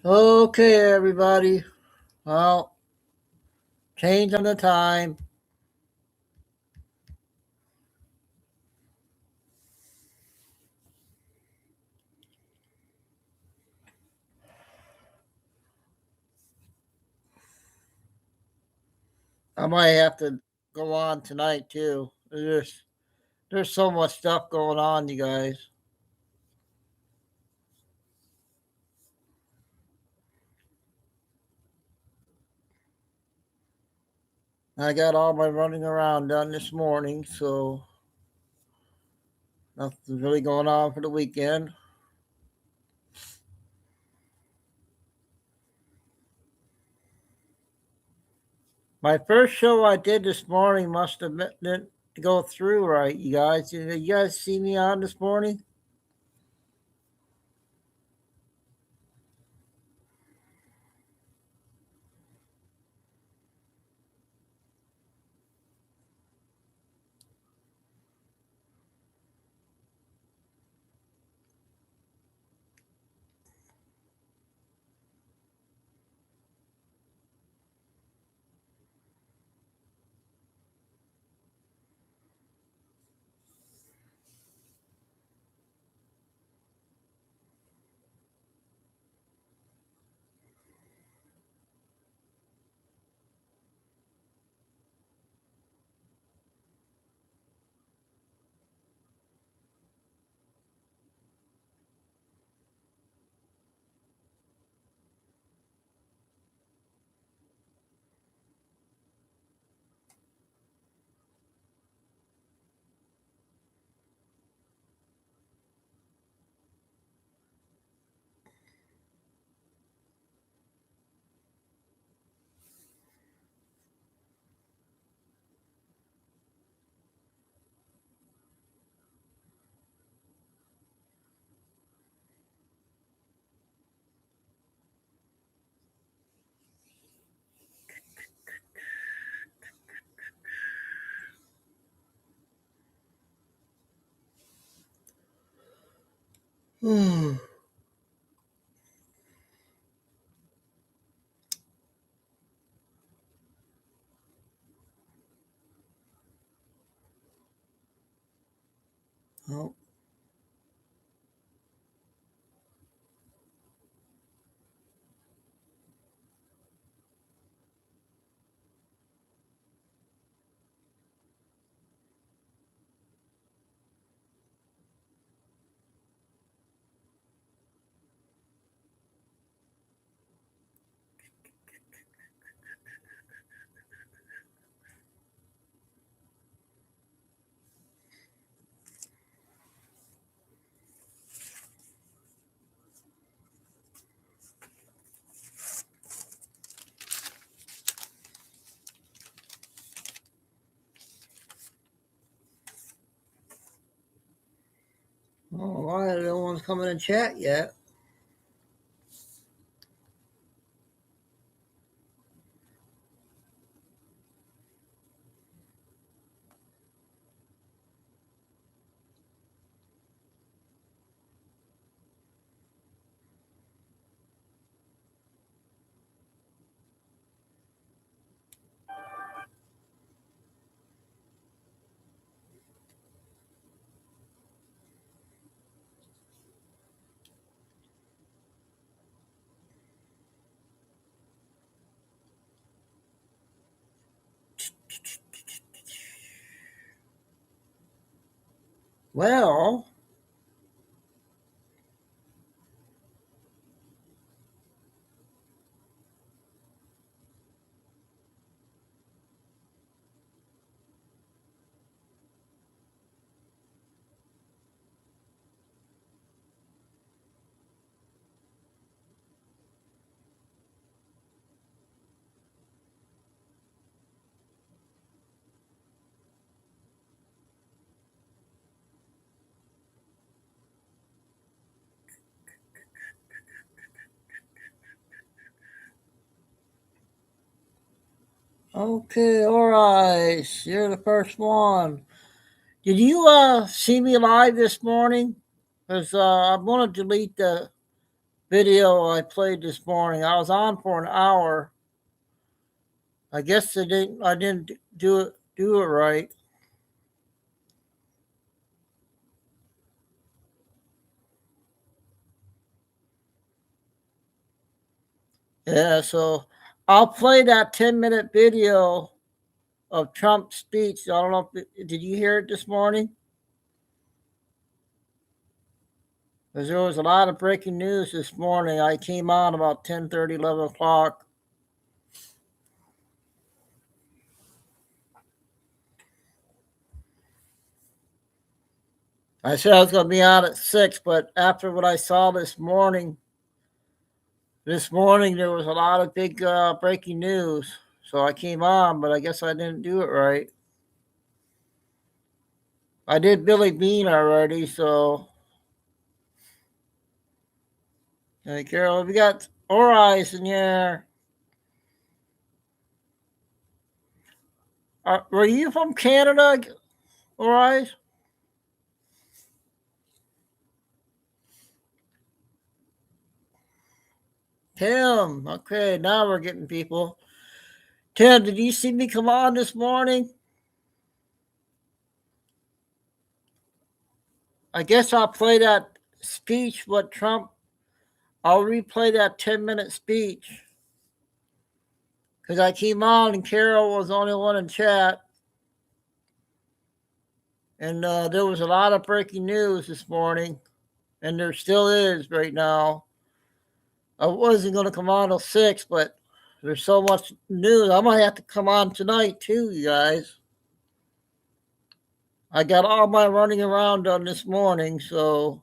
Okay, everybody. Well, change on the time. I might have to go on tonight too. There's so much stuff going on, you guys. I got all my running around done this morning, so nothing's really going on for the weekend. My first show I did this morning must have didn't go through right, you guys. Did you guys see me on this morning? Oh, why no one's coming in chat yet? Well, okay, all right. You're the first one. Did you see me live this morning? Cause I'm gonna delete the video I played this morning. I was on for an hour. I guess I didn't do it right. Yeah, so I'll play that 10-minute video of Trump's speech. I don't know did you hear it this morning? Because there was a lot of breaking news this morning. I came on about 10:30, 11 o'clock. I said I was going to be on at 6, but after what I saw this morning there was a lot of big breaking news. So I came on, but I guess I didn't do it right. I did Billy Bean already, so. Hey, Carol, we got Orais in here. Were you from Canada, Orais? Tim, okay, now we're getting people. Tim, did you see me come on this morning? I guess I'll play that speech, I'll replay that 10-minute speech. Because I came on and Carol was the only one in chat. And there was a lot of breaking news this morning. And there still is right now. I wasn't going to come on till 6, but there's so much news. I might have to come on tonight too, you guys. I got all my running around done this morning, so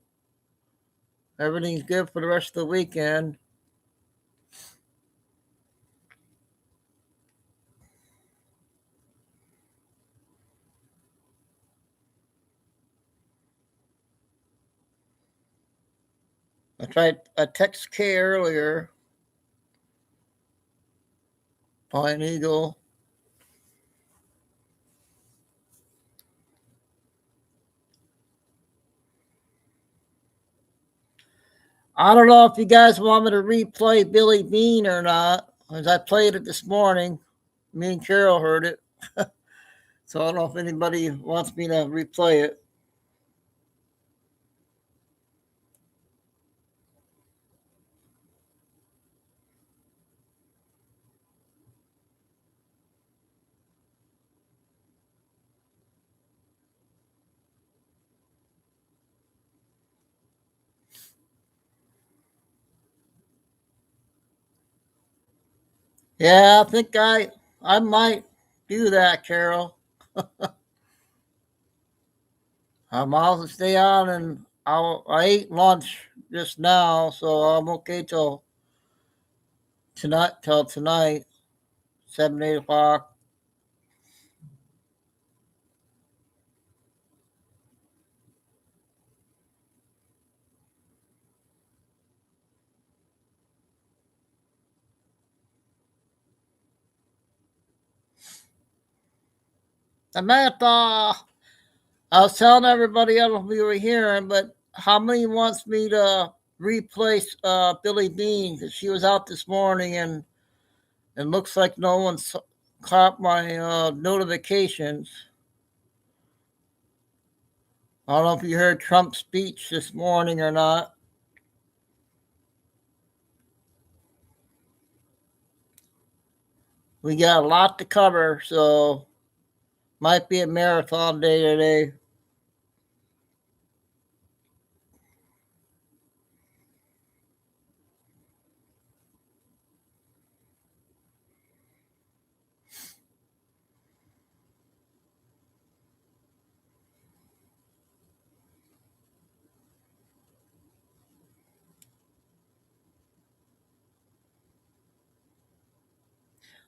everything's good for the rest of the weekend. I text Kay earlier. Pine Eagle. I don't know if you guys want me to replay Billy Bean or not, because I played it this morning. Me and Carol heard it. So I don't know if anybody wants me to replay it. Yeah, I think I might do that, Carol. I'll stay on and I ate lunch just now, so I'm okay till tonight, 7, 8 o'clock. Samantha, I was telling everybody, I don't know if you were hearing, but how many wants me to replace Billy Bean? Because she was out this morning and it looks like no one's caught my notifications. I don't know if you heard Trump's speech this morning or not. We got a lot to cover, so might be a marathon day today.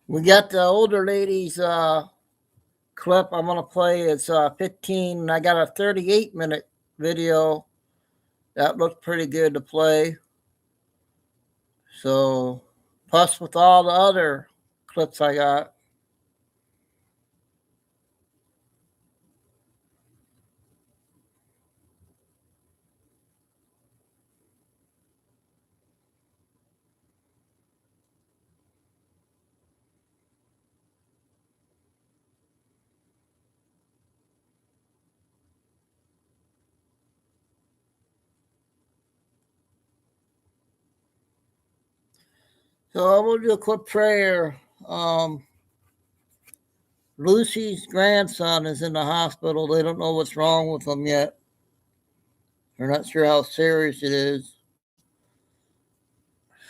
We got the older ladies clip I'm going to play. It's 15. I got a 38-minute video that looked pretty good to play. So, plus with all the other clips I got. So I will do a quick prayer. Um, Lucy's grandson is in the hospital. They don't know what's wrong with him yet. They're not sure how serious it is.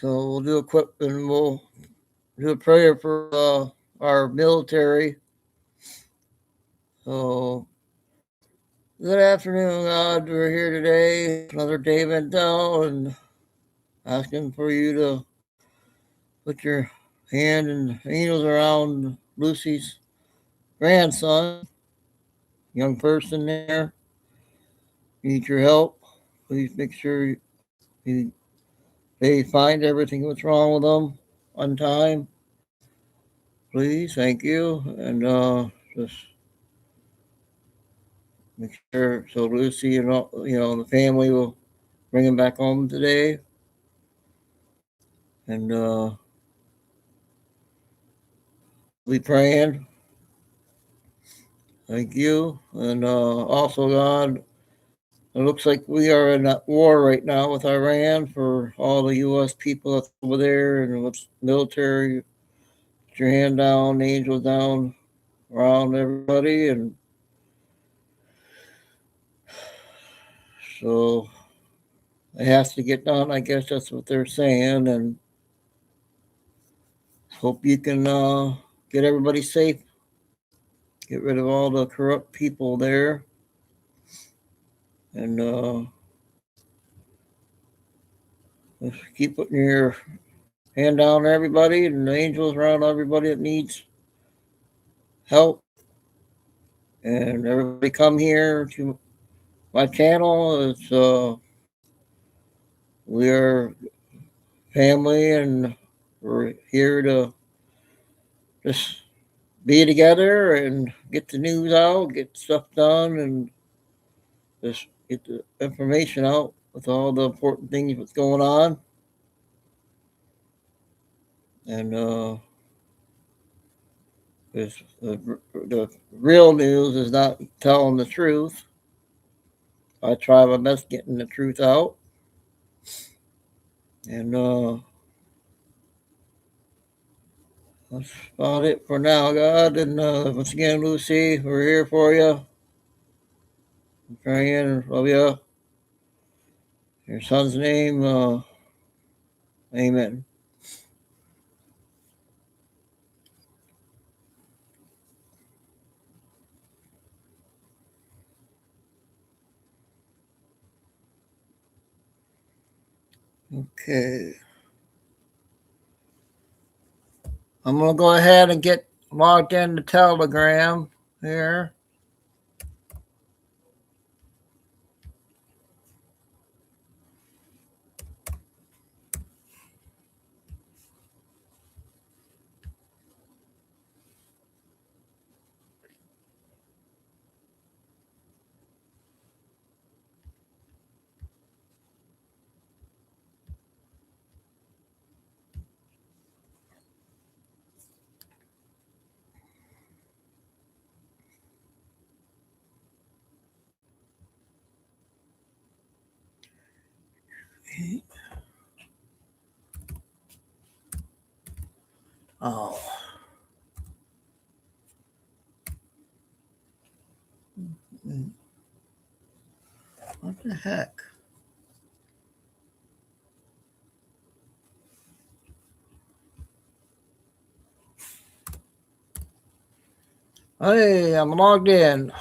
So we'll do a quick and we'll do a prayer for our military. So good afternoon, God. We're here today, another day of intel, and asking for you to put your hand and angels around Lucy's grandson, young person there. Need your help. Please make sure you, they find everything what's wrong with them on time. Please, thank you. And just make sure so Lucy and all, the family will bring him back home today. And be praying. Thank you. And also, God, it looks like we are in a war right now with Iran for all the U.S. people that's over there and with military. Put your hand down, angels down around everybody. And so it has to get done. I guess that's what they're saying. And hope you can get everybody safe. Get rid of all the corrupt people there. And just keep putting your hand down to everybody and the angels around everybody that needs help. And everybody come here to my channel. It's we are family and we're here to just be together and get the news out, get stuff done, and just get the information out with all the important things that's going on. And the real news is not telling the truth. I try my best getting the truth out. And that's about it for now, God. And once again, Lucy, we're here for you. I'm praying, love you. Your son's name, amen. Okay. I'm going to go ahead and get logged into Telegram here. Oh. What the heck? Hey, I'm logged in.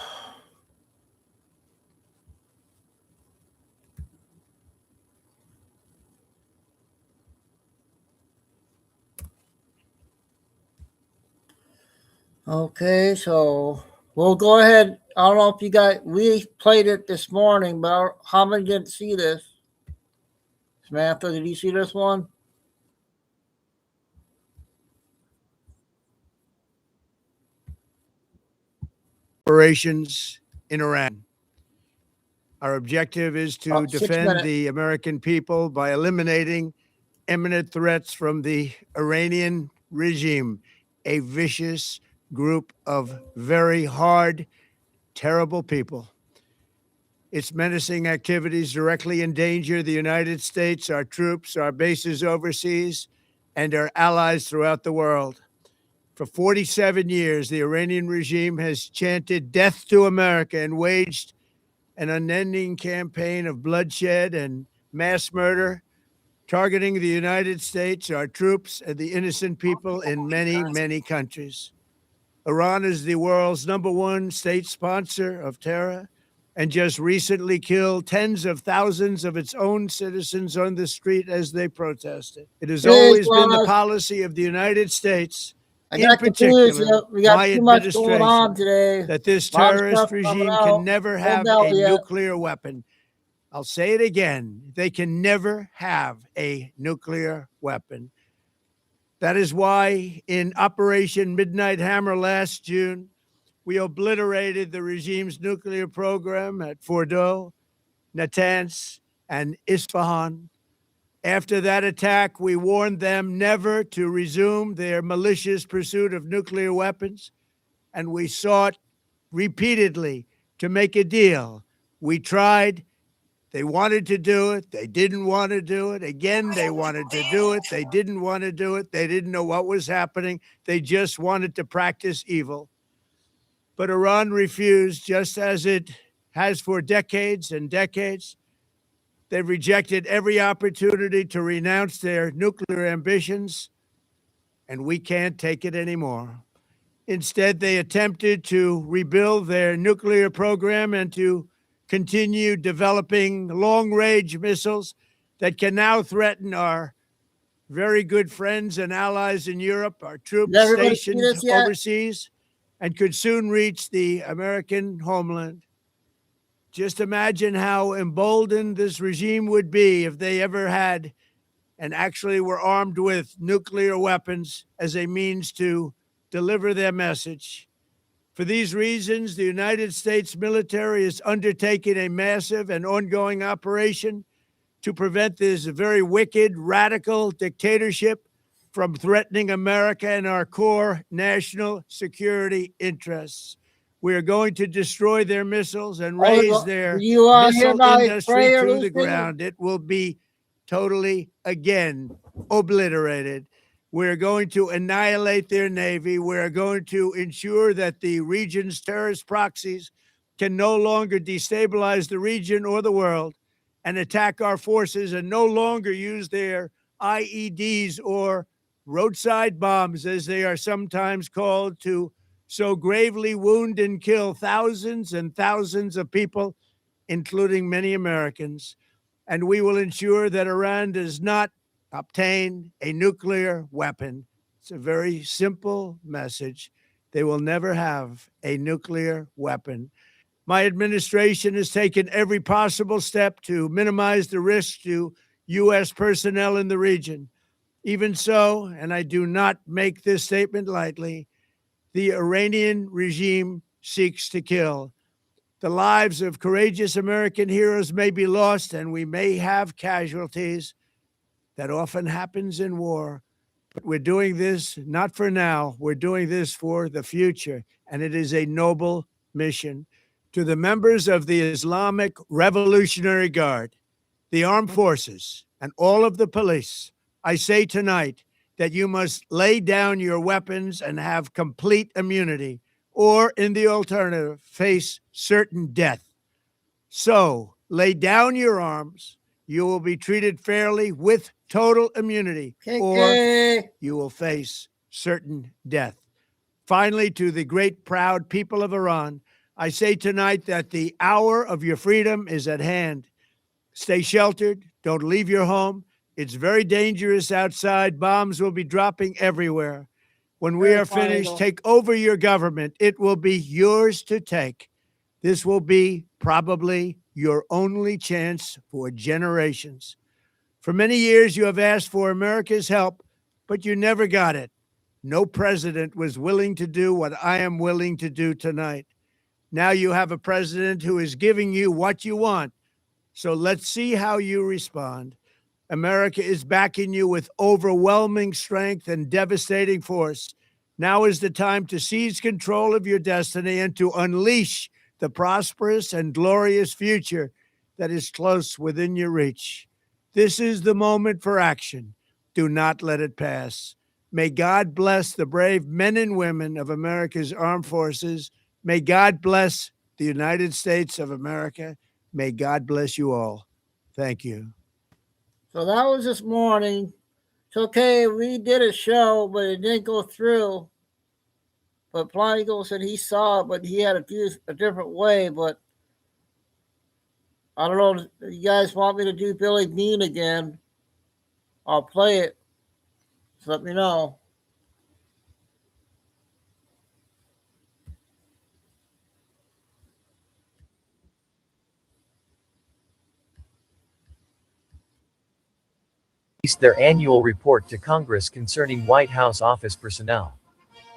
Okay, so we'll go ahead. I don't know if you guys, we played it this morning, but how many didn't see this? Samantha, did you see this one? Operations in Iran. Our objective is to About 6 defend minutes. the American people by eliminating imminent threats from the Iranian regime, a vicious group of very hard, terrible people. Its menacing activities directly endanger the United States, our troops, our bases overseas, and our allies throughout the world. For 47 years, the Iranian regime has chanted death to America and waged an unending campaign of bloodshed and mass murder, targeting the United States, our troops, and the innocent people in many, many countries. Iran is the world's #1 state sponsor of terror and just recently killed tens of thousands of its own citizens on the street as they protested. It has always been the policy of the United States, in particular, we got my too much going on administration, today. that this A lot of terrorist stuff coming regime out. can never Won't have know a yet. nuclear weapon. I'll say it again. They can never have a nuclear weapon. That is why in Operation Midnight Hammer last June, we obliterated the regime's nuclear program at Fordow, Natanz, and Isfahan. After that attack, we warned them never to resume their malicious pursuit of nuclear weapons, and we sought repeatedly to make a deal. We tried. They wanted to do it. They didn't want to do it. Again, they wanted to do it. They didn't want to do it. They didn't know what was happening. They just wanted to practice evil. But Iran refused, just as it has for decades and decades. They've rejected every opportunity to renounce their nuclear ambitions, and we can't take it anymore. Instead, they attempted to rebuild their nuclear program and to continue developing long-range missiles that can now threaten our very good friends and allies in Europe, our troops stationed overseas, and could soon reach the American homeland. Just imagine how emboldened this regime would be if they ever had and actually were armed with nuclear weapons as a means to deliver their message. For these reasons, the United States military is undertaking a massive and ongoing operation to prevent this very wicked, radical dictatorship from threatening America and our core national security interests. We are going to destroy their missiles and raise their missile industry to the ground. It will be totally, again, obliterated. We're going to annihilate their Navy. We're going to ensure that the region's terrorist proxies can no longer destabilize the region or the world and attack our forces and no longer use their IEDs or roadside bombs, as they are sometimes called, to so gravely wound and kill thousands and thousands of people, including many Americans. And we will ensure that Iran does not obtain a nuclear weapon. It's a very simple message. They will never have a nuclear weapon. My administration has taken every possible step to minimize the risk to U.S. personnel in the region. Even so, and I do not make this statement lightly, the Iranian regime seeks to kill. The lives of courageous American heroes may be lost, and we may have casualties. That often happens in war. But we're doing this not for now. We're doing this for the future, and it is a noble mission. To the members of the Islamic Revolutionary Guard, the armed forces, and all of the police, I say tonight that you must lay down your weapons and have complete immunity, or in the alternative, face certain death. So lay down your arms. You will be treated fairly with total immunity, or you will face certain death. Finally, to the great, proud people of Iran, I say tonight that the hour of your freedom is at hand. Stay sheltered. Don't leave your home. It's very dangerous outside. Bombs will be dropping everywhere. When we are finished, take over your government. It will be yours to take. This will be probably your only chance for generations. For many years, you have asked for America's help, but you never got it. No president was willing to do what I am willing to do tonight. Now you have a president who is giving you what you want. So let's see how you respond. America is backing you with overwhelming strength and devastating force. Now is the time to seize control of your destiny and to unleash the prosperous and glorious future that is close within your reach. This is the moment for action. Do not let it pass. May God bless the brave men and women of America's armed forces. May God bless the United States of America. May God bless you all. Thank you. So that was this morning. It's okay, we did a show, but it didn't go through. But Flying Eagle said he saw it, but he had it used a different way. But I don't know if you guys want me to do Billy Bean again. I'll play it. So let me know. Released their annual report to Congress concerning White House office personnel.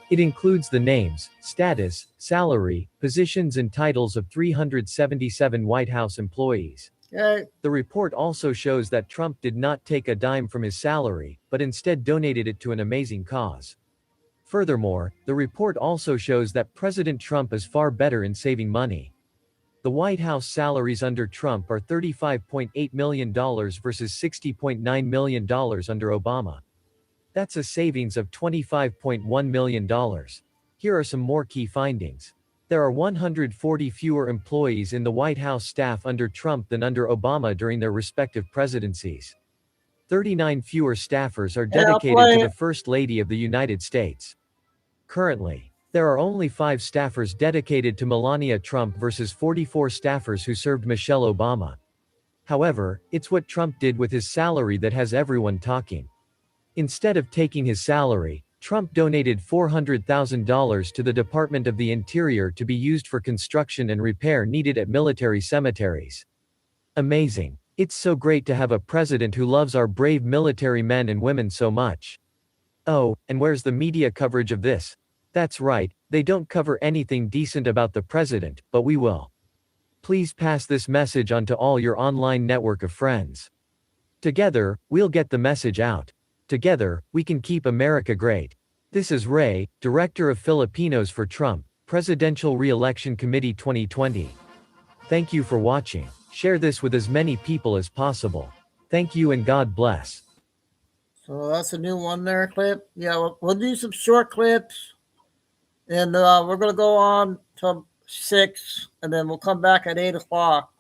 It includes the names, status, salary, positions and titles of 377 White House employees. Okay. The report also shows that Trump did not take a dime from his salary, but instead donated it to an amazing cause. Furthermore, the report also shows that President Trump is far better in saving money. The White House salaries under Trump are $35.8 million versus $60.9 million under Obama. That's a savings of $25.1 million. Here are some more key findings. There are 140 fewer employees in the White House staff under Trump than under Obama during their respective presidencies. 39 fewer staffers are dedicated to the First Lady of the United States. Currently, there are only 5 staffers dedicated to Melania Trump versus 44 staffers who served Michelle Obama. However, it's what Trump did with his salary that has everyone talking. Instead of taking his salary, Trump donated $400,000 to the Department of the Interior to be used for construction and repair needed at military cemeteries. Amazing. It's so great to have a president who loves our brave military men and women so much. Oh, and where's the media coverage of this? That's right, they don't cover anything decent about the president, but we will. Please pass this message on to all your online network of friends. Together, we'll get the message out. Together, we can keep America great. This is Ray, Director of Filipinos for Trump, Presidential Re-Election Committee 2020. Thank you for watching. Share this with as many people as possible. Thank you and God bless. So that's a new one there, clip. Yeah, we'll do some short clips. And we're going to go on till 6, and then we'll come back at 8 o'clock.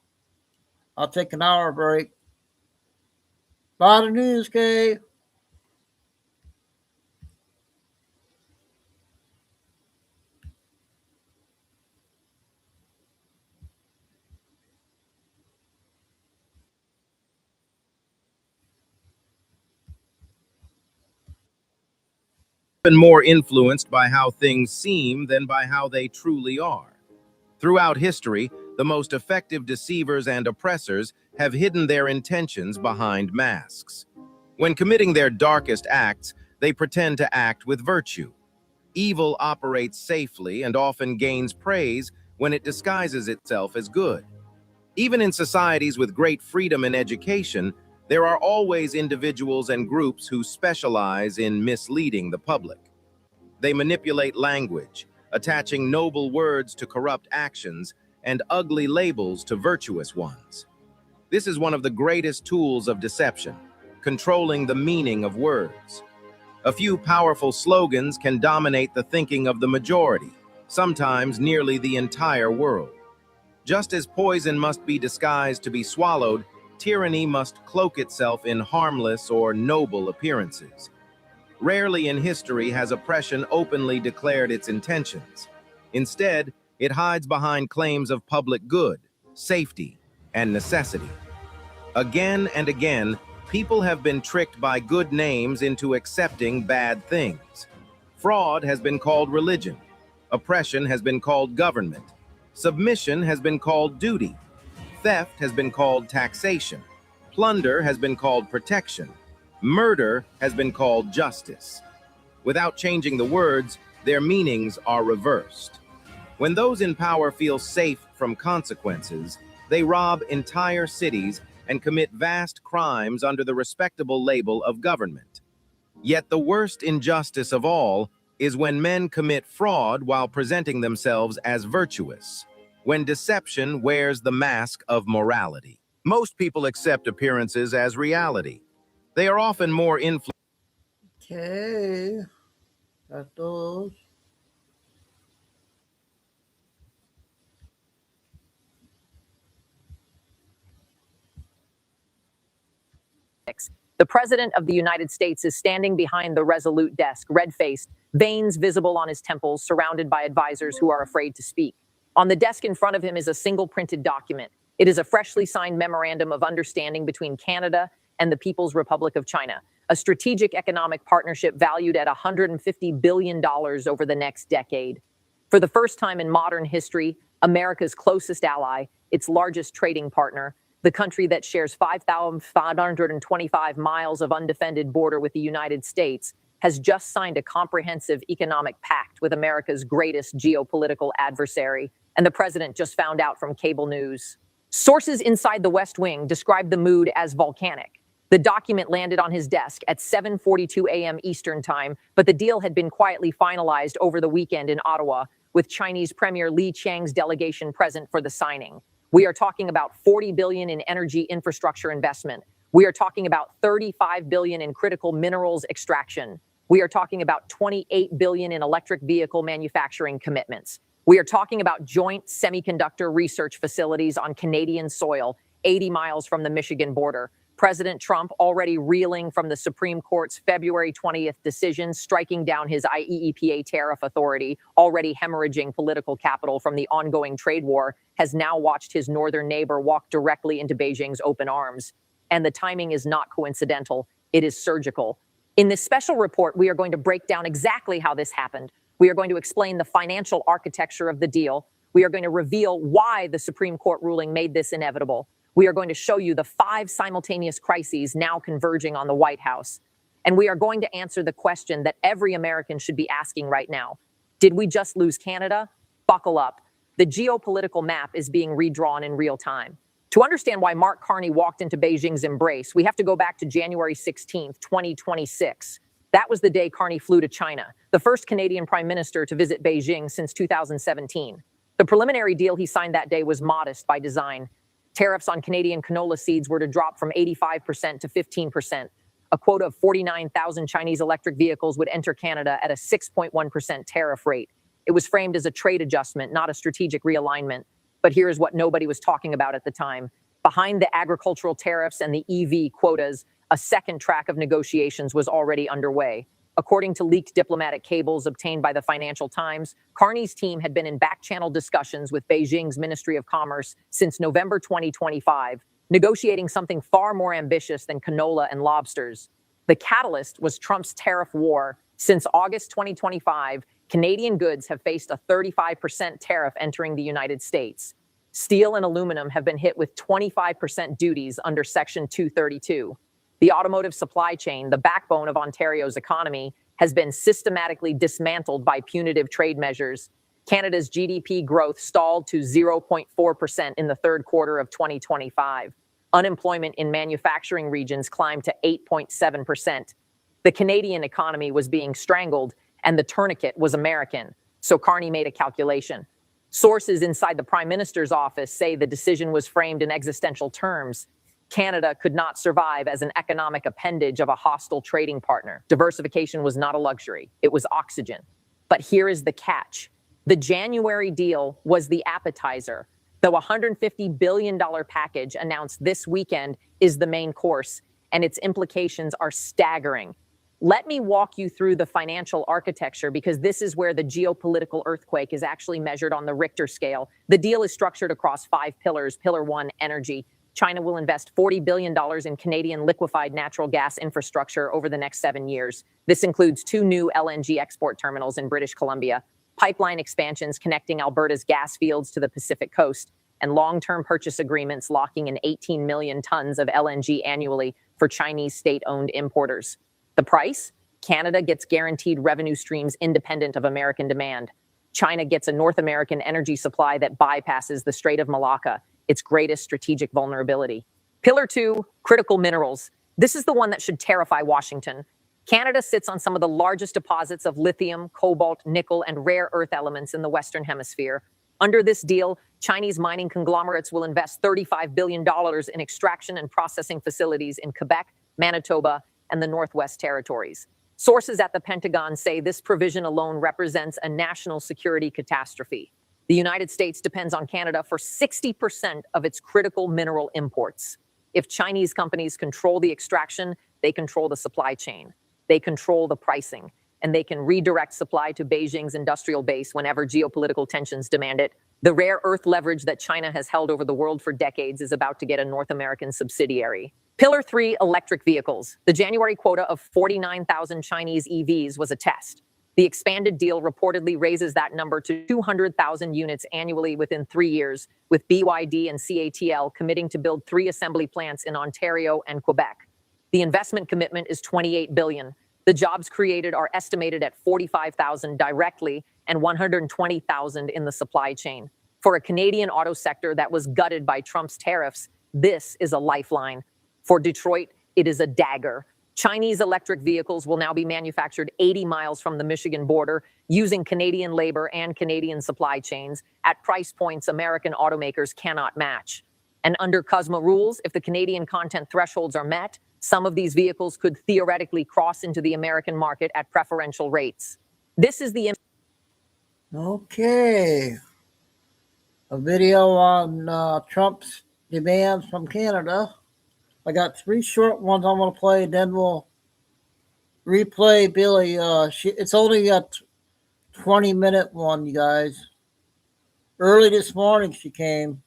I'll take an hour break. Bye to news, Kay. Been more influenced by how things seem than by how they truly are. Throughout history, the most effective deceivers and oppressors have hidden their intentions behind masks. When committing their darkest acts, they pretend to act with virtue. Evil operates safely and often gains praise when it disguises itself as good. Even in societies with great freedom and education, there are always individuals and groups who specialize in misleading the public. They manipulate language, attaching noble words to corrupt actions and ugly labels to virtuous ones. This is one of the greatest tools of deception, controlling the meaning of words. A few powerful slogans can dominate the thinking of the majority, sometimes nearly the entire world. Just as poison must be disguised to be swallowed, tyranny must cloak itself in harmless or noble appearances. Rarely in history has oppression openly declared its intentions. Instead, it hides behind claims of public good, safety, and necessity. Again and again, people have been tricked by good names into accepting bad things. Fraud has been called religion. Oppression has been called government. Submission has been called duty. Theft has been called taxation. Plunder has been called protection. Murder has been called justice. Without changing the words, their meanings are reversed. When those in power feel safe from consequences, they rob entire cities and commit vast crimes under the respectable label of government. Yet the worst injustice of all is when men commit fraud while presenting themselves as virtuous, when deception wears the mask of morality. Most people accept appearances as reality. They are often more influenced Okay. Got those. The President of the United States is standing behind the resolute desk, red-faced, veins visible on his temples, surrounded by advisors who are afraid to speak. On the desk in front of him is a single printed document. It is a freshly signed memorandum of understanding between Canada and the People's Republic of China, a strategic economic partnership valued at $150 billion over the next decade. For the first time in modern history, America's closest ally, its largest trading partner, the country that shares 5,525 miles of undefended border with the United States, has just signed a comprehensive economic pact with America's greatest geopolitical adversary, and the president just found out from cable news. Sources inside the West Wing describe the mood as volcanic. The document landed on his desk at 7:42 a.m. Eastern Time, but the deal had been quietly finalized over the weekend in Ottawa, with Chinese Premier Li Qiang's delegation present for the signing. We are talking about $40 billion in energy infrastructure investment. We are talking about $35 billion in critical minerals extraction. We are talking about $28 billion in electric vehicle manufacturing commitments. We are talking about joint semiconductor research facilities on Canadian soil, 80 miles from the Michigan border. President Trump, already reeling from the Supreme Court's February 20th decision striking down his IEEPA tariff authority, already hemorrhaging political capital from the ongoing trade war, has now watched his northern neighbor walk directly into Beijing's open arms. And the timing is not coincidental, it is surgical. In this special report, we are going to break down exactly how this happened. We are going to explain the financial architecture of the deal. We are going to reveal why the Supreme Court ruling made this inevitable. We are going to show you the 5 simultaneous crises now converging on the White House. And we are going to answer the question that every American should be asking right now. Did we just lose Canada? Buckle up. The geopolitical map is being redrawn in real time. To understand why Mark Carney walked into Beijing's embrace, we have to go back to January 16th, 2026. That was the day Carney flew to China, the first Canadian prime minister to visit Beijing since 2017. The preliminary deal he signed that day was modest by design. Tariffs on Canadian canola seeds were to drop from 85% to 15%. A quota of 49,000 Chinese electric vehicles would enter Canada at a 6.1% tariff rate. It was framed as a trade adjustment, not a strategic realignment. But here is what nobody was talking about at the time. Behind the agricultural tariffs and the EV quotas, a second track of negotiations was already underway. According to leaked diplomatic cables obtained by the Financial Times, Carney's team had been in back-channel discussions with Beijing's Ministry of Commerce since November 2025, negotiating something far more ambitious than canola and lobsters. The catalyst was Trump's tariff war. Since August 2025, Canadian goods have faced a 35% tariff entering the United States. Steel and aluminum have been hit with 25% duties under Section 232. The automotive supply chain, the backbone of Ontario's economy, has been systematically dismantled by punitive trade measures. Canada's GDP growth stalled to 0.4% in the third quarter of 2025. Unemployment in manufacturing regions climbed to 8.7%. The Canadian economy was being strangled, and the tourniquet was American. So Carney made a calculation. Sources inside the Prime Minister's office say the decision was framed in existential terms. Canada could not survive as an economic appendage of a hostile trading partner. Diversification was not a luxury, it was oxygen. But here is the catch. The January deal was the appetizer. The $150 billion package announced this weekend is the main course, and its implications are staggering. Let me walk you through the financial architecture, because this is where the geopolitical earthquake is actually measured on the Richter scale. The deal is structured across 5 pillars. Pillar 1, energy. China will invest $40 billion in Canadian liquefied natural gas infrastructure over the next 7 years. This includes 2 new LNG export terminals in British Columbia, pipeline expansions connecting Alberta's gas fields to the Pacific coast, and long-term purchase agreements locking in 18 million tons of LNG annually for Chinese state-owned importers. The price? Canada gets guaranteed revenue streams independent of American demand. China gets a North American energy supply that bypasses the Strait of Malacca, its greatest strategic vulnerability. Pillar 2, critical minerals. This is the one that should terrify Washington. Canada sits on some of the largest deposits of lithium, cobalt, nickel, and rare earth elements in the Western Hemisphere. Under this deal, Chinese mining conglomerates will invest $35 billion in extraction and processing facilities in Quebec, Manitoba, and the Northwest Territories. Sources at the Pentagon say this provision alone represents a national security catastrophe. The United States depends on Canada for 60% of its critical mineral imports. If Chinese companies control the extraction, they control the supply chain. They control the pricing, and they can redirect supply to Beijing's industrial base whenever geopolitical tensions demand it. The rare earth leverage that China has held over the world for decades is about to get a North American subsidiary. Pillar 3, electric vehicles. The January quota of 49,000 Chinese EVs was a test. The expanded deal reportedly raises that number to 200,000 units annually within 3 years, with BYD and CATL committing to build 3 assembly plants in Ontario and Quebec. The investment commitment is $28 billion. The jobs created are estimated at 45,000 directly and 120,000 in the supply chain. For a Canadian auto sector that was gutted by Trump's tariffs, this is a lifeline. For Detroit, it is a dagger. Chinese electric vehicles will now be manufactured 80 miles from the Michigan border using Canadian labor and Canadian supply chains at price points American automakers cannot match. And under CUSMA rules, if the Canadian content thresholds are met, some of these vehicles could theoretically cross into the American market at preferential rates. This is the... Okay. A video on Trump's demands from Canada. I got 3 short ones I'm going to play, then we'll replay Billy. It's only a 20-minute one, you guys. Early this morning she came.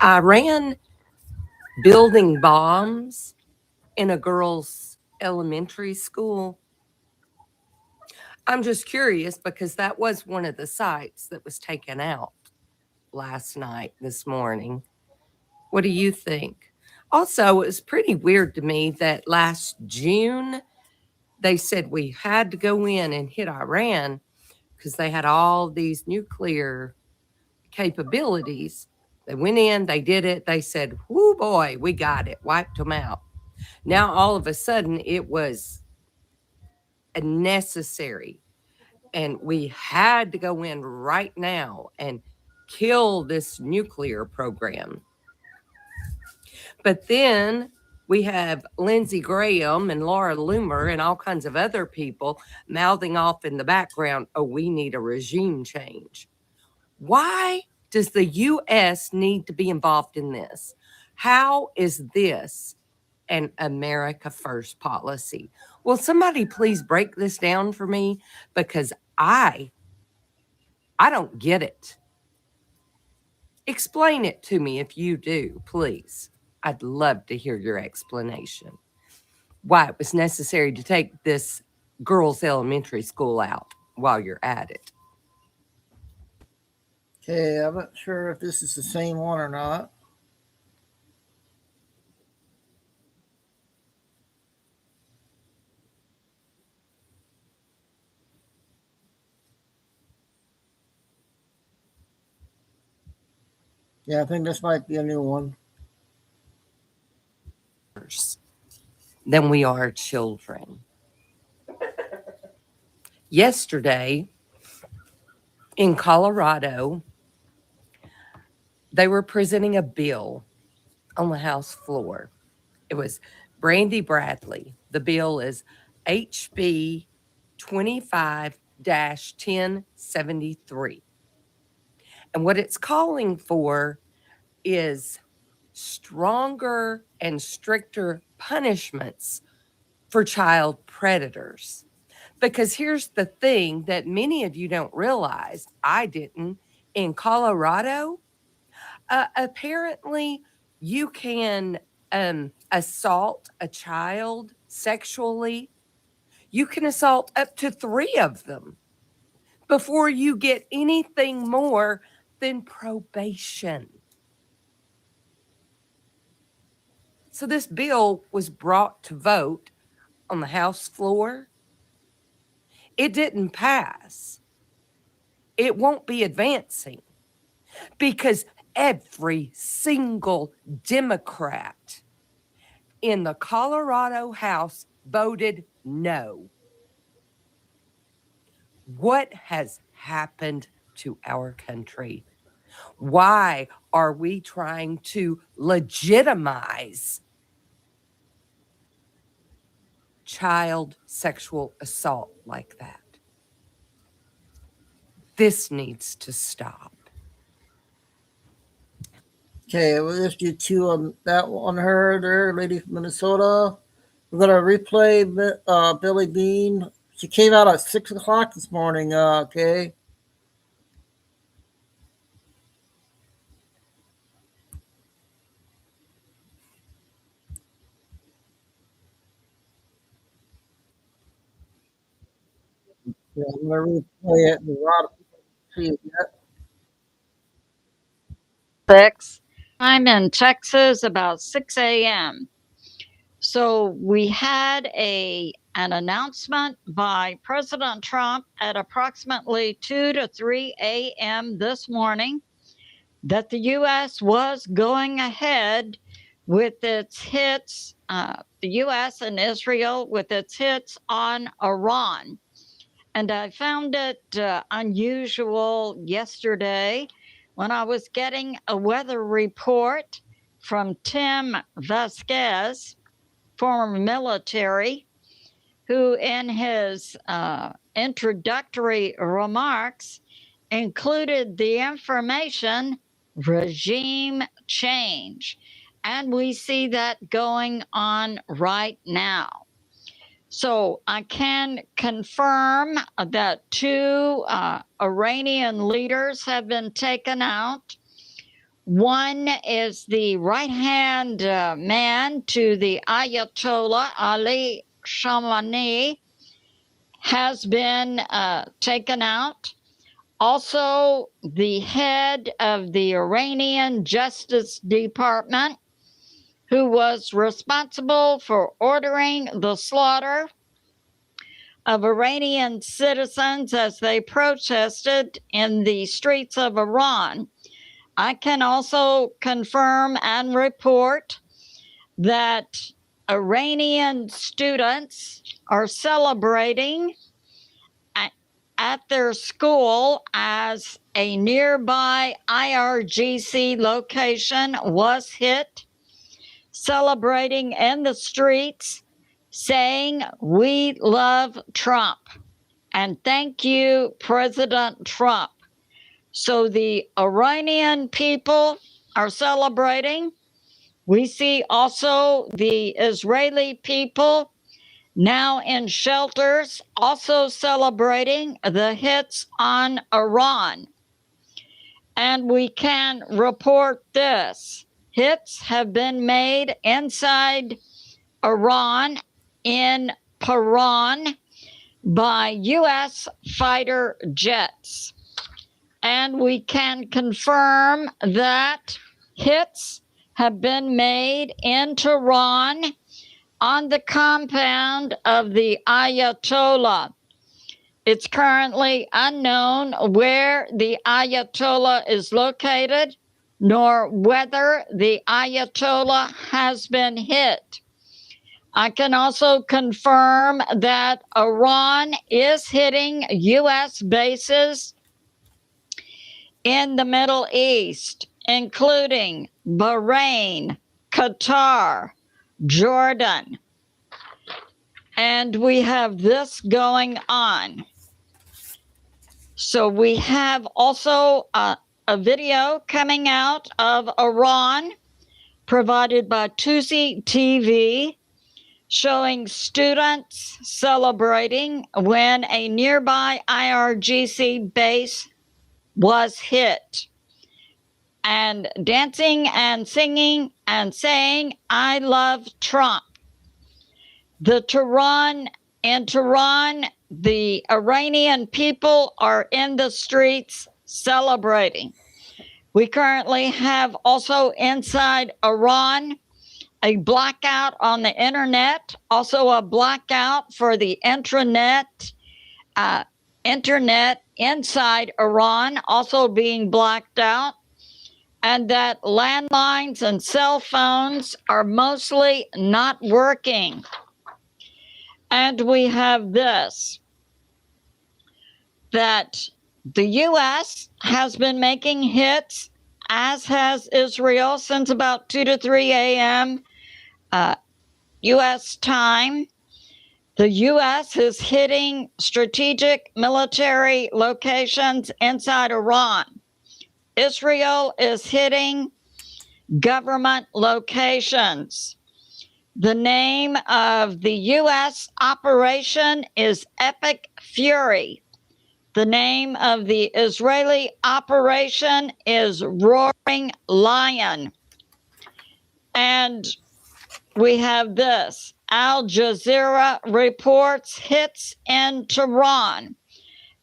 Iran building bombs in a girls' elementary school. I'm just curious because that was one of the sites that was taken out last night, this morning. What do you think? Also, it was pretty weird to me that last June, they said we had to go in and hit Iran because they had all these nuclear capabilities. They went in, they did it. They said, whoo boy, we got it, wiped them out. Now, all of a sudden, it was necessary. And we had to go in right now and kill this nuclear program. But then we have Lindsey Graham and Laura Loomer and all kinds of other people mouthing off in the background, oh, we need a regime change. Why does the U.S. need to be involved in this? How is this an America First policy? Will somebody please break this down for me? Because I don't get it. Explain it to me if you do, please. I'd love to hear your explanation. Why it was necessary to take this girls' elementary school out while you're at it. Okay, I'm not sure if this is the same one or not. Yeah, I think this might be a new one. Than we are children. Yesterday in Colorado, they were presenting a bill on the House floor. It was Brandy Bradley. The bill is HB 25-1073. And what it's calling for is stronger and stricter punishments for child predators. Because here's the thing that many of you don't realize, I didn't. In Colorado, apparently you can assault a child sexually. You can assault up to 3 of them before you get anything more than probation. So this bill was brought to vote on the House floor. It didn't pass. It won't be advancing because every single Democrat in the Colorado House voted no. What has happened to our country? Why are we trying to legitimize child sexual assault like that? This needs to stop. Okay, we'll just do two on that on her there, lady from Minnesota. We're gonna replay Billy Bean. She came out at 6 o'clock this morning. Okay. Yeah, I'm gonna replay it. There's a lot of people see it yet. 6. I'm in Texas about 6 a.m. So we had an announcement by President Trump at approximately 2 to 3 a.m. this morning that the U.S. was going ahead with its hits, the U.S. and Israel with its hits on Iran. And I found it unusual yesterday when I was getting a weather report from Tim Vasquez, former military, who in his introductory remarks included the information regime change. And we see that going on right now. So I can confirm that 2 Iranian leaders have been taken out. One is the right-hand man to the Ayatollah Ali Khamenei, has been taken out. Also, the head of the Iranian Justice Department, who was responsible for ordering the slaughter of Iranian citizens as they protested in the streets of Iran. I can also confirm and report that Iranian students are celebrating at their school as a nearby IRGC location was hit, celebrating in the streets, saying, "We love Trump," and "Thank you, President Trump." So the Iranian people are celebrating. We see also the Israeli people now in shelters also celebrating the hits on Iran. And we can report this. Hits have been made inside Iran in Paran by U.S. fighter jets. And we can confirm that hits have been made in Tehran on the compound of the Ayatollah. It's currently unknown where the Ayatollah is located, nor whether the Ayatollah has been hit. I can also confirm that Iran is hitting U.S. bases in the Middle East, including Bahrain, Qatar, Jordan. And we have this going on. So we have also a video coming out of Iran provided by Tusi TV showing students celebrating when a nearby IRGC base was hit, and dancing and singing and saying, "I love Trump." In Tehran, the Iranian people are in the streets celebrating. We currently have also inside Iran a blackout on the internet, also a blackout for the internet inside Iran also being blacked out, and that landlines and cell phones are mostly not working. And we have this, that The U.S. has been making hits, as has Israel, since about 2 to 3 a.m. U.S. time. The U.S. is hitting strategic military locations inside Iran. Israel is hitting government locations. The name of the U.S. operation is Epic Fury. The name of the Israeli operation is Roaring Lion. And we have this. Al Jazeera reports hits in Tehran.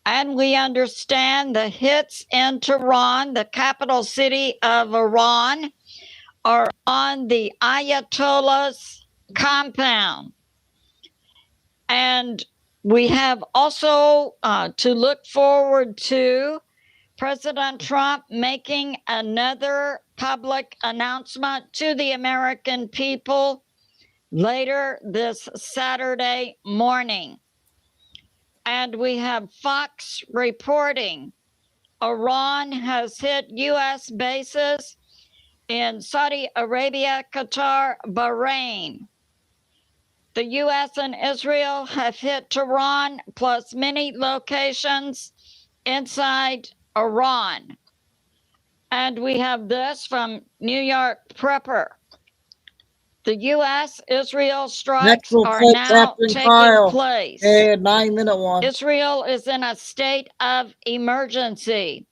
And we understand the hits in Tehran, the capital city of Iran, are on the Ayatollah's compound. And we have also to look forward to President Trump making another public announcement to the American people later this Saturday morning. And we have Fox reporting Iran has hit U.S. bases in Saudi Arabia, Qatar, Bahrain. The U.S. and Israel have hit Tehran plus many locations inside Iran. And we have this from New York Prepper. The U.S.-Israel strikes are now taking place. Hey, 9-minute one. Israel is in a state of emergency.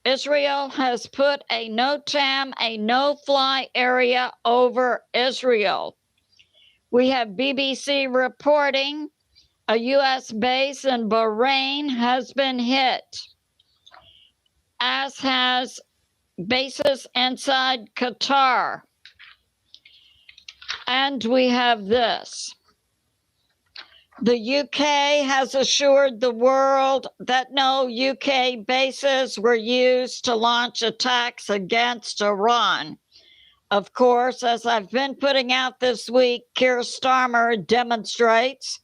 Israel has put a NOTAM, a no-fly area over Israel. We have BBC reporting a U.S. base in Bahrain has been hit, as has bases inside Qatar. And we have this. The UK has assured the world that no UK bases were used to launch attacks against Iran. Of course, as I've been putting out this week, Keir Starmer demonstrates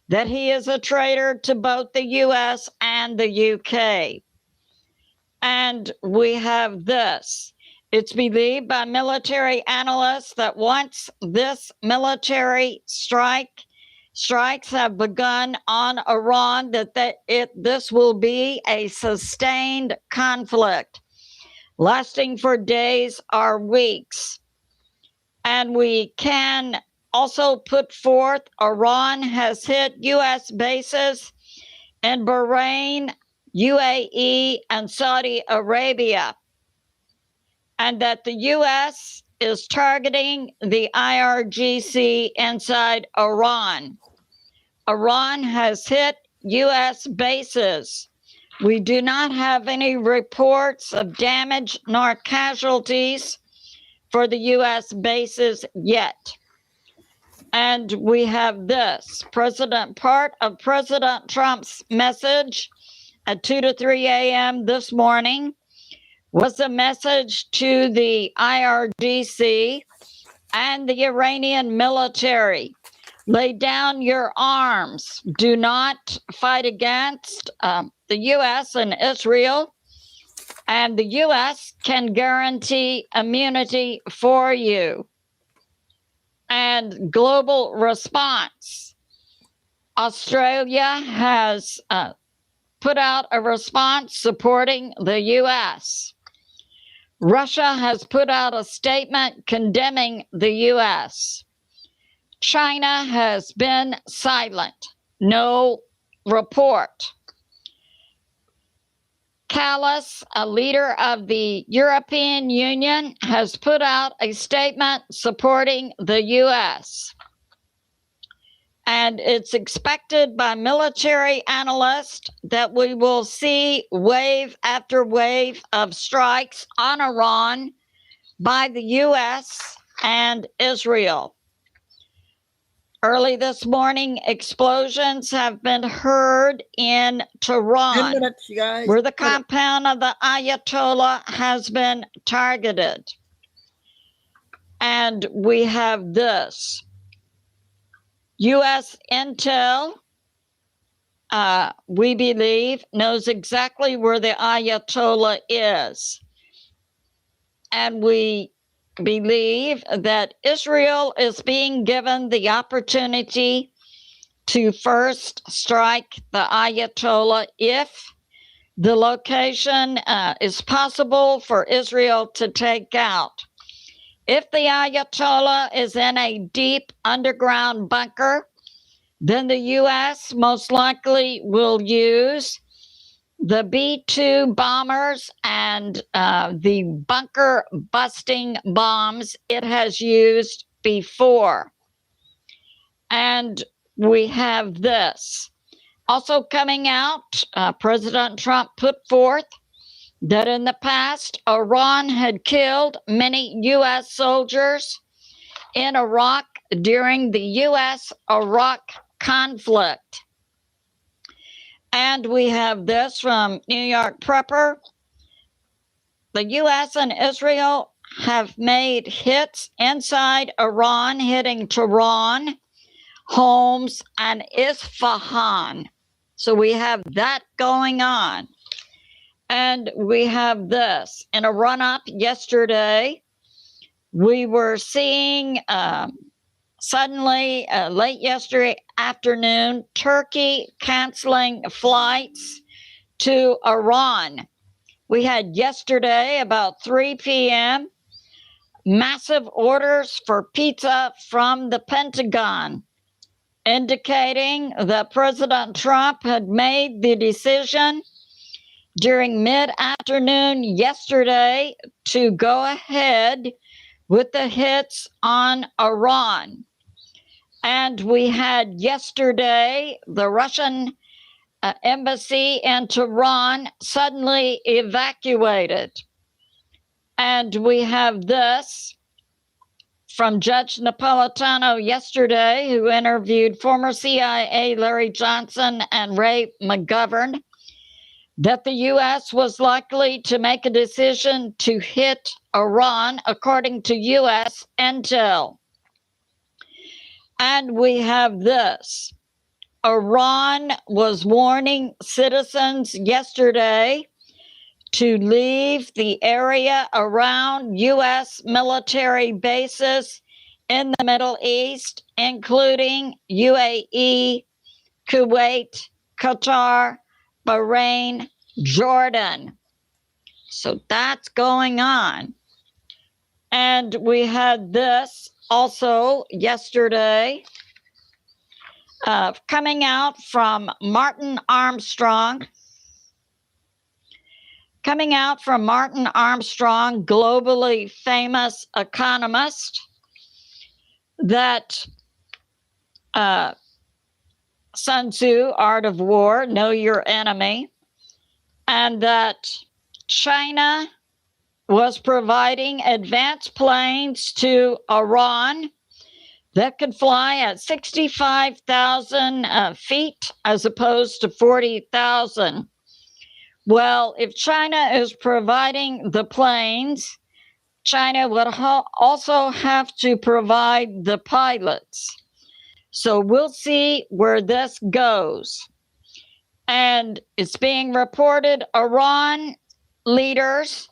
that he is a traitor to both the US and the UK. And we have this. It's believed by military analysts that once this military strikes have begun on Iran, this will be a sustained conflict lasting for days or weeks. And we can also put forth Iran has hit U.S. bases in Bahrain, UAE, and Saudi Arabia, and that the U.S. is targeting the IRGC inside Iran. Iran has hit U.S. bases. We do not have any reports of damage nor casualties for the U.S. bases yet. And we have this. Part of President Trump's message at 2 to 3 a.m. this morning was a message to the IRGC and the Iranian military. Lay down your arms. Do not fight against the U.S. and Israel. And the U.S. can guarantee immunity for you. And global response. Australia has put out a response supporting the U.S. Russia has put out a statement condemning the U.S. China has been silent. No report. Callas, a leader of the European Union, has put out a statement supporting the U.S. And it's expected by military analysts that we will see wave after wave of strikes on Iran by the U.S. and Israel. Early this morning, explosions have been heard in 10 Tehran, minutes, you guys. where the compound of the Ayatollah has been targeted. And we have this. U.S. intel we believe, knows exactly where the Ayatollah is. And we believe that Israel is being given the opportunity to first strike the Ayatollah if the location is possible for Israel to take out. If the Ayatollah is in a deep underground bunker, then the U.S. most likely will use the B-2 bombers and the bunker busting bombs it has used before. And we have this. Also coming out, President Trump put forth that in the past, Iran had killed many U.S. soldiers in Iraq during the U.S.-Iraq conflict. And we have this from New York Prepper. The U.S. and Israel have made hits inside Iran, hitting Tehran, Homs, and Isfahan. So we have that going on. And we have this. In a run-up yesterday, we were seeing suddenly, late yesterday afternoon, Turkey canceling flights to Iran. We had yesterday, about 3 p.m., massive orders for pizza from the Pentagon, indicating that President Trump had made the decision during mid-afternoon yesterday to go ahead with the hits on Iran. And we had yesterday the Russian embassy in Tehran suddenly evacuated. And we have this from Judge Napolitano yesterday, who interviewed former CIA Larry Johnson and Ray McGovern, that the U.S. was likely to make a decision to hit Iran, according to U.S. intel. And we have this. Iran was warning citizens yesterday to leave the area around U.S. military bases in the Middle East, including UAE, Kuwait, Qatar, Bahrain, Jordan. So that's going on. And we had this also yesterday, coming out from Martin Armstrong. Coming out from Martin Armstrong, globally famous economist, that Sun Tzu, Art of War, Know Your Enemy, and that China was providing advanced planes to Iran that could fly at 65,000 feet as opposed to 40,000. Well, if China is providing the planes, China would also have to provide the pilots. So we'll see where this goes. And it's being reported Iran leaders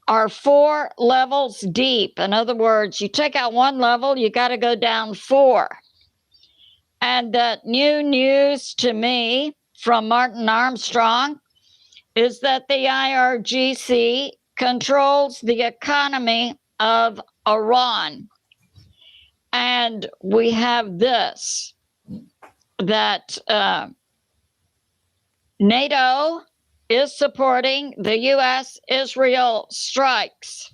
are 4 levels deep. In other words, you take out 1 level, you got to go down 4. And that new news to me from Martin Armstrong is that the IRGC controls the economy of Iran. And we have this, that NATO is supporting the U.S.-Israel strikes,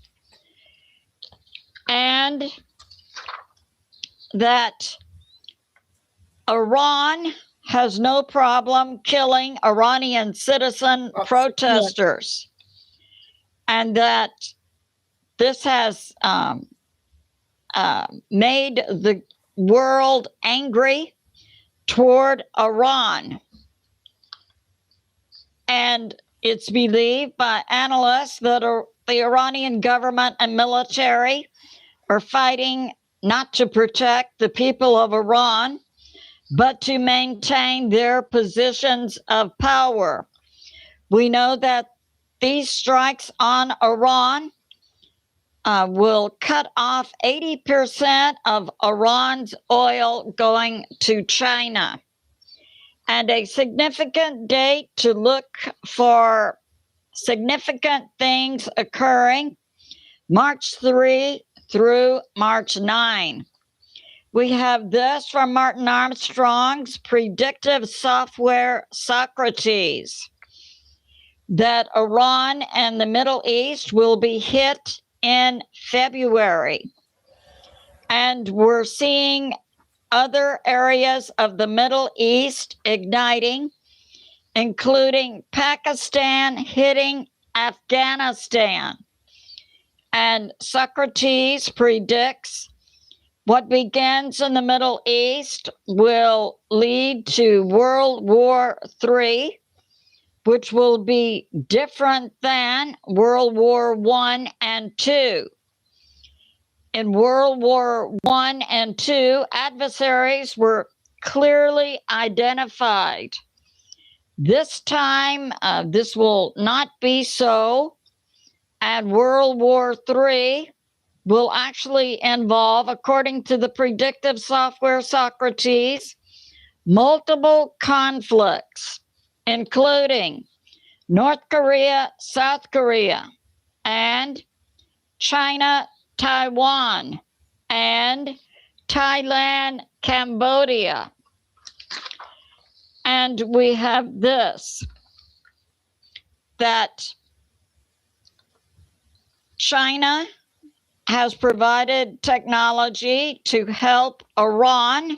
and that Iran has no problem killing Iranian citizen protesters, and that this has made the world angry toward Iran. And it's believed by analysts that the Iranian government and military are fighting not to protect the people of Iran, but to maintain their positions of power. We know that these strikes on Iran will cut off 80% of Iran's oil going to China. And a significant date to look for significant things occurring, March 3 through March 9. We have this from Martin Armstrong's predictive software Socrates, that Iran and the Middle East will be hit in February. And we're seeing other areas of the Middle East igniting, including Pakistan hitting Afghanistan. And Socrates predicts what begins in the Middle East will lead to World War III, which will be different than World War I and II. In World War I and II, adversaries were clearly identified. This time, this will not be so, and World War III will actually involve, according to the predictive software Socrates, multiple conflicts, including North Korea, South Korea, and China, Taiwan, and Thailand, Cambodia. And we have this, that China has provided technology to help Iran,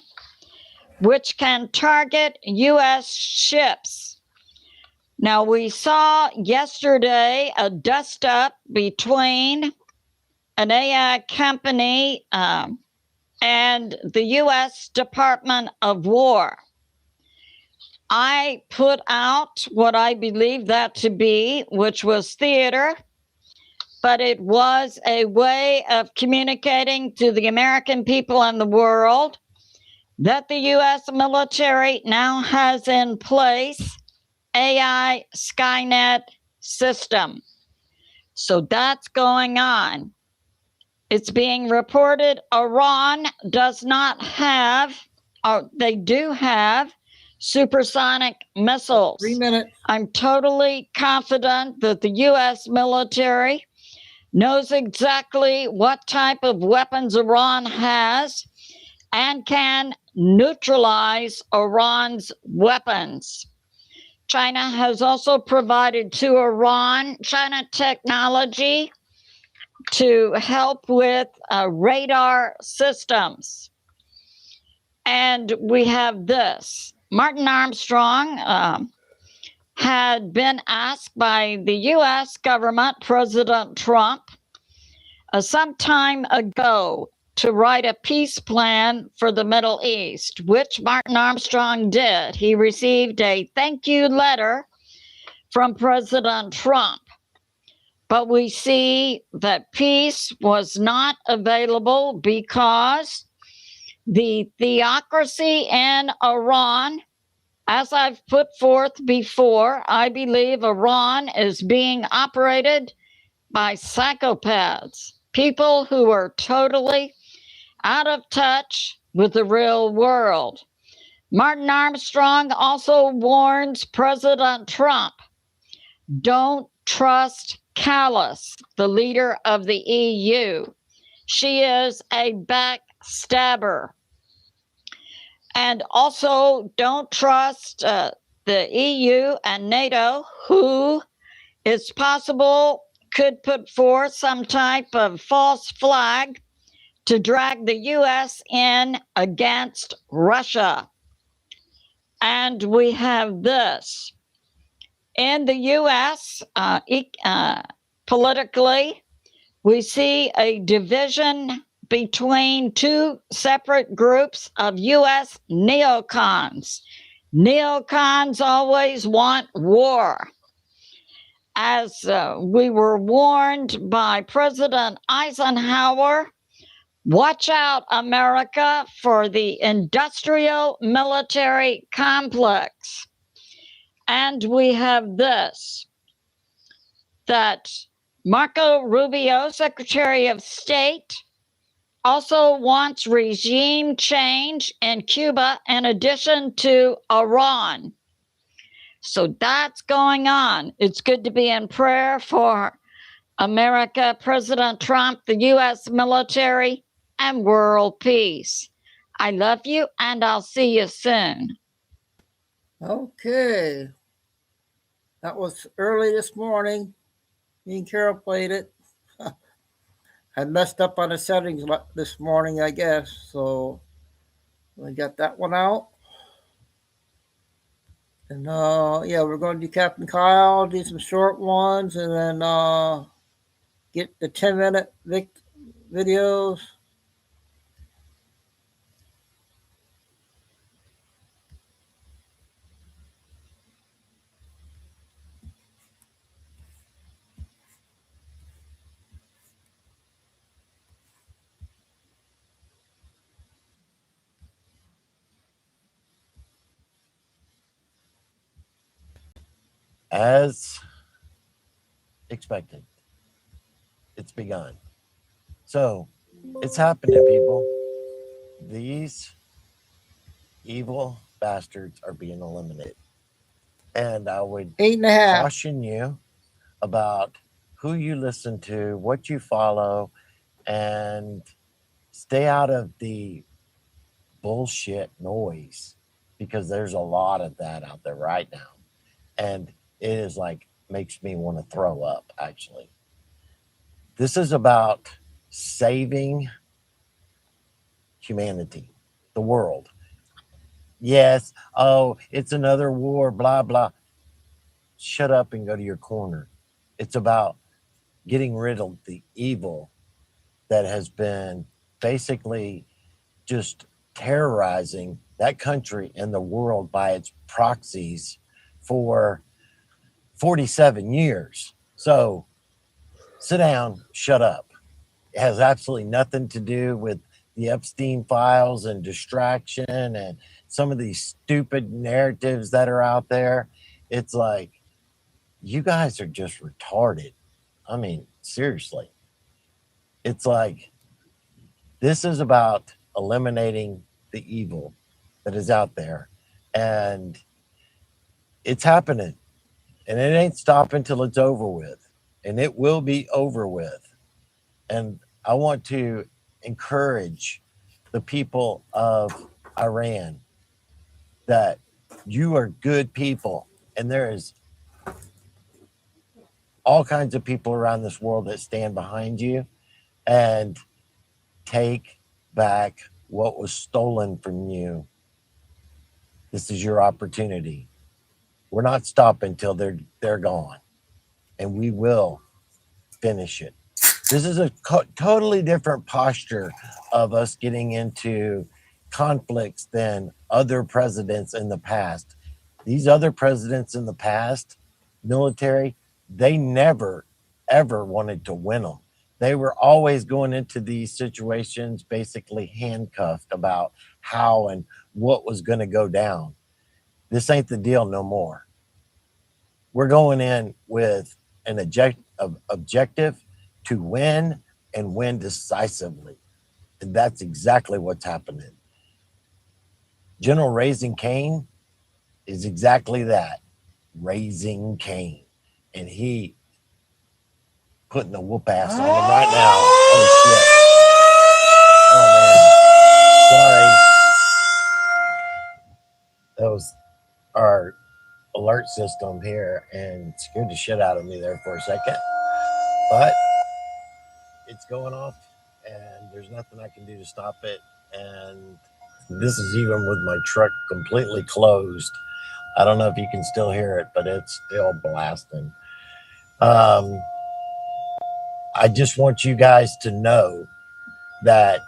which can target U.S. ships. Now, we saw yesterday a dust-up between an AI company and the U.S. Department of War. I put out what I believe that to be, which was theater, but it was a way of communicating to the American people and the world that the U.S. military now has in place AI Skynet system. So that's going on. It's being reported Iran does not have, or they do have, supersonic missiles. 3 minutes. I'm totally confident that the U.S. military knows exactly what type of weapons Iran has and can neutralize Iran's weapons. China has also provided to Iran China technology to help with radar systems. And we have this. Martin Armstrong had been asked by the U.S. government, President Trump, some time ago to write a peace plan for the Middle East, which Martin Armstrong did. He received a thank you letter from President Trump. But we see that peace was not available because the theocracy in Iran, as I've put forth before, I believe Iran is being operated by psychopaths, people who are totally out of touch with the real world. Martin Armstrong also warns President Trump, don't trust Callas, the leader of the EU. She is a backstabber. And also, don't trust the EU and NATO, who it's possible could put forth some type of false flag to drag the U.S. in against Russia. And we have this. In the U.S., politically, we see a division between two separate groups of U.S. neocons. Neocons always want war. As we were warned by President Eisenhower, Watch out, America, for the industrial military complex. And we have this, that Marco Rubio, Secretary of State, also wants regime change in Cuba in addition to Iran. So that's going on. It's good to be in prayer for America, President Trump, the U.S. military, and world peace. I love you, and I'll see you soon. Okay. That was early this morning. Me and Carol played it. I messed up on the settings this morning, I guess. So we got that one out. And yeah, we're going to do Captain Kyle, do some short ones, and then get the 10-minute videos. As expected, it's begun. So it's happening, people. These evil bastards are being eliminated. And I would 8.5. caution you about who you listen to, what you follow, and stay out of the bullshit noise, because there's a lot of that out there right now. And it is like, makes me want to throw up, actually. This is about saving humanity, the world. Yes, oh, it's another war, blah, blah. Shut up and go to your corner. It's about getting rid of the evil that has been basically just terrorizing that country and the world by its proxies for 47 years. So sit down, shut up. It has absolutely nothing to do with the Epstein files and distraction and some of these stupid narratives that are out there. It's like, you guys are just retarded. I mean, seriously. It's like, this is about eliminating the evil that is out there. And it's happening. And it ain't stopping till it's over with. And it will be over with. And I want to encourage the people of Iran that you are good people. And there is all kinds of people around this world that stand behind you, and take back what was stolen from you. This is your opportunity. We're not stopping till they're gone, and we will finish it. This is a totally different posture of us getting into conflicts than other presidents in the past. These other presidents in the past, military, they never, ever wanted to win them. They were always going into these situations basically handcuffed about how and what was going to go down. This ain't the deal no more. We're going in with an objective to win, and win decisively. And that's exactly what's happening. General Raising Cain is exactly that, Raising Cain. And he putting the whoop ass on him right now. Oh, shit. Oh, man. Sorry. That was our alert system here, and scared the shit out of me there for a second. But it's going off, and there's nothing I can do to stop it. And this is even with my truck completely closed. I don't know if you can still hear it, but it's still blasting. I just want you guys to know that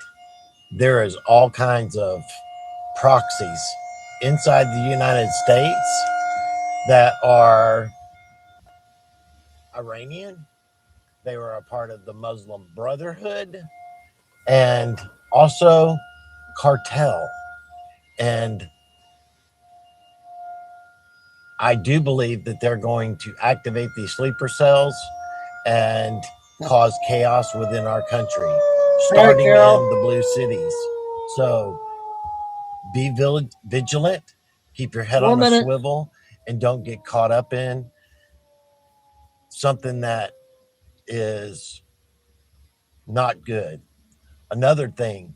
there is all kinds of proxies inside the United States that are Iranian. They were a part of the Muslim Brotherhood. and also cartel. And I do believe that they're going to activate these sleeper cells and cause chaos within our country, starting in the blue cities. So be vigilant, keep your head 1 on a minute. swivel, and don't get caught up in something that is not good. Another thing,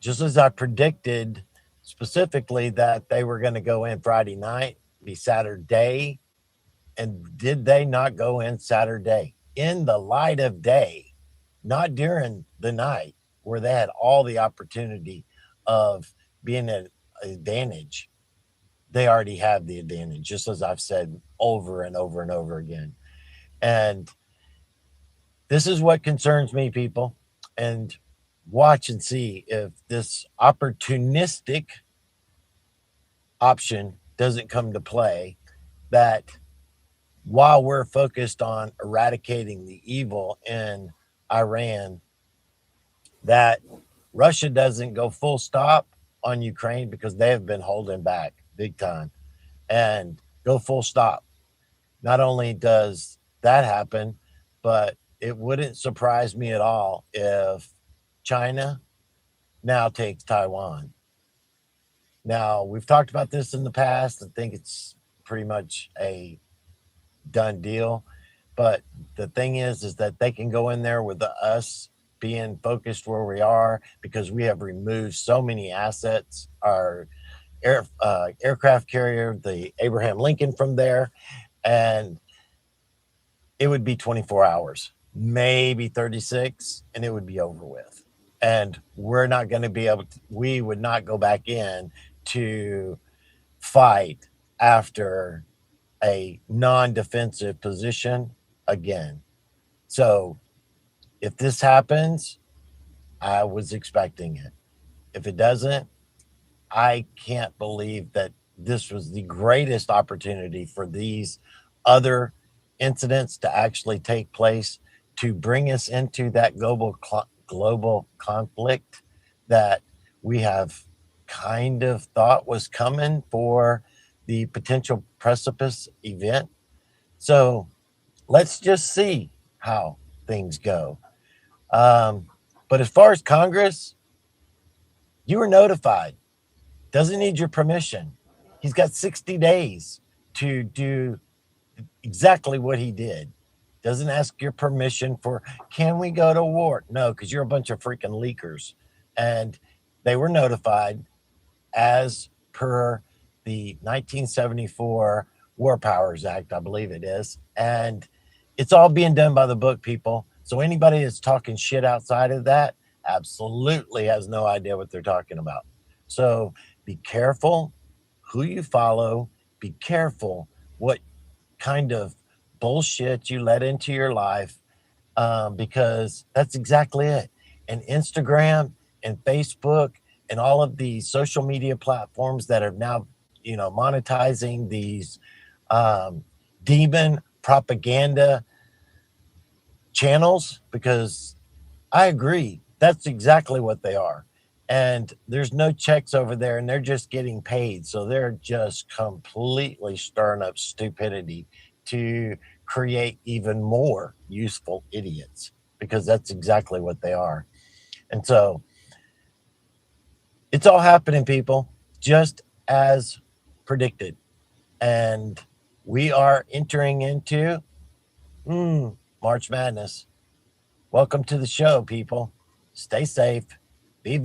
just as I predicted specifically that they were going to go in Friday night, be Saturday, and did they not go in Saturday in the light of day, not during the night where they had all the opportunity of being an advantage? They already have the advantage, just as I've said over and over and over again. And this is what concerns me, people. And watch and see if this opportunistic option doesn't come to play, that while we're focused on eradicating the evil in Iran, that Russia doesn't go full stop on Ukraine, because they have been holding back big time, and go full stop. Not only does that happen, but it wouldn't surprise me at all if China now takes Taiwan. Now, we've talked about this in the past. I think it's pretty much a done deal. But the thing is that they can go in there with us being focused where we are, because we have removed so many assets. Our aircraft carrier, the Abraham Lincoln, from there, and it would be 24 hours, maybe 36, and it would be over with. And we're not going to be able to, we would not go back in to fight after a non-defensive position again. So if this happens, I was expecting it. If it doesn't, I can't believe that this was the greatest opportunity for these other incidents to actually take place, to bring us into that global conflict that we have kind of thought was coming for the potential precipice event. So let's just see how things go. But as far as Congress, you were notified. Doesn't need your permission. He's got 60 days to do exactly what he did. Doesn't ask your permission for, can we go to war? No, because you're a bunch of freaking leakers. And they were notified as per the 1974 War Powers Act, I believe it is. And it's all being done by the book, people. So anybody that's talking shit outside of that absolutely has no idea what they're talking about. So be careful who you follow. Be careful what kind of bullshit you let into your life, because that's exactly it. And Instagram and Facebook and all of these social media platforms that are now, monetizing these demon propaganda channels, because I agree, that's exactly what they are. And there's no checks over there, and they're just getting paid. So they're just completely stirring up stupidity to create even more useful idiots, because that's exactly what they are. And so it's all happening, people, just as predicted. And we are entering into March Madness. Welcome to the show, people. Stay safe, be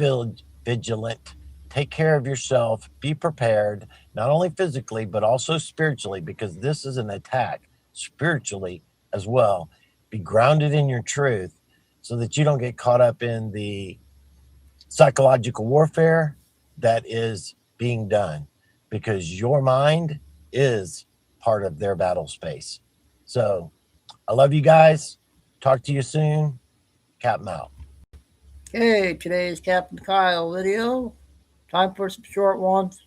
vigilant, take care of yourself, be prepared, not only physically, but also spiritually, because this is an attack spiritually as well. Be grounded in your truth so that you don't get caught up in the psychological warfare that is being done, because your mind is part of their battle space. So I love you guys. Talk to you soon. Captain out. Okay, today's Captain Kyle video. Time for some short ones.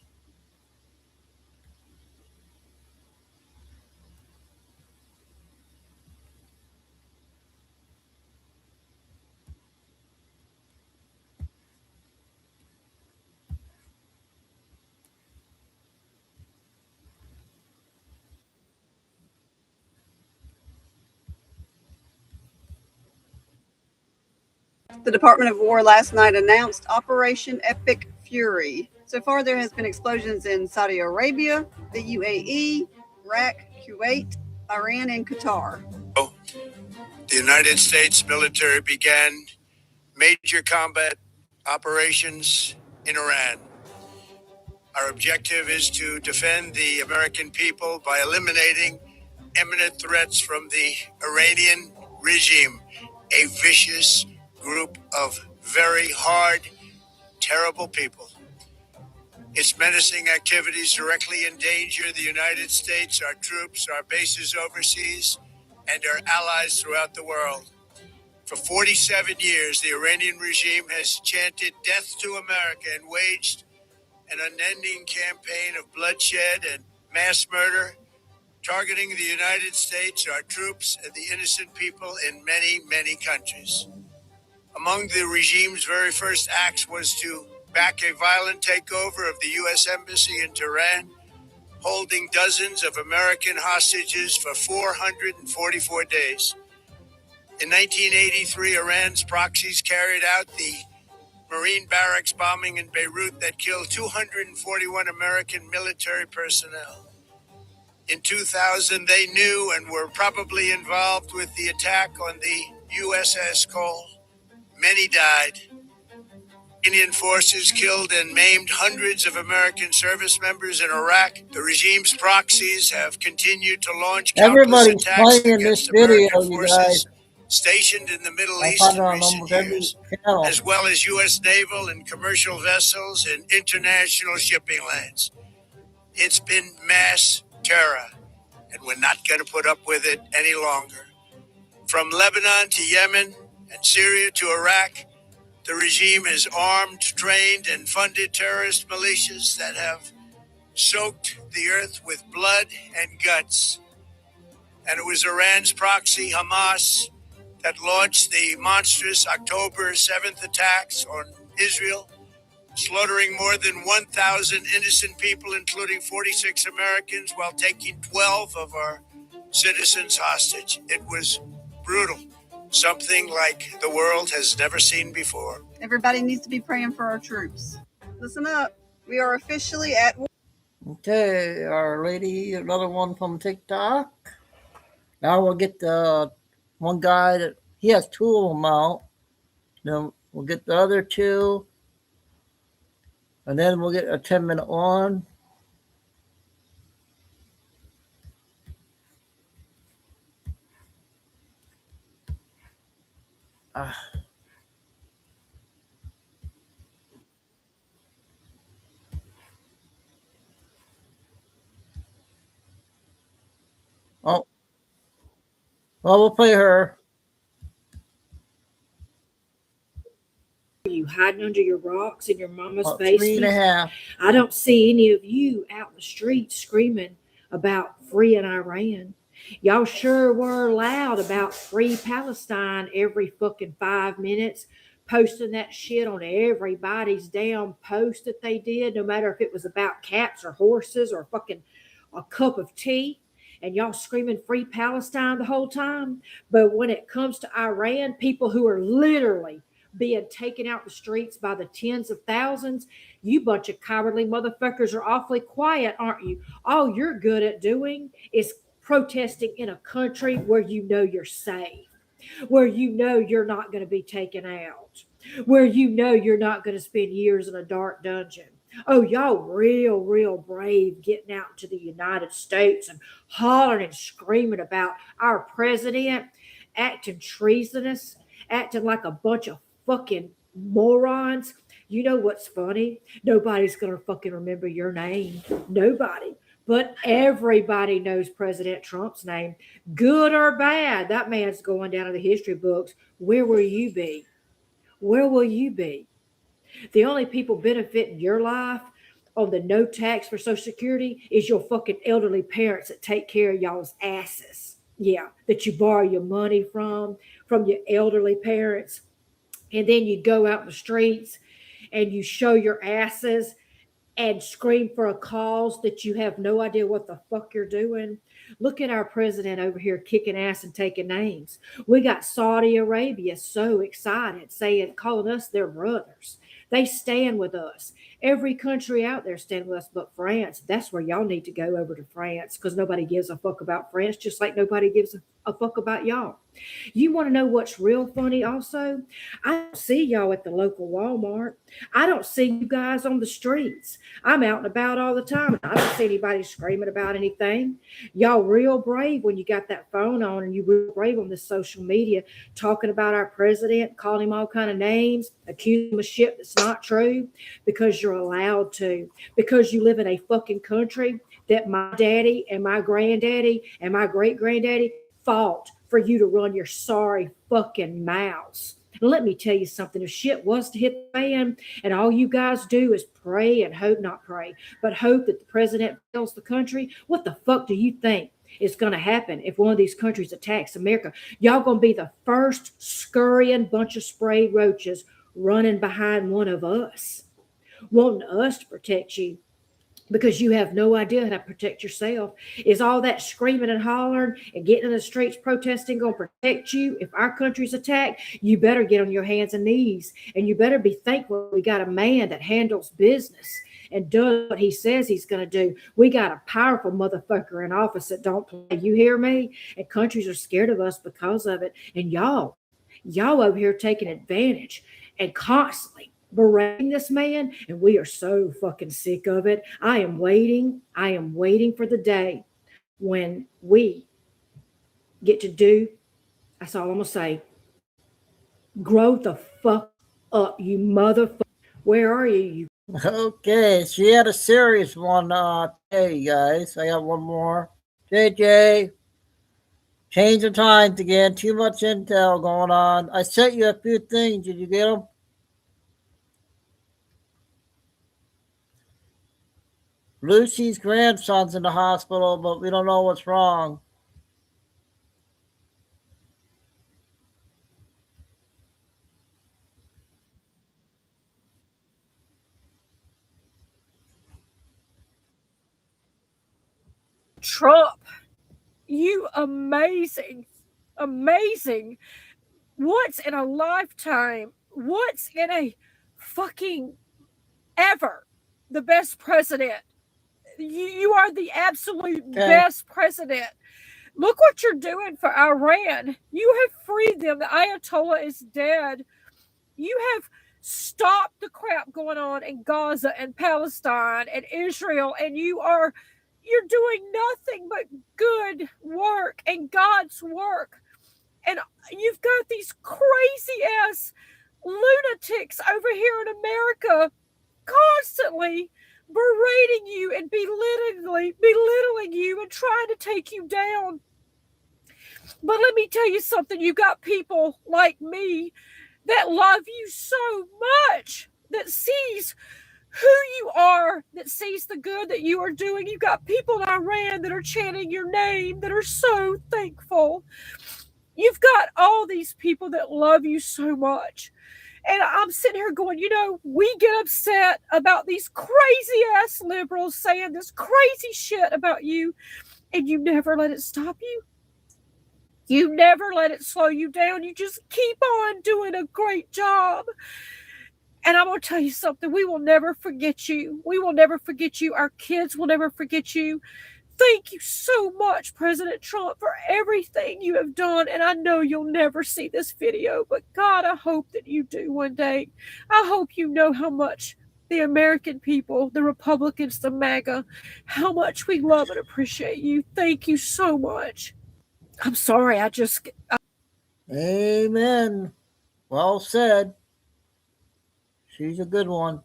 The Department of War last night announced Operation Epic Fury. So far, there has been explosions in Saudi Arabia, the UAE, Iraq, Kuwait, Iran, and Qatar. The United States military began major combat operations in Iran. Our objective is to defend the American people by eliminating imminent threats from the Iranian regime, a vicious group of very hard, terrible people. Its menacing activities directly endanger the United States, our troops, our bases overseas, and our allies throughout the world. For 47 years, the Iranian regime has chanted death to America and waged an unending campaign of bloodshed and mass murder, targeting the United States, our troops, and the innocent people in many, many countries. Among the regime's very first acts was to back a violent takeover of the U.S. Embassy in Tehran, holding dozens of American hostages for 444 days. In 1983, Iran's proxies carried out the Marine barracks bombing in Beirut that killed 241 American military personnel. In 2000, they knew and were probably involved with the attack on the USS Cole. Many died. Indian forces killed and maimed hundreds of American service members in Iraq. The regime's proxies have continued to launch countless Everybody's attacks playing this against video, American you forces guys. stationed in the Middle I East find in it on recent almost every years, channel. as well as U.S. naval and commercial vessels and international shipping lanes. It's been mass terror, and we're not going to put up with it any longer. From Lebanon to Yemen and Syria to Iraq, the regime has armed, trained, and funded terrorist militias that have soaked the earth with blood and guts. And it was Iran's proxy, Hamas, that launched the monstrous October 7th attacks on Israel, slaughtering more than 1,000 innocent people, including 46 Americans, while taking 12 of our citizens hostage. It was brutal, something like the world has never seen before. Everybody needs to be praying for our troops. Listen up. We are officially at war. Okay, Our Lady, another one from TikTok. Now we'll get the one guy that he has two of them out. Then we'll get the other two. And then we'll get a 10-minute one. Oh. Well, we'll play her. You hiding under your rocks in your mama's About basement? 3.5. I don't see any of you out in the streets screaming about freeing Iran. Y'all sure were loud about free Palestine every fucking 5 minutes, posting that shit on everybody's damn post that they did, no matter if it was about cats or horses or fucking a cup of tea. And y'all screaming free Palestine the whole time. But when it comes to Iran, people who are literally being taken out the streets by the tens of thousands, you bunch of cowardly motherfuckers are awfully quiet, aren't you? All you're good at doing is protesting in a country where you know you're safe, where you know you're not going to be taken out, where you know you're not going to spend years in a dark dungeon. Oh, y'all real brave getting out to the United States and hollering and screaming about our president acting treasonous, acting like a bunch of fucking morons. You know what's funny? Nobody's going to fucking remember your name. Nobody. But everybody knows President Trump's name. Good or bad, that man's going down in the history books. Where will you be? Where will you be? The only people benefiting your life on the no tax for Social Security is your fucking elderly parents that take care of y'all's asses. Yeah, that you borrow your money from your elderly parents. And then you go out in the streets and you show your asses and scream for a cause that you have no idea what the fuck you're doing. Look at our president over here kicking ass and taking names. We got Saudi Arabia so excited, saying, calling us their brothers. They stand with us. Every country out there stand with us but France. That's where y'all need to go, over to France, because nobody gives a fuck about France, just like nobody gives a fuck about y'all. You want to know what's real funny also? I don't see y'all at the local Walmart. I don't see you guys on the streets. I'm out and about all the time. I don't see anybody screaming about anything. Y'all real brave when you got that phone on, and you real brave on this social media talking about our president, calling him all kind of names, accusing him of shit that's not true, because you're allowed to, because you live in a fucking country that my daddy and my granddaddy and my great granddaddy fought for you to run your sorry fucking mouths. And let me tell you something. If shit was to hit the fan and all you guys do is pray and hope, not pray, but hope that the president fails the country, what the fuck do you think is going to happen if one of these countries attacks America? Y'all going to be the first scurrying bunch of spray roaches running behind one of us, wanting us to protect you, because you have no idea how to protect yourself. Is all that screaming and hollering and getting in the streets protesting going to protect you? If our country's attacked, you better get on your hands and knees, and you better be thankful we got a man that handles business and does what he says he's going to do. We got a powerful motherfucker in office that don't play. You hear me? And countries are scared of us because of it. And y'all over here taking advantage and constantly berating this man, and we are so fucking sick of it. I am waiting for the day when we get to do, that's all I'm gonna say, grow the fuck up, you motherfucker. Where are you? Okay, she had a serious one today, guys. I got one more. JJ, change the times again. Too much intel going on. I sent you a few things. Did you get them? Lucy's grandson's in the hospital, but we don't know what's wrong. Trump, you amazing. Once in a lifetime, once in a fucking ever, the best president. You are the absolute best president. Look what you're doing for Iran. You have freed them. The Ayatollah is dead. You have stopped the crap going on in Gaza and Palestine and Israel, and you're doing nothing but good work and God's work. And you've got these crazy ass lunatics over here in America constantly berating you and belittling you and trying to take you down. But let me tell you something. You got people like me that love you so much, that sees who you are, that sees the good that you are doing. You got people in Iran that are chanting your name, that are so thankful. You've got all these people that love you so much. And I'm sitting here going, we get upset about these crazy ass liberals saying this crazy shit about you, and you never let it stop you. You never let it slow you down. You just keep on doing a great job. And I'm going to tell you something. We will never forget you. We will never forget you. Our kids will never forget you. Thank you so much, President Trump, for everything you have done. And I know you'll never see this video, but God, I hope that you do one day. I hope you know how much the American people, the Republicans, the MAGA, how much we love and appreciate you. Thank you so much. I'm sorry, Amen. Well said. She's a good one.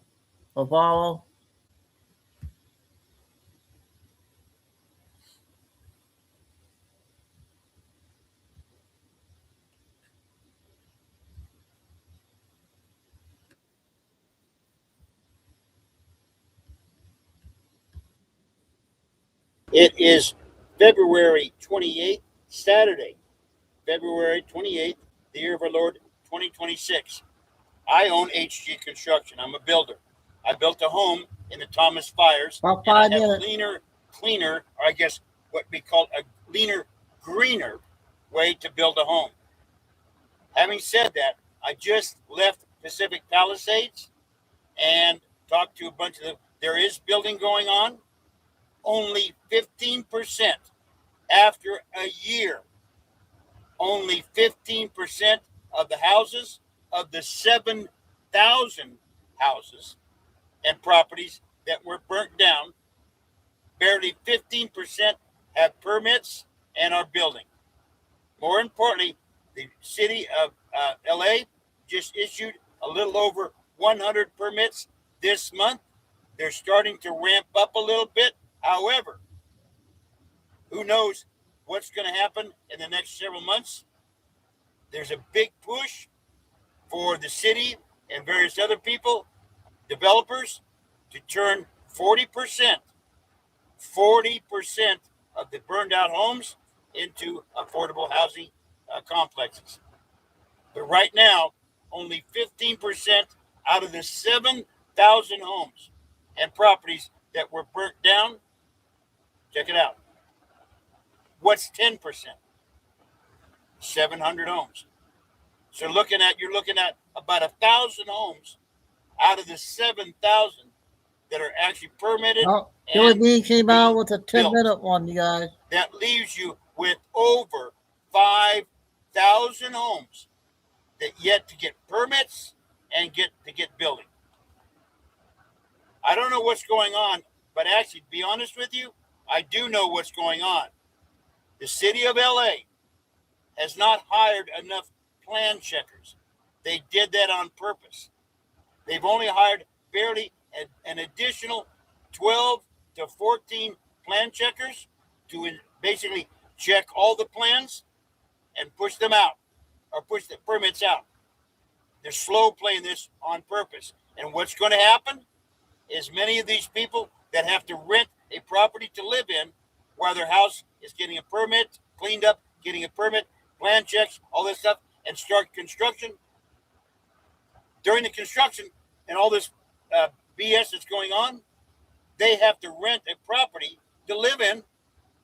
Follow. It is February 28th, Saturday, February 28th, the year of our Lord 2026. I own HG Construction. I'm a builder. I built a home in the Thomas fires. About and I 5 have minutes. cleaner, or I guess what we call a leaner, greener way to build a home. Having said that, I just left Pacific Palisades and talked to a bunch of them. There is building going on. Only 15% after a year. Only 15% of the houses of the 7,000 houses and properties that were burnt down, barely 15% have permits and are building. More importantly, the city of LA just issued a little over 100 permits this month. They're starting to ramp up a little bit. However, who knows what's going to happen in the next several months? There's a big push for the city and various other people, developers, to turn 40% of the burned out homes into affordable housing complexes. But right now, only 15% out of the 7,000 homes and properties that were burnt down, check it out. What's 10%? 700 homes. So you're looking at about 1,000 homes out of the 7,000 that are actually permitted. Oh, Billy and Bean came out being with a built. 10-minute one, you guys. That leaves you with over 5,000 homes that yet to get permits and get building. I don't know what's going on, but actually, to be honest with you, I do know what's going on. The city of LA has not hired enough plan checkers. They did that on purpose. They've only hired barely an additional 12 to 14 plan checkers to basically check all the plans and push them out, or push the permits out. They're slow playing this on purpose. And what's going to happen is many of these people that have to rent a property to live in while their house is getting a permit, cleaned up, getting a permit, plan checks, all this stuff, and start construction. During the construction and all this BS that's going on, they have to rent a property to live in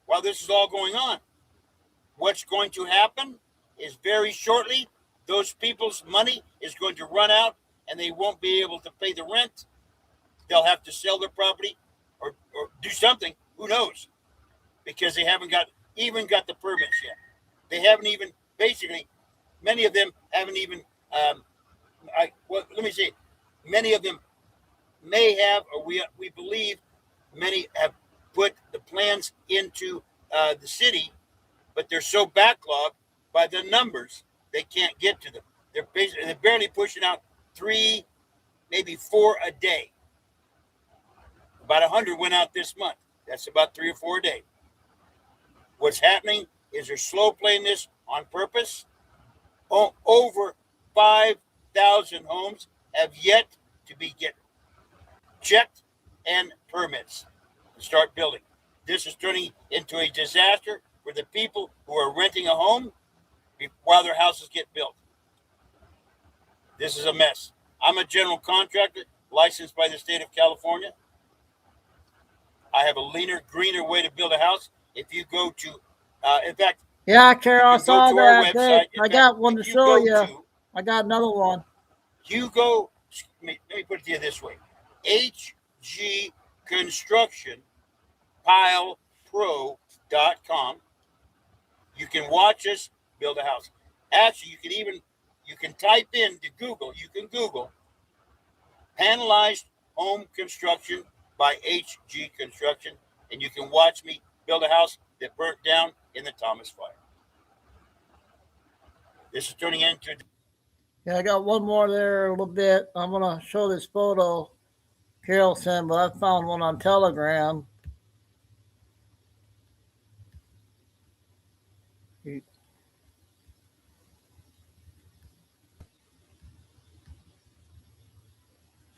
while this is all going on. What's going to happen is very shortly, those people's money is going to run out and they won't be able to pay the rent. They'll have to sell their property or do something. Who knows? Because they haven't even got the permits yet. They haven't even, basically, many of them haven't even, many of them may have, or we believe many have put the plans into the city, but they're so backlogged by the numbers, they can't get to them. They're barely pushing out 3, maybe 4 a day. About 100 went out this month. That's about 3 or 4 a day. What's happening is they're slow playing this on purpose. Over 5,000 homes have yet to be checked and permits to start building. This is turning into a disaster for the people who are renting a home while their houses get built. This is a mess. I'm a general contractor licensed by the state of California. I have a leaner, greener way to build a house. If you go to, in fact, yeah, Carol, I saw that. Website, I got one to show you. I got another one. You go, let me put it to you this way. HG Construction PilePro.com. You can watch us build a house. Actually, you can type into Google, Google panelized home construction by HG Construction, and you can watch me build a house that burnt down in the Thomas fire. This is turning into... Yeah, I got one more there a little bit. I'm going to show this photo Carol sent, but I found one on Telegram.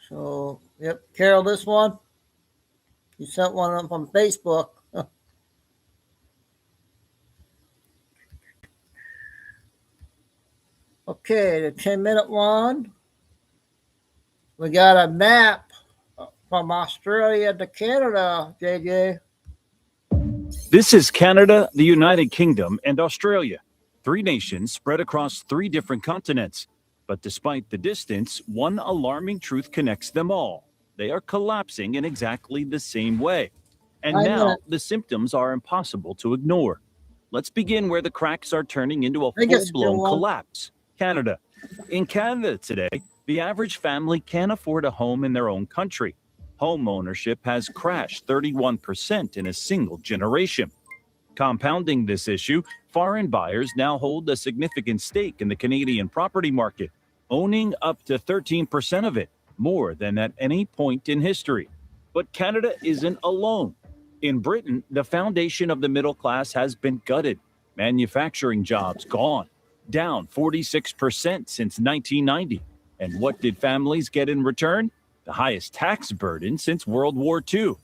So, yep, Carol, this one. You sent one up on Facebook. Okay, the 10-minute one. We got a map from Australia to Canada, JJ. This is Canada, the United Kingdom, and Australia. 3 nations spread across 3 different continents. But despite the distance, one alarming truth connects them all. They are collapsing in exactly the same way. And now the symptoms are impossible to ignore. Let's begin where the cracks are turning into a full-blown collapse. Canada. In Canada today, the average family can't afford a home in their own country. Home ownership has crashed 31% in a single generation. Compounding this issue, foreign buyers now hold a significant stake in the Canadian property market, owning up to 13% of it, more than at any point in history. But Canada isn't alone. In Britain, the foundation of the middle class has been gutted. Manufacturing jobs gone, down 46% since 1990. And what did families get in return? The highest tax burden since World War II,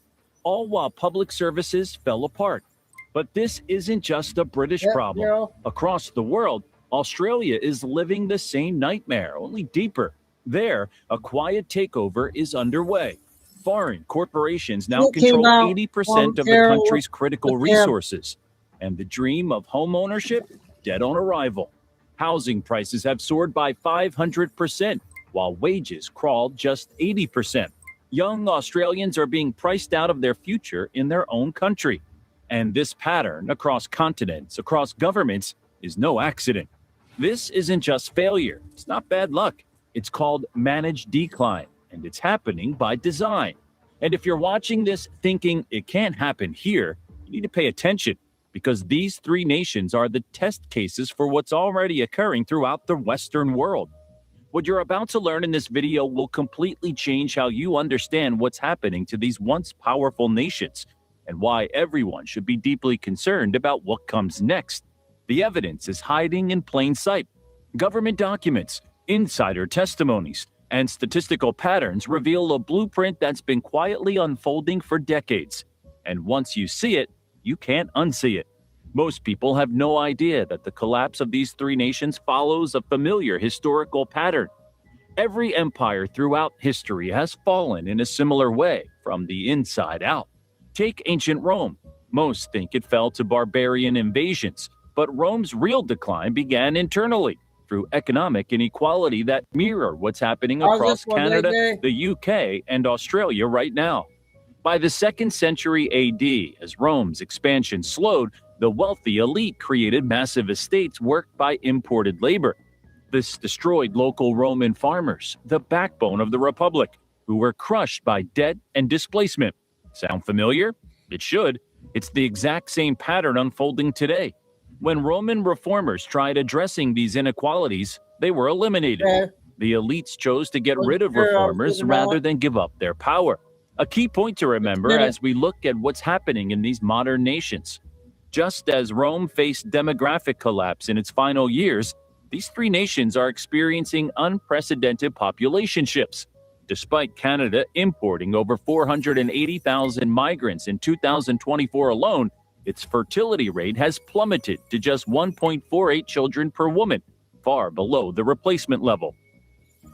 all while public services fell apart. But this isn't just a British problem. Across the world, Australia is living the same nightmare, only deeper. There, a quiet takeover is underway. Foreign corporations now control 80% of the country's critical resources. And the dream of home ownership, dead on arrival. Housing prices have soared by 500%, while wages crawled just 80%. Young Australians are being priced out of their future in their own country. And this pattern across continents, across governments, is no accident. This isn't just failure. It's not bad luck. It's called managed decline, and it's happening by design. And if you're watching this thinking it can't happen here, you need to pay attention, because these 3 nations are the test cases for what's already occurring throughout the Western world. What you're about to learn in this video will completely change how you understand what's happening to these once powerful nations, and why everyone should be deeply concerned about what comes next. The evidence is hiding in plain sight. Government documents, insider testimonies, and statistical patterns reveal a blueprint that's been quietly unfolding for decades. And once you see it, you can't unsee it. Most people have no idea that the collapse of these 3 nations follows a familiar historical pattern. Every empire throughout history has fallen in a similar way, from the inside out. Take ancient Rome. Most think it fell to barbarian invasions, but Rome's real decline began internally, through economic inequality that mirror what's happening across Canada, the UK, and Australia right now. By the 2nd century AD, as Rome's expansion slowed, the wealthy elite created massive estates worked by imported labor. This destroyed local Roman farmers, the backbone of the Republic, who were crushed by debt and displacement. Sound familiar? It should. It's the exact same pattern unfolding today. When Roman reformers tried addressing these inequalities, they were eliminated. The elites chose to get rid of reformers rather than give up their power. A key point to remember as we look at what's happening in these modern nations. Just as Rome faced demographic collapse in its final years, these 3 nations are experiencing unprecedented population shifts. Despite Canada importing over 480,000 migrants in 2024 alone, its fertility rate has plummeted to just 1.48 children per woman, far below the replacement level.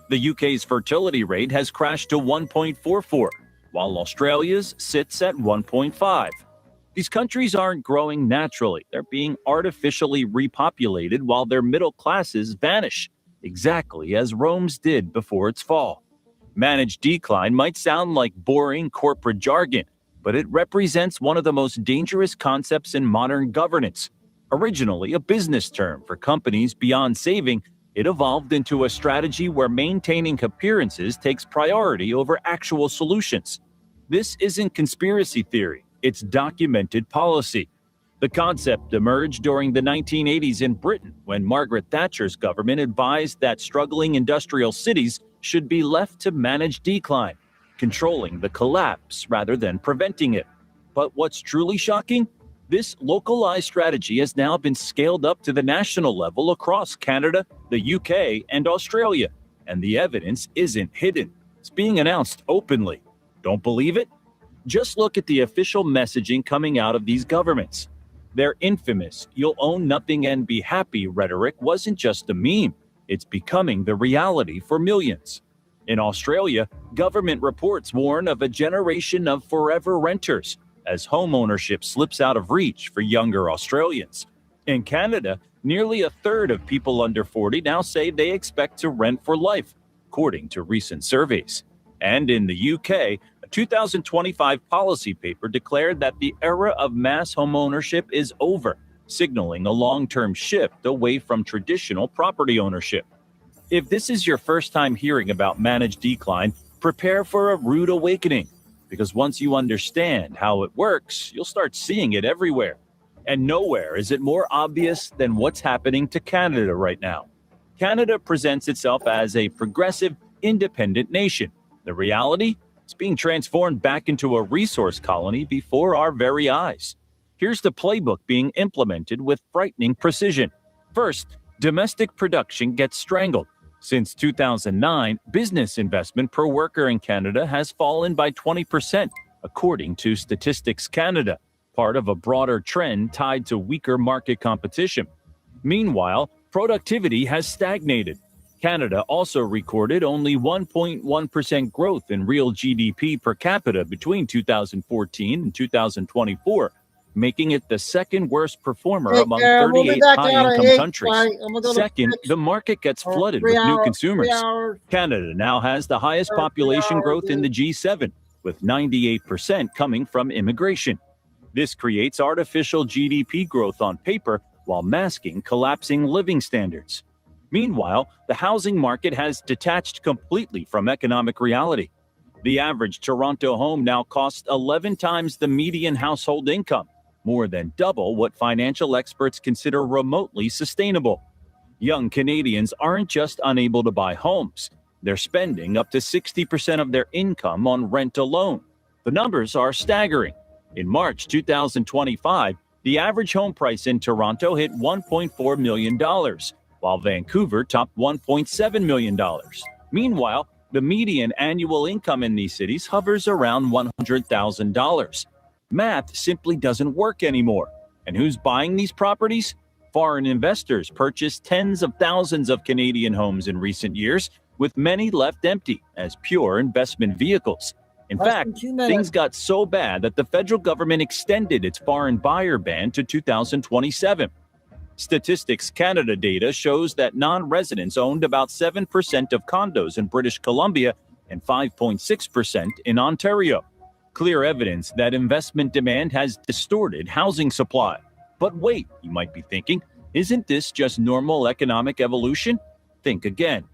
The UK's fertility rate has crashed to 1.44, while Australia's sits at 1.5. These countries aren't growing naturally. They're being artificially repopulated while their middle classes vanish, exactly as Rome's did before its fall. Managed decline might sound like boring corporate jargon, but it represents one of the most dangerous concepts in modern governance. Originally a business term for companies beyond saving, it evolved into a strategy where maintaining appearances takes priority over actual solutions. This isn't conspiracy theory. It's documented policy. The concept emerged during the 1980s in Britain when Margaret Thatcher's government advised that struggling industrial cities should be left to manage decline, controlling the collapse rather than preventing it. But what's truly shocking? This localized strategy has now been scaled up to the national level across Canada, the UK, and Australia. And the evidence isn't hidden. It's being announced openly. Don't believe it? Just look at the official messaging coming out of these governments. Their infamous "you'll own nothing and be happy" rhetoric wasn't just a meme. It's becoming the reality for millions. In Australia, government reports warn of a generation of forever renters as home ownership slips out of reach for younger Australians. In Canada, nearly a third of people under 40 now say they expect to rent for life, according to recent surveys. And in the UK, a 2025 policy paper declared that the era of mass home ownership is over, signaling a long-term shift away from traditional property ownership. If this is your first time hearing about managed decline, prepare for a rude awakening, because once you understand how it works, you'll start seeing it everywhere. And nowhere is it more obvious than what's happening to Canada right now. Canada presents itself as a progressive, independent nation. The reality? It's being transformed back into a resource colony before our very eyes. Here's the playbook being implemented with frightening precision. First, domestic production gets strangled. Since 2009, business investment per worker in Canada has fallen by 20%, according to Statistics Canada, part of a broader trend tied to weaker market competition. Meanwhile, productivity has stagnated. Canada also recorded only 1.1% growth in real GDP per capita between 2014 and 2024, making it the second worst performer among 38 high-income countries. Second, the market gets flooded with new consumers. Canada now has the highest population growth in the G7, with 98% coming from immigration. This creates artificial GDP growth on paper while masking collapsing living standards. Meanwhile, the housing market has detached completely from economic reality. The average Toronto home now costs 11 times the median household income, more than double what financial experts consider remotely sustainable. Young Canadians aren't just unable to buy homes, they're spending up to 60% of their income on rent alone. The numbers are staggering. In March 2025, the average home price in Toronto hit $1.4 million, while Vancouver topped $1.7 million. Meanwhile, the median annual income in these cities hovers around $100,000. Math simply doesn't work anymore. And who's buying these properties? Foreign investors purchased tens of thousands of Canadian homes in recent years, with many left empty as pure investment vehicles. In fact, things got so bad that the federal government extended its foreign buyer ban to 2027. Statistics Canada data shows that non-residents owned about 7% of condos in British Columbia and 5.6% in Ontario. Clear evidence that investment demand has distorted housing supply. But wait, you might be thinking, isn't this just normal economic evolution? Think again.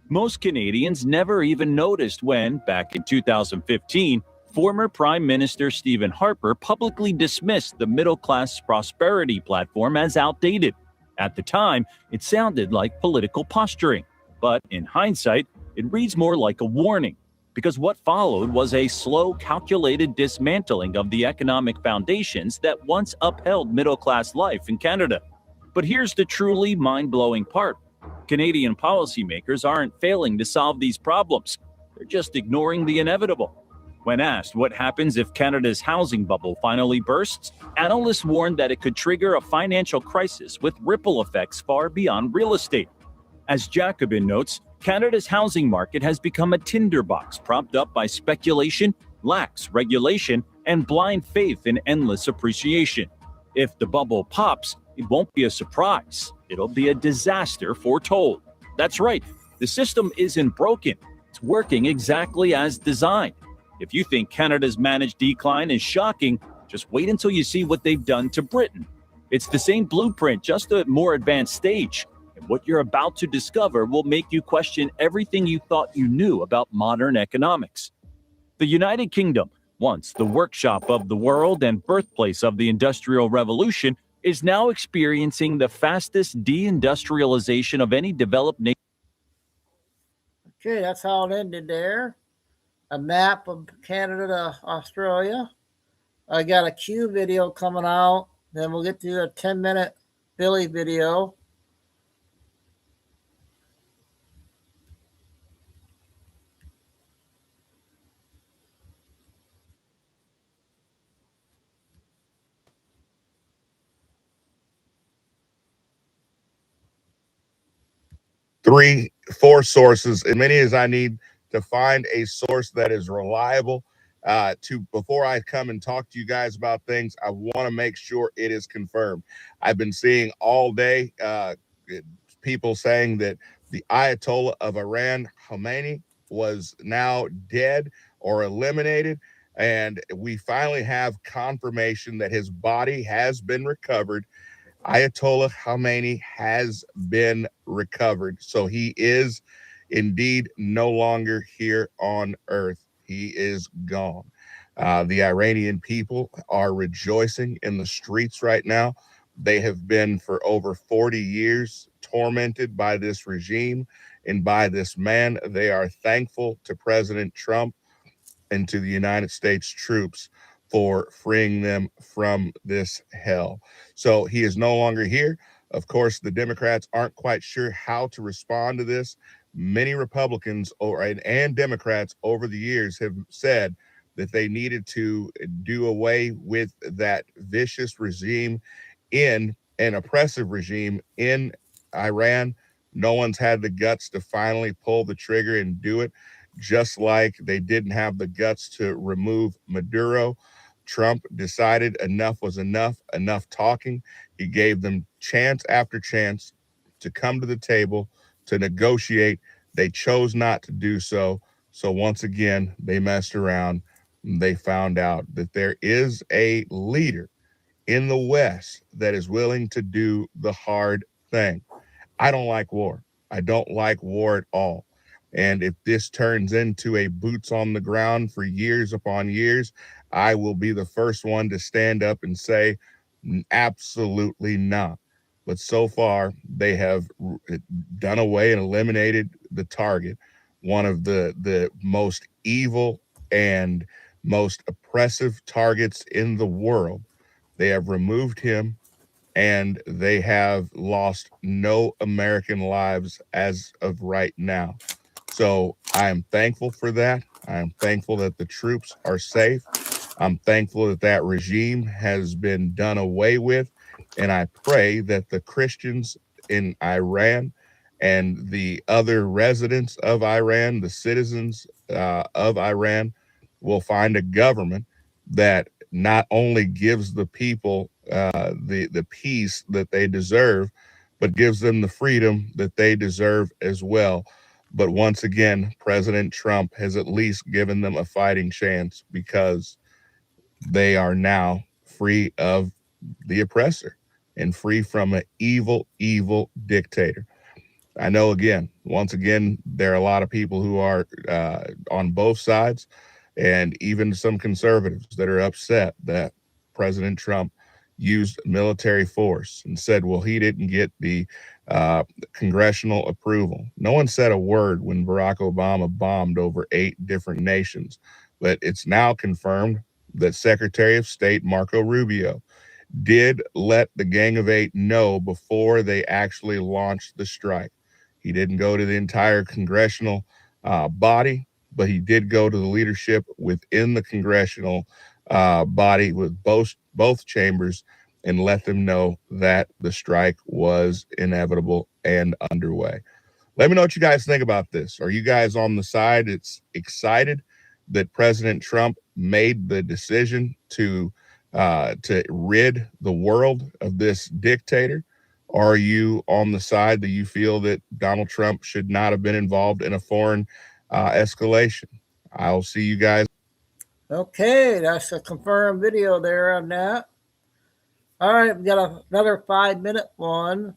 Most Canadians never even noticed when, back in 2015, former Prime Minister Stephen Harper publicly dismissed the middle-class prosperity platform as outdated. At the time, it sounded like political posturing. But in hindsight, it reads more like a warning, because what followed was a slow, calculated dismantling of the economic foundations that once upheld middle-class life in Canada. But here's the truly mind-blowing part. Canadian policymakers aren't failing to solve these problems. They're just ignoring the inevitable. When asked what happens if Canada's housing bubble finally bursts, analysts warned that it could trigger a financial crisis with ripple effects far beyond real estate. As Jacobin notes, Canada's housing market has become a tinderbox propped up by speculation, lax regulation, and blind faith in endless appreciation. If the bubble pops, it won't be a surprise. It'll be a disaster foretold. That's right, the system isn't broken. It's working exactly as designed. If you think Canada's managed decline is shocking, just wait until you see what they've done to Britain. It's the same blueprint, just a more advanced stage. And what you're about to discover will make you question everything you thought you knew about modern economics. The United Kingdom, once the workshop of the world and birthplace of the Industrial Revolution, is now experiencing the fastest deindustrialization of any developed nation. Okay, that's how it ended there. A map of Canada to Australia. I got a Q video coming out. Then we'll get to a 10-minute Billy video. Three, four sources, as many as I need to find a source that is reliable. Before I come and talk to you guys about things, I want to make sure it is confirmed. I've been seeing all day people saying that the Ayatollah of Iran, Khomeini, was now dead or eliminated. And we finally have confirmation that his body has been recovered. Ayatollah Khomeini has been recovered. So he is indeed no longer here on earth. He is gone. The Iranian people are rejoicing in the streets right now. They have been for over 40 years tormented by this regime and by this man. They are thankful to President Trump and to the United States troops for freeing them from this hell. So he is no longer here. Of course, the Democrats aren't quite sure how to respond to this. Many Republicans and Democrats over the years have said that they needed to do away with that vicious regime in an oppressive regime in Iran. No one's had the guts to finally pull the trigger and do it. Just like they didn't have the guts to remove Maduro, Trump decided enough was enough talking. He gave them chance after chance to come to the table, to negotiate. They chose not to do so. So once again, they messed around. They found out that there is a leader in the West that is willing to do the hard thing. I don't like war. I don't like war at all. And if this turns into a boots on the ground for years upon years, I will be the first one to stand up and say, absolutely not. But so far, they have done away and eliminated the target, one of the most evil and most oppressive targets in the world. They have removed him, and they have lost no American lives as of right now. So I am thankful for that. I am thankful that the troops are safe. I'm thankful that that regime has been done away with. And I pray that the Christians in Iran and the other residents of Iran, the citizens of Iran, will find a government that not only gives the people the peace that they deserve, but gives them the freedom that they deserve as well. But once again, President Trump has at least given them a fighting chance because they are now free of the oppressor and free from an evil, evil dictator. I know, once again, there are a lot of people who are on both sides, and even some conservatives that are upset that President Trump used military force and said, well, he didn't get the congressional approval. No one said a word when Barack Obama bombed over 8 different nations, but it's now confirmed that Secretary of State Marco Rubio did let the Gang of 8 know before they actually launched the strike. He didn't go to the entire congressional body, but he did go to the leadership within the congressional body with both chambers and let them know that the strike was inevitable and underway. Let me know what you guys think about this. Are you guys on the side that's excited that President Trump made the decision to rid the world of this dictator? Or are you on the side that you feel that Donald Trump should not have been involved in a foreign escalation? I'll see you guys. Okay, that's a confirmed video there on that. All right, we got another 5-minute one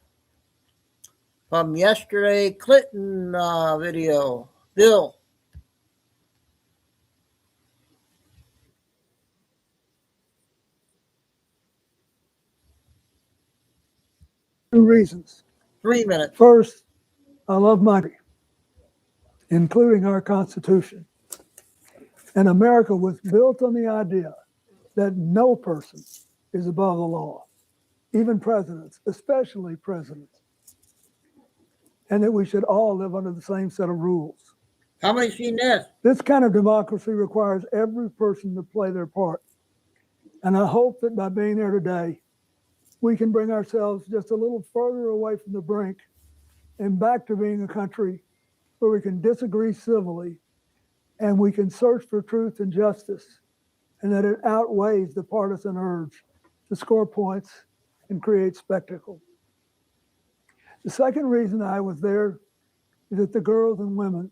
from yesterday Clinton video. Bill. Two reasons. 3 minutes. First, I love my country, including our Constitution. And America was built on the idea that no person is above the law, even presidents, especially presidents, and that we should all live under the same set of rules. How many seen this? This kind of democracy requires every person to play their part. And I hope that by being there today, we can bring ourselves just a little further away from the brink and back to being a country where we can disagree civilly and we can search for truth and justice, and that it outweighs the partisan urge to score points and create spectacle. The second reason I was there is that the girls and women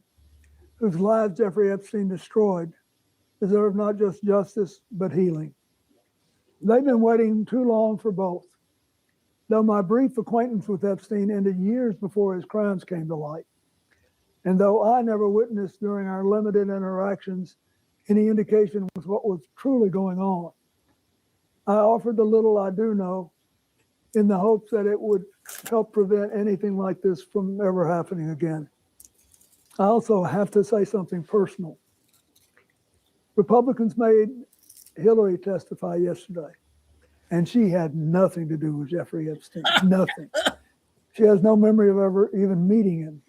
whose lives Jeffrey Epstein destroyed deserve not just justice, but healing. They've been waiting too long for both. Though my brief acquaintance with Epstein ended years before his crimes came to light, and though I never witnessed during our limited interactions any indication of what was truly going on, I offered the little I do know in the hopes that it would help prevent anything like this from ever happening again. I also have to say something personal. Republicans made Hillary testify yesterday, and she had nothing to do with Jeffrey Epstein, nothing. She has no memory of ever even meeting him.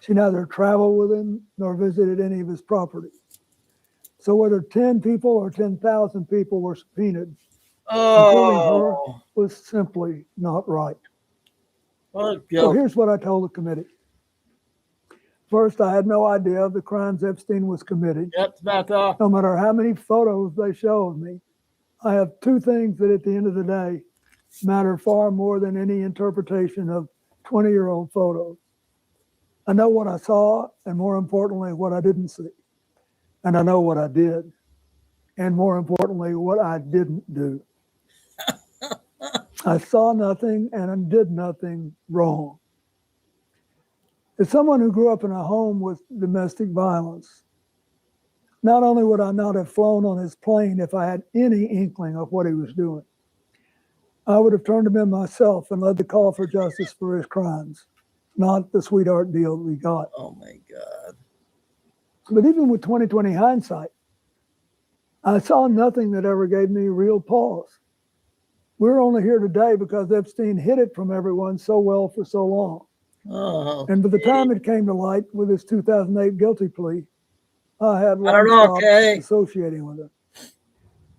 She neither traveled with him nor visited any of his property. So whether 10 people or 10,000 people were subpoenaed, including her, was simply not right. So here's what I told the committee. First, I had no idea of the crimes Epstein was committing. No matter how many photos they show of me, I have two things that at the end of the day matter far more than any interpretation of 20-year-old photos. I know what I saw, and more importantly, what I didn't see. And I know what I did, and more importantly, what I didn't do. I saw nothing and I did nothing wrong. As someone who grew up in a home with domestic violence, not only would I not have flown on his plane if I had any inkling of what he was doing, I would have turned him in myself and led the call for justice for his crimes, not the sweetheart deal that we got. Oh my God. But even with 20/20 hindsight, I saw nothing that ever gave me real pause. We're only here today because Epstein hid it from everyone so well for so long. And by the time it came to light with his 2008 guilty plea, I had long stopped associating with him.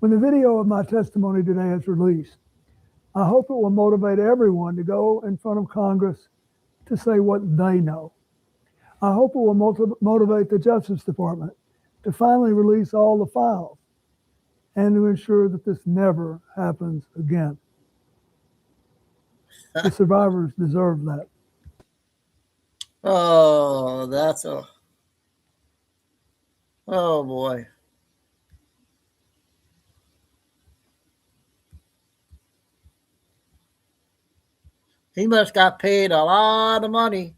When the video of my testimony today is released, I hope it will motivate everyone to go in front of Congress to say what they know. I hope it will motivate the Justice Department to finally release all the files and to ensure that this never happens again. The survivors deserve that. Oh, oh boy. He must got paid a lot of money.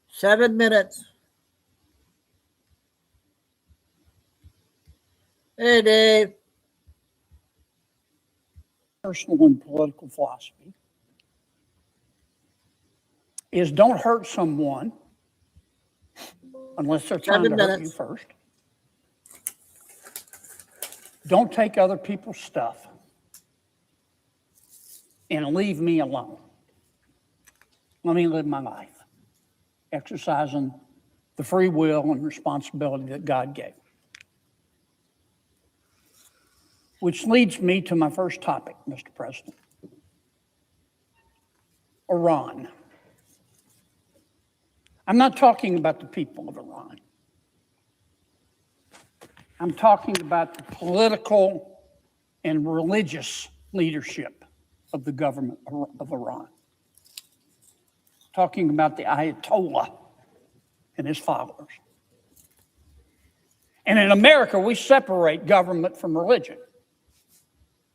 Seven minutes. Hey, Dave. Personal and political philosophy is don't hurt someone unless they're trying to hurt you first. Don't take other people's stuff and leave me alone. Let me live my life, exercising the free will and responsibility that God gave. Which leads me to my first topic, Mr. President. Iran. I'm not talking about the people of Iran. I'm talking about the political and religious leadership of the government of Iran. Talking about the Ayatollah and his followers. And in America, we separate government from religion.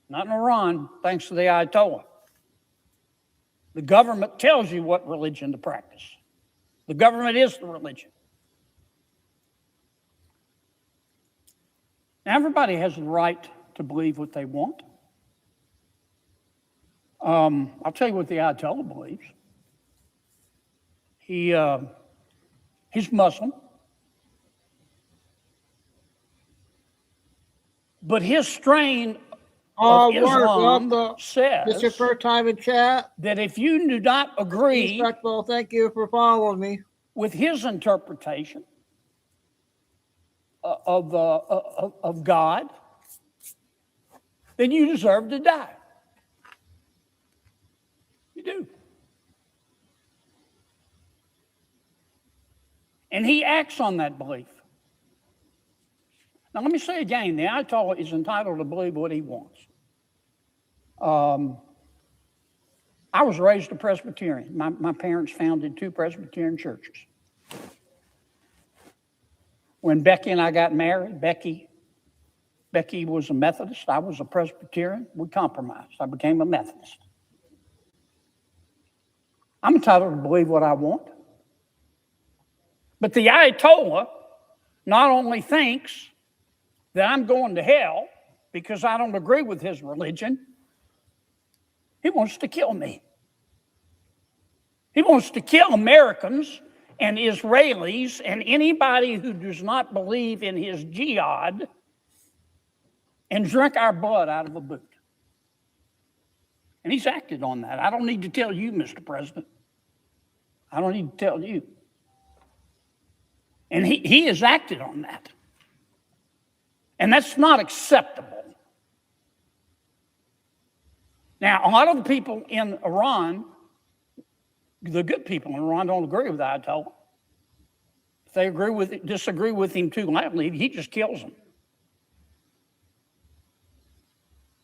Not in Iran, thanks to the Ayatollah. The government tells you what religion to practice. The government is the religion. Now, everybody has the right to believe what they want. I'll tell you what the Ayatollah believes. He's Muslim. But his strain of Islam says this is your first time in chat. That if you do not agree, respectful, thank you for following me, with his interpretation of God, then you deserve to die. You do. And he acts on that belief. Now, let me say again, the Ayatollah is entitled to believe what he wants. I was raised a Presbyterian. My parents founded 2 Presbyterian churches. When Becky and I got married, Becky was a Methodist. I was a Presbyterian. We compromised. I became a Methodist. I'm entitled to believe what I want. But the Ayatollah not only thinks that I'm going to hell because I don't agree with his religion, he wants to kill me. He wants to kill Americans and Israelis and anybody who does not believe in his jihad and drink our blood out of a boot. And he's acted on that. I don't need to tell you, Mr. President. I don't need to tell you. And he has acted on that. And that's not acceptable. Now, a lot of the people in Iran, the good people in Iran, don't agree with Ayatollah. If they disagree with him too loudly, he just kills them.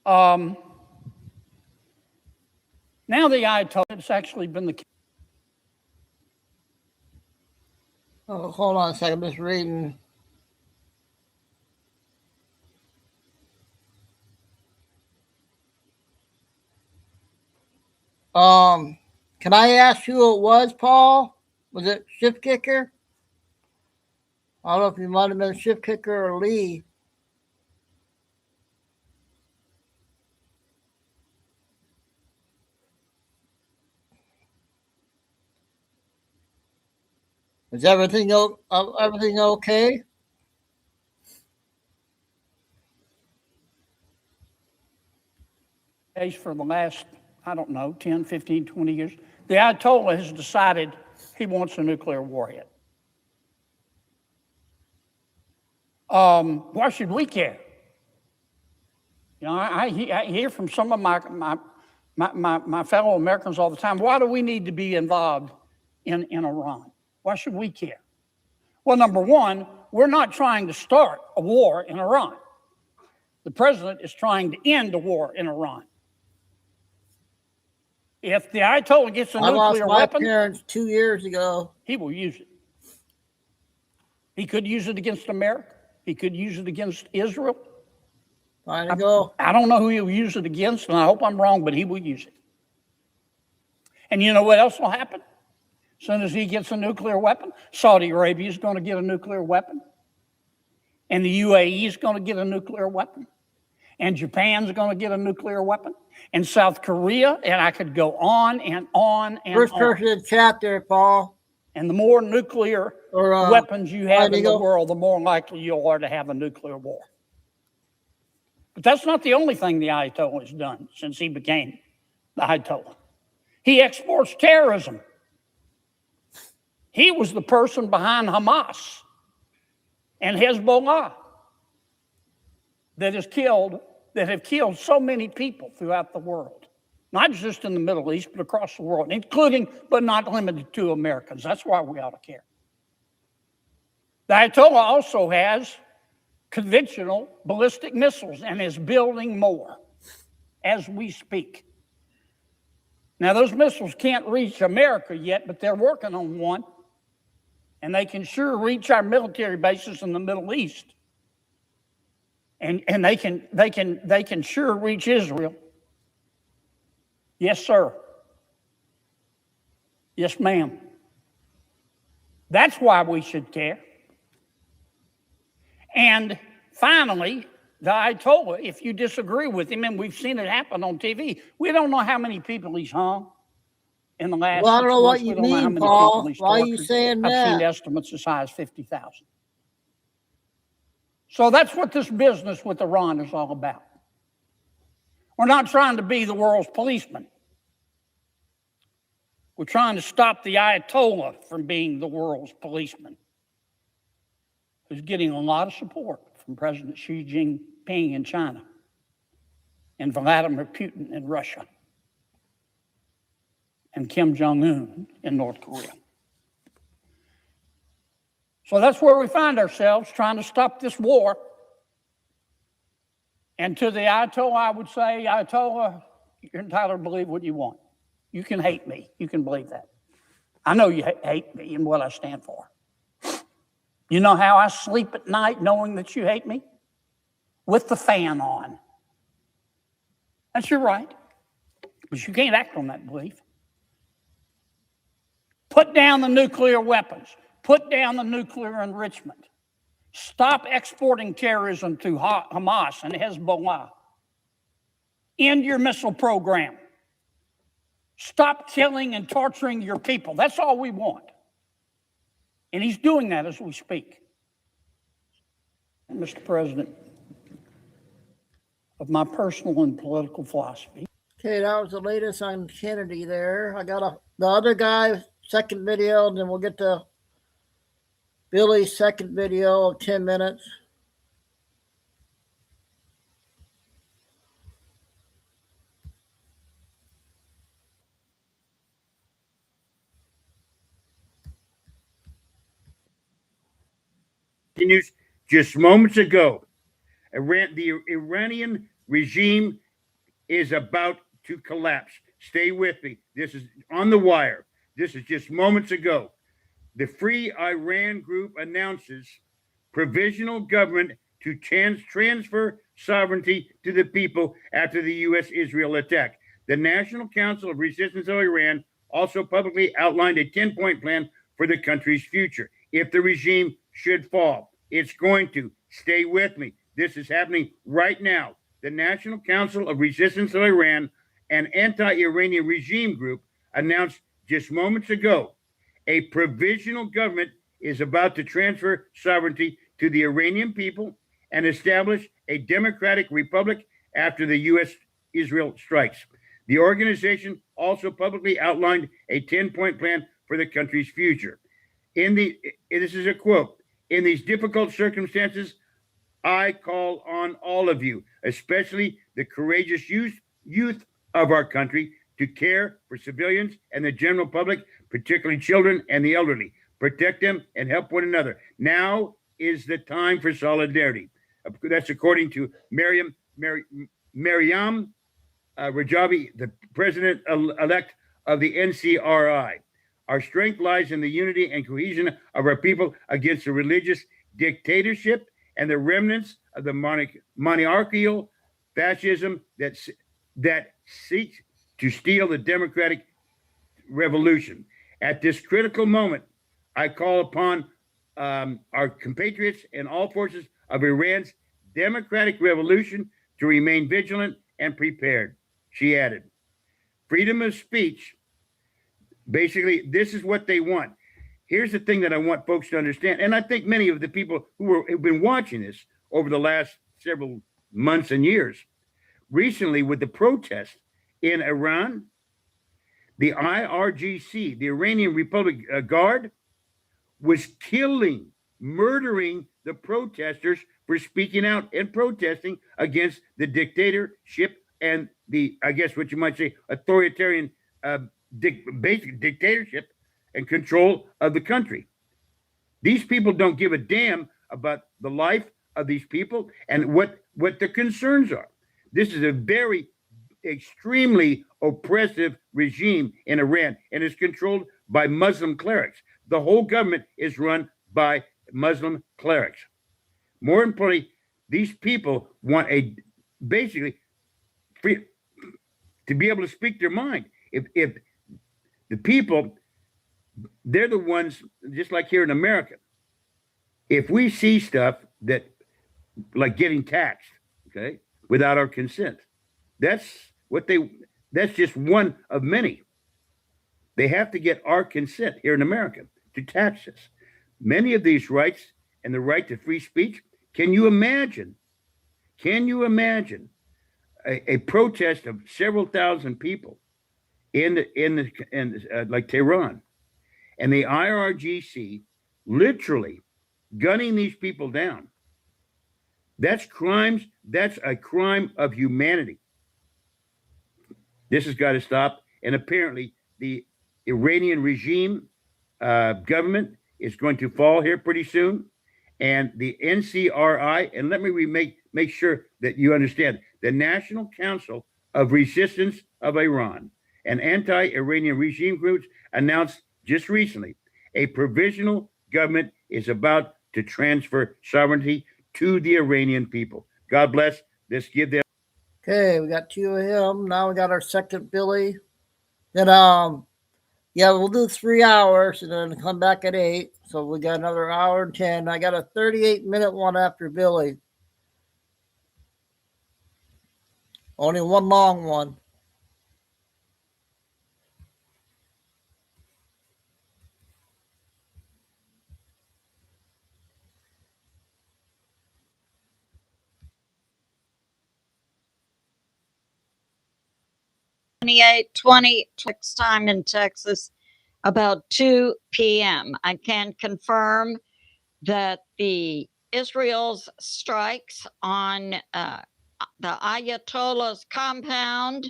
Now the Ayatollah, it's actually been the case. Oh, hold on a second. I'm just reading. Can I ask who it was, Paul? Was it Shift Kicker? I don't know if you might have been Shift Kicker or Lee. Is everything okay? For the last, I don't know, 10, 15, 20 years, the Ayatollah has decided he wants a nuclear warhead. Why should we care? You know, I hear from some of my fellow Americans all the time, why do we need to be involved in Iran? Why should we care? Well, number one, we're not trying to start a war in Iran. The president is trying to end a war in Iran. If the Ayatollah gets a nuclear weapon, I lost my parents 2 years ago. He will use it. He could use it against America. He could use it against Israel. Fine to go. I don't know who he'll use it against, and I hope I'm wrong, but he will use it. And you know what else will happen? As soon as he gets a nuclear weapon, Saudi Arabia is going to get a nuclear weapon. And the UAE is going to get a nuclear weapon. And Japan's going to get a nuclear weapon. And South Korea, and I could go on and on and First on. person in the chat there, Paul. And the more nuclear weapons you have in the world, the more likely you are to have a nuclear war. But that's not the only thing the Ayatollah has done since he became the Ayatollah. He exports terrorism. He was the person behind Hamas and Hezbollah that have killed so many people throughout the world, not just in the Middle East, but across the world, including, but not limited to, Americans. That's why we ought to care. The Ayatollah also has conventional ballistic missiles and is building more as we speak. Now, those missiles can't reach America yet, but they're working on one, and they can sure reach our military bases in the Middle East. And they can sure reach Israel. Yes, sir. Yes, ma'am. That's why we should care. And finally, the Ayatollah, if you disagree with him, and we've seen it happen on TV, we don't know how many people he's hung in the last 6 months. Well, I don't know what you mean, Paul. Why are you saying that? I've seen estimates as high as 50,000. So that's what this business with Iran is all about. We're not trying to be the world's policeman. We're trying to stop the Ayatollah from being the world's policeman, who's getting a lot of support from President Xi Jinping in China and Vladimir Putin in Russia and Kim Jong-un in North Korea. So that's where we find ourselves, trying to stop this war. And to the Ayatollah, I would say, Ayatollah, you're entitled to believe what you want. You can hate me. You can believe that. I know you hate me and what I stand for. You know how I sleep at night knowing that you hate me? With the fan on. That's your right. But you can't act on that belief. Put down the nuclear weapons. Put down the nuclear enrichment. Stop exporting terrorism to Hamas and Hezbollah. End your missile program. Stop killing and torturing your people. That's all we want. And he's doing that as we speak. Mr. President, of my personal and political philosophy. Okay, that was the latest on Kennedy there. I got the other guy, second video, and then we'll get to Billy's second video of 10 minutes. News just moments ago. The Iranian regime is about to collapse. Stay with me. This is on the wire. This is just moments ago. The Free Iran Group announces provisional government to transfer sovereignty to the people after the U.S.-Israel attack. The National Council of Resistance of Iran also publicly outlined a 10-point plan for the country's future. If the regime should fall, it's going to. Stay with me. This is happening right now. The National Council of Resistance of Iran, an anti-Iranian regime group, announced just moments ago a provisional government is about to transfer sovereignty to the Iranian people and establish a democratic republic after the U.S.-Israel strikes. The organization also publicly outlined a 10-point plan for the country's future. This is a quote, "In these difficult circumstances, I call on all of you, especially the courageous youth of our country, to care for civilians and the general public, particularly children and the elderly. Protect them and help one another. Now is the time for solidarity." That's according to Maryam Rajavi, the president-elect of the NCRI. Our strength lies in the unity and cohesion of our people against the religious dictatorship and the remnants of the monarchical fascism that seeks to steal the democratic revolution. At this critical moment, I call upon our compatriots and all forces of Iran's democratic revolution to remain vigilant and prepared. She added, freedom of speech, basically, this is what they want. Here's the thing that I want folks to understand, and I think many of the people who've been watching this over the last several months and years, recently with the protests in Iran, the IRGC, the Iranian Republic Guard, was killing, murdering the protesters for speaking out and protesting against the dictatorship and the, I guess what you might say, authoritarian basic dictatorship and control of the country. These people don't give a damn about the life of these people and what their concerns are. This is a very extremely oppressive regime in Iran, and is controlled by Muslim clerics. The whole government is run by Muslim clerics. More importantly, these people want basically free to be able to speak their mind. If the people, they're the ones, just like here in America, if we see stuff that, like getting taxed, okay, without our consent, that's just one of many. They have to get our consent here in America to tax us. Many of these rights and the right to free speech, can you imagine a protest of several thousand people in like Tehran, and the IRGC literally gunning these people down? That's crimes. That's a crime of humanity. This has got to stop. And apparently the Iranian regime government is going to fall here pretty soon. And the NCRI, and let me make sure that you understand, the National Council of Resistance of Iran and anti-Iranian regime groups announced just recently a provisional government is about to transfer sovereignty to the Iranian people. God bless. Let's give them. Okay, we got two of him. Now we got our second Billy. Then yeah, we'll do 3 hours and then come back at 8. So we got another hour and 10. I got a 38-minute one after Billy. Only one long one. Next time in Texas, about 2 p.m. I can confirm that the Israel's strikes on the Ayatollah's compound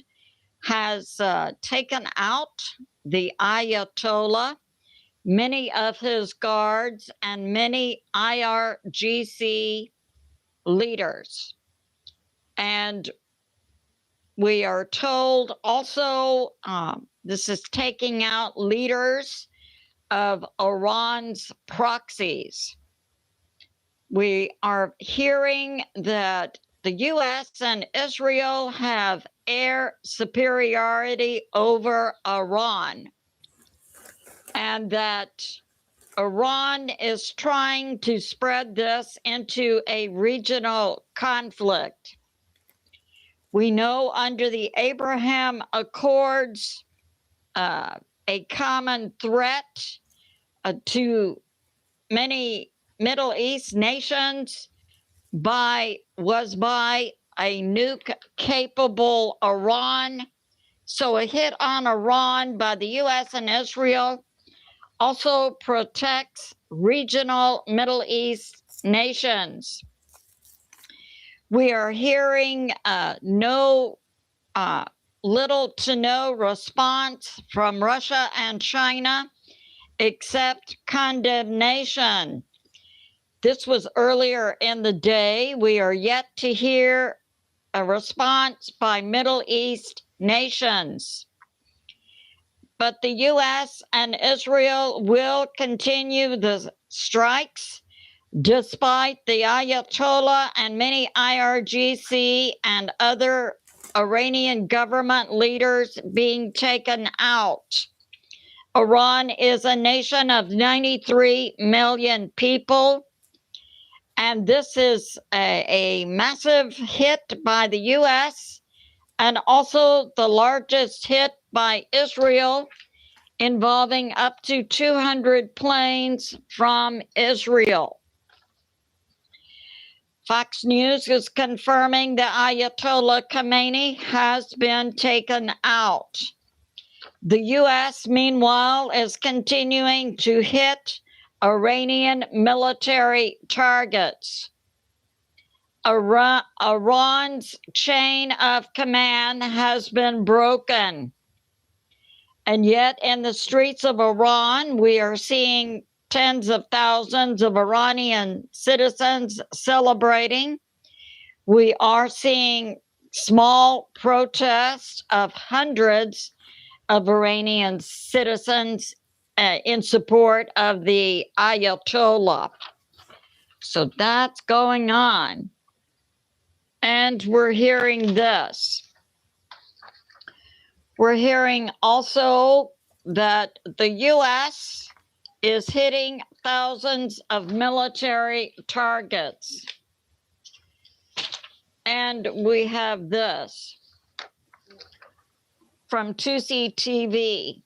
has taken out the Ayatollah, many of his guards, and many IRGC leaders. And we are told also this is taking out leaders of Iran's proxies. We are hearing that the U.S. and Israel have air superiority over Iran, and that Iran is trying to spread this into a regional conflict. We know under the Abraham Accords, a common threat to many Middle East nations was by a nuke-capable Iran. So a hit on Iran by the U.S. and Israel also protects regional Middle East nations. We are hearing little to no response from Russia and China, except condemnation. This was earlier in the day. We are yet to hear a response by Middle East nations. But the U.S. and Israel will continue the strikes despite the Ayatollah and many IRGC and other Iranian government leaders being taken out. Iran is a nation of 93 million people, and this is a massive hit by the U.S. and also the largest hit by Israel, involving up to 200 planes from Israel. Fox News is confirming that Ayatollah Khamenei has been taken out. The U.S., meanwhile, is continuing to hit Iranian military targets. Iran's chain of command has been broken. And yet in the streets of Iran, we are seeing tens of thousands of Iranian citizens celebrating. We are seeing small protests of hundreds of Iranian citizens in support of the Ayatollah. So that's going on. And we're hearing this. We're hearing also that the U.S. is hitting thousands of military targets. And we have this from 2CTV.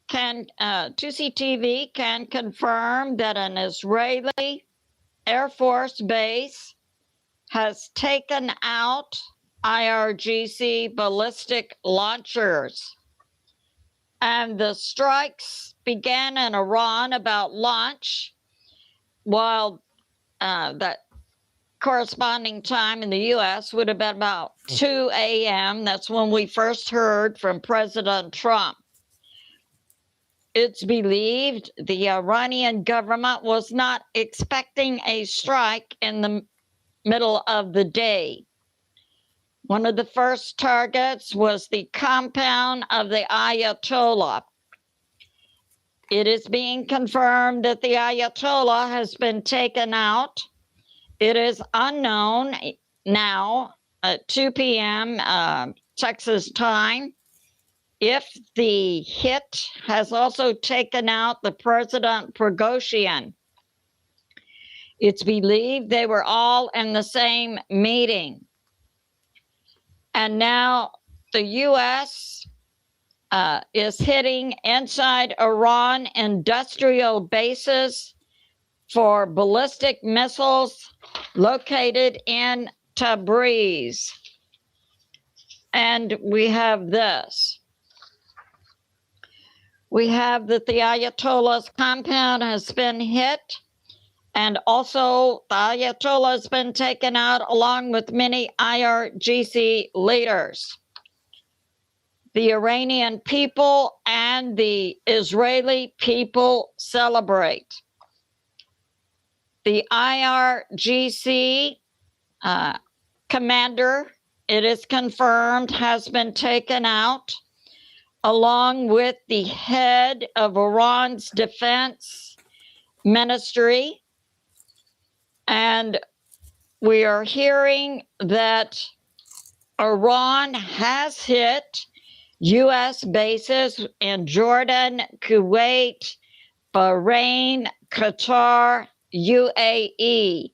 2CTV can confirm that an Israeli Air Force base has taken out IRGC ballistic launchers. And the strikes began in Iran about launch, while that corresponding time in the U.S. would have been about 2 a.m. That's when we first heard from President Trump. It's believed the Iranian government was not expecting a strike in the middle of the day. One of the first targets was the compound of the Ayatollah. It is being confirmed that the Ayatollah has been taken out. It is unknown now at 2 p.m. Texas time if the hit has also taken out the President Prigozhin. It's believed they were all in the same meeting. And now the U.S. Is hitting inside Iran industrial bases for ballistic missiles located in Tabriz. And we have this. We have that the Ayatollah's compound has been hit, and also the Ayatollah has been taken out along with many IRGC leaders. The Iranian people and the Israeli people celebrate. The IRGC commander, it is confirmed, has been taken out, along with the head of Iran's defense ministry. And we are hearing that Iran has hit U.S. bases in Jordan, Kuwait, Bahrain, Qatar, UAE.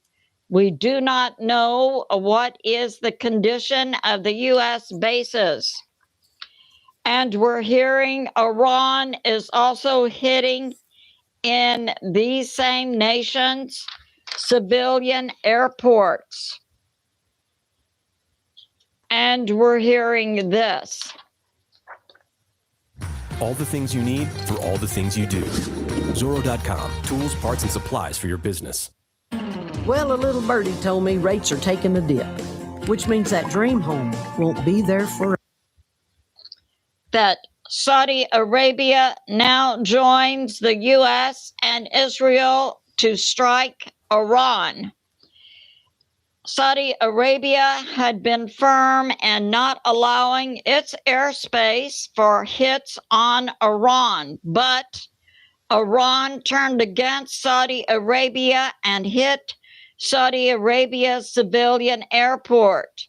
We do not know what is the condition of the U.S. bases. And we're hearing Iran is also hitting in these same nations civilian airports. And we're hearing this. All the things you need for all the things you do. Zorro.com, tools, parts, and supplies for your business. Well, a little birdie told me rates are taking a dip, which means that dream home won't be there forever. That Saudi Arabia now joins the U.S. and Israel to strike Iran. Saudi Arabia had been firm in not allowing its airspace for hits on Iran, but Iran turned against Saudi Arabia and hit Saudi Arabia's civilian airport.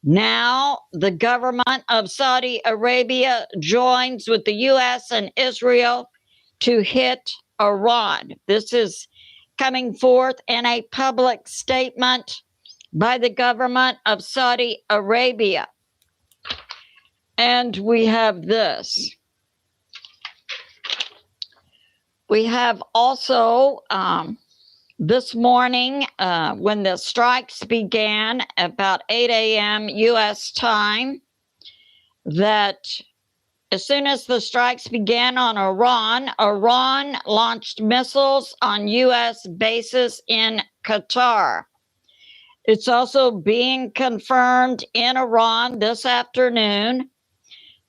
Now, the government of Saudi Arabia joins with the U.S. and Israel to hit Iran. This is coming forth in a public statement by the government of Saudi Arabia. And we have this. We have also this morning, when the strikes began about 8 a.m. U.S. time, that as soon as the strikes began on Iran, Iran launched missiles on U.S. bases in Qatar. It's also being confirmed in Iran this afternoon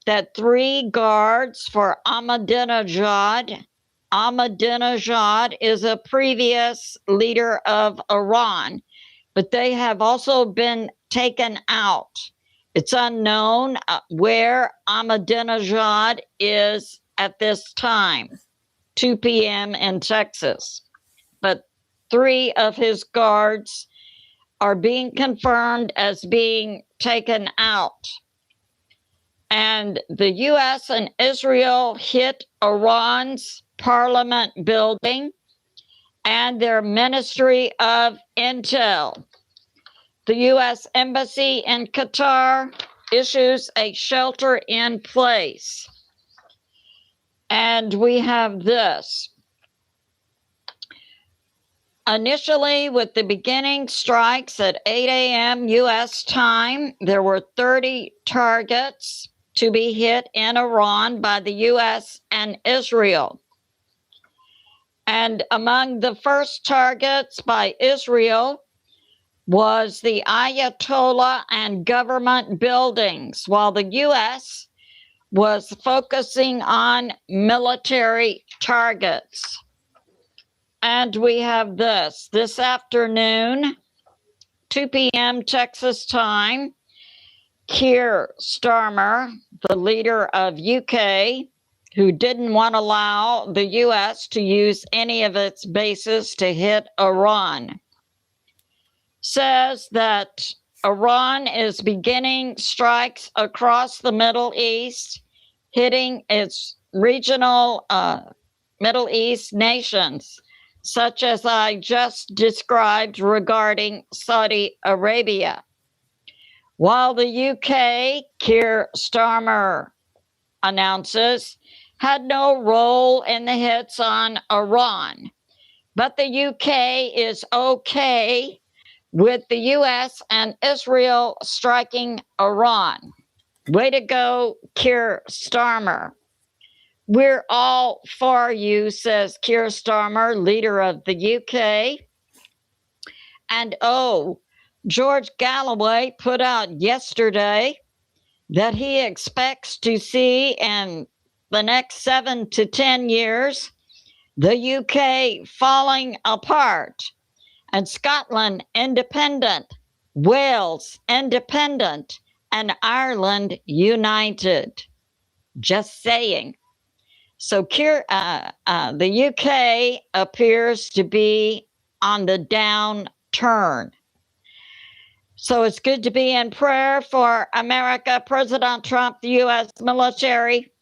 that 3 guards for Ahmadinejad is a previous leader of Iran, but they have also been taken out. It's unknown where Ahmadinejad is at this time, 2 p.m. in Texas. But 3 of his guards are being confirmed as being taken out. And the U.S. and Israel hit Iran's parliament building and their Ministry of Intel. The U.S. Embassy in Qatar issues a shelter in place. And we have this. Initially, with the beginning strikes at 8 a.m. U.S. time, there were 30 targets to be hit in Iran by the U.S. and Israel. And among the first targets by Israel was the Ayatollah and government buildings, while the U.S. was focusing on military targets. And we have this afternoon, 2 p.m. Texas time, Keir Starmer, the leader of UK, who didn't want to allow the US to use any of its bases to hit Iran, says that Iran is beginning strikes across the Middle East, hitting its regional Middle East nations, such as I just described regarding Saudi Arabia. While the UK, Keir Starmer announces, had no role in the hits on Iran, but the UK is okay with the US and Israel striking Iran. Way to go, Keir Starmer. We're all for you, says Keir Starmer, leader of the UK. And George Galloway put out yesterday that he expects to see in the next 7 to 10 years the UK falling apart and Scotland independent, Wales independent, and Ireland united. Just saying. So the UK appears to be on the downturn. So it's good to be in prayer for America, President Trump, the US military,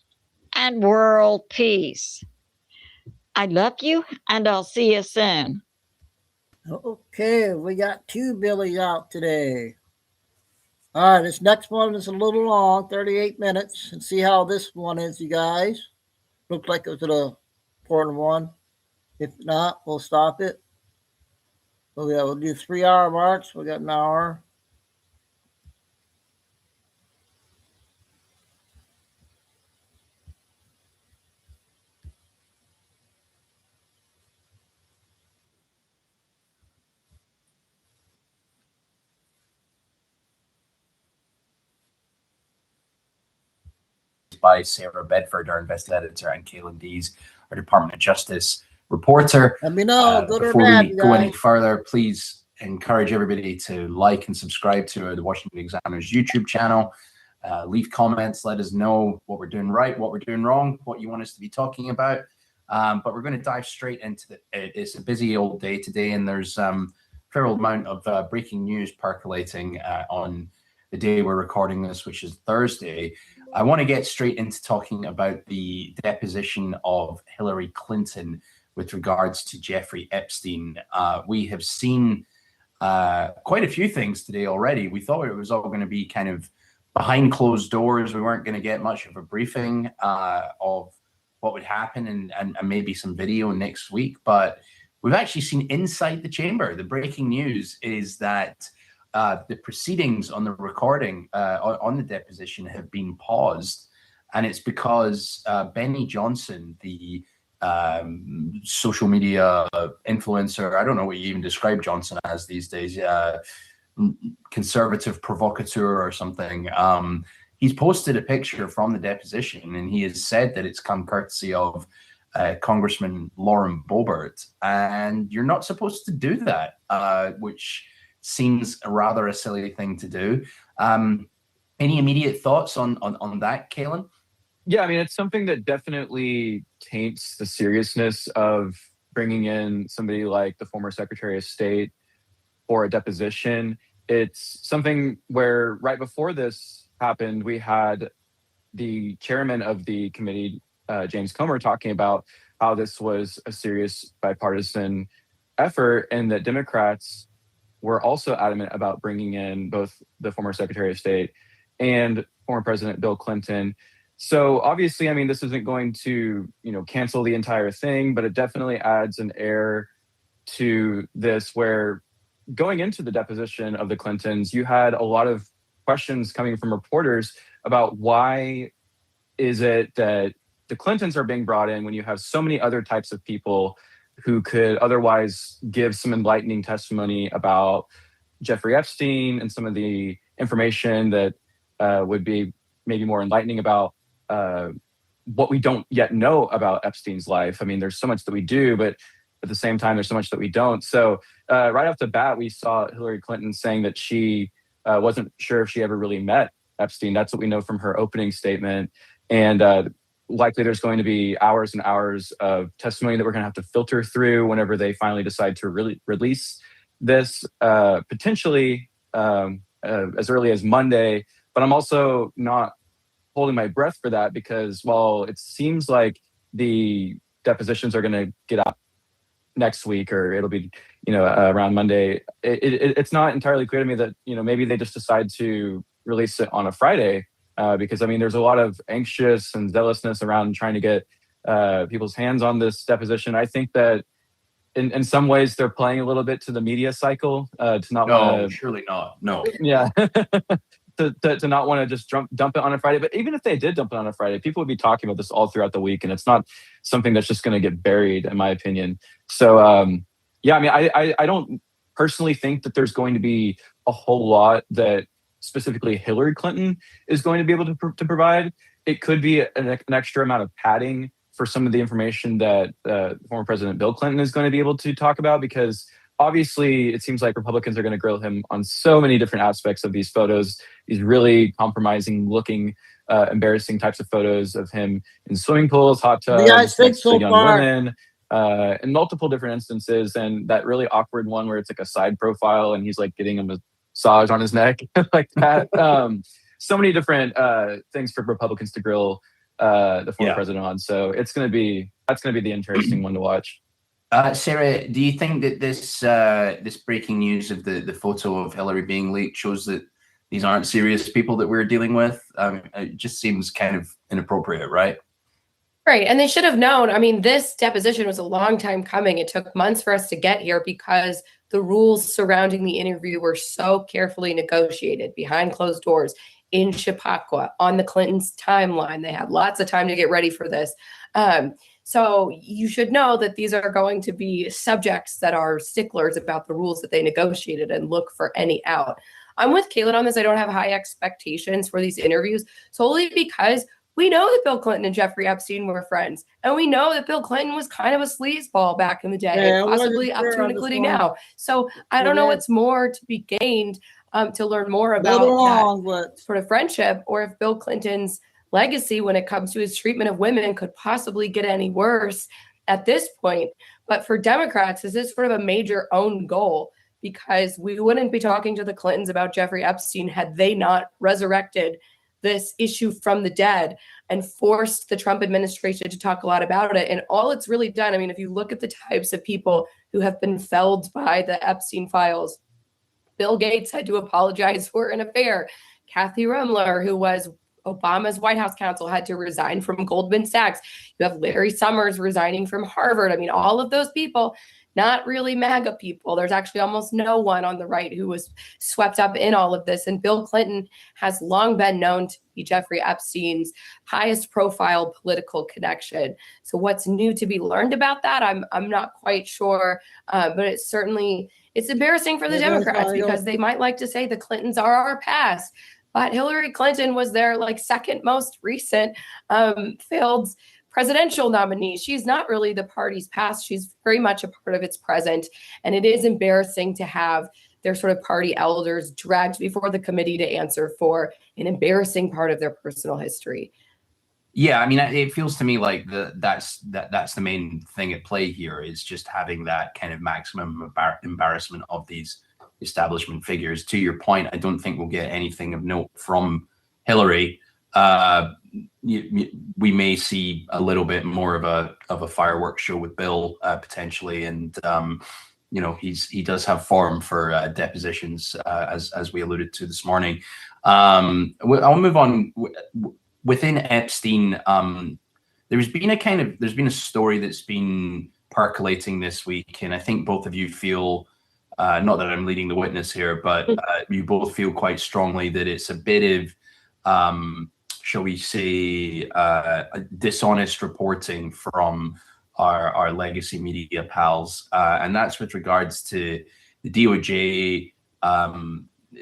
and world peace. I love you, and I'll see you soon. Okay, we got 2 Billies out today. All right, this next one is a little long, 38 minutes. And see how this one is, you guys. Looks like it was an important one. If not, we'll stop it. So yeah, we'll do 3-hour marks. We got an hour. By Sarah Bedford, our investigative editor, and Kaylin Dees, our Department of Justice reporter. Let me know, good or before bad, we you go any guys. further, please encourage everybody to like and subscribe to the Washington Examiner's YouTube channel. Leave comments, let us know what we're doing right, what we're doing wrong, what you want us to be talking about. But we're going to dive straight into it's a busy old day today, and there's a fair old amount of breaking news percolating on the day we're recording this, which is Thursday. I want to get straight into talking about the deposition of Hillary Clinton with regards to Jeffrey Epstein. We have seen quite a few things today already. We thought it was all going to be kind of behind closed doors. We weren't going to get much of a briefing of what would happen and maybe some video next week. But we've actually seen inside the chamber. The breaking news is that the proceedings on the recording on the deposition have been paused, and it's because Benny Johnson, the social media influencer, I don't know what you even describe Johnson as these days, conservative provocateur or something, he's posted a picture from the deposition, and he has said that it's come courtesy of Congressman Lauren Boebert, and you're not supposed to do that, which seems rather a silly thing to do. Any immediate thoughts on that, Kaylin? Yeah, I mean, it's something that definitely taints the seriousness of bringing in somebody like the former Secretary of State for a deposition. It's something where right before this happened, we had the chairman of the committee, James Comer, talking about how this was a serious bipartisan effort and that Democrats were also adamant about bringing in both the former Secretary of State and former President Bill Clinton. So obviously, I mean, this isn't going to, cancel the entire thing, but it definitely adds an air to this where going into the deposition of the Clintons, you had a lot of questions coming from reporters about why is it that the Clintons are being brought in when you have so many other types of people who could otherwise give some enlightening testimony about Jeffrey Epstein and some of the information that would be maybe more enlightening about what we don't yet know about Epstein's life. I mean, there's so much that we do, but at the same time, there's so much that we don't. So right off the bat, we saw Hillary Clinton saying that she wasn't sure if she ever really met Epstein. That's what we know from her opening statement. And likely there's going to be hours and hours of testimony that we're going to have to filter through whenever they finally decide to really release this, potentially as early as Monday. But I'm also not holding my breath for that, because while it seems like the depositions are going to get out next week, or it'll be, around Monday, it's not entirely clear to me that, maybe they just decide to release it on a Friday, because I mean, there's a lot of anxious and zealousness around trying to get people's hands on this deposition. I think that in some ways they're playing a little bit to the media cycle, to not want to. Surely not. No. Yeah. To not want to just dump it on a Friday. But even if they did dump it on a Friday, people would be talking about this all throughout the week, and it's not something that's just going to get buried, in my opinion. So, yeah, I mean, I don't personally think that there's going to be a whole lot that specifically Hillary Clinton is going to be able to provide. It could be an extra amount of padding for some of the information that former President Bill Clinton is going to be able to talk about, because obviously, it seems like Republicans are going to grill him on so many different aspects of these photos, these really compromising looking, embarrassing types of photos of him in swimming pools, hot tubs, next to young women, in multiple different instances. And that really awkward one where it's like a side profile and he's like getting a massage on his neck like that. So many different things for Republicans to grill the former president on. So that's going to be the interesting one to watch. Sarah, do you think that this breaking news of the photo of Hillary being leaked shows that these aren't serious people that we're dealing with? It just seems kind of inappropriate, right? Right. And they should have known. I mean, this deposition was a long time coming. It took months for us to get here because the rules surrounding the interview were so carefully negotiated behind closed doors in Chappaqua on the Clintons' timeline. They had lots of time to get ready for this. So you should know that these are going to be subjects that are sticklers about the rules that they negotiated and look for any out. I'm with Caitlin on this. I don't have high expectations for these interviews solely because we know that Bill Clinton and Jeffrey Epstein were friends. And we know that Bill Clinton was kind of a sleazeball back in the day, possibly up to and including now. So I don't know what's more to be gained to learn more about that sort of friendship, or if Bill Clinton's legacy when it comes to his treatment of women could possibly get any worse at this point. But for Democrats, this is sort of a major own goal, because we wouldn't be talking to the Clintons about Jeffrey Epstein had they not resurrected this issue from the dead and forced the Trump administration to talk a lot about it. And all it's really done, I mean, if you look at the types of people who have been felled by the Epstein files, Bill Gates had to apologize for an affair. Kathy Rumler, who was Obama's White House counsel, had to resign from Goldman Sachs. You have Larry Summers resigning from Harvard. I mean, all of those people, not really MAGA people. There's actually almost no one on the right who was swept up in all of this. And Bill Clinton has long been known to be Jeffrey Epstein's highest profile political connection. So what's new to be learned about that? I'm not quite sure, but it's embarrassing for the Democrats, because they might like to say the Clintons are our past. But Hillary Clinton was their second most recent failed presidential nominee. She's not really the party's past. She's very much a part of its present. And it is embarrassing to have their sort of party elders dragged before the committee to answer for an embarrassing part of their personal history. Yeah, I mean, it feels to me like that's the main thing at play here, is just having that kind of maximum embarrassment of these establishment figures. To your point, I don't think we'll get anything of note from Hillary. We may see a little bit more of a fireworks show with Bill potentially, and he does have form for depositions, as we alluded to this morning. I'll move on. Within Epstein, there's been a story that's been percolating this week, and I think both of you feel. Not that I'm leading the witness here, but you both feel quite strongly that it's a bit of, shall we say, dishonest reporting from our legacy media pals. And that's with regards to the DOJ.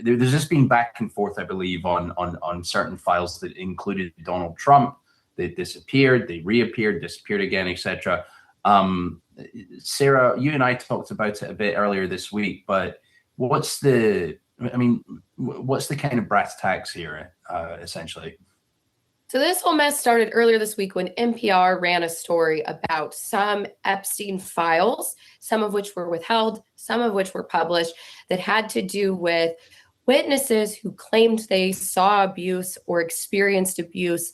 There's just been back and forth, I believe, on certain files that included Donald Trump They disappeared, they reappeared, disappeared again, etc. Sarah, you and I talked about it a bit earlier this week, but what's the kind of brass tacks here, essentially? So this whole mess started earlier this week when NPR ran a story about some Epstein files, some of which were withheld, some of which were published, that had to do with witnesses who claimed they saw abuse or experienced abuse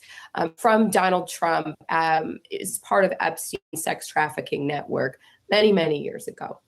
from Donald Trump as part of Epstein's sex trafficking network many, many years ago.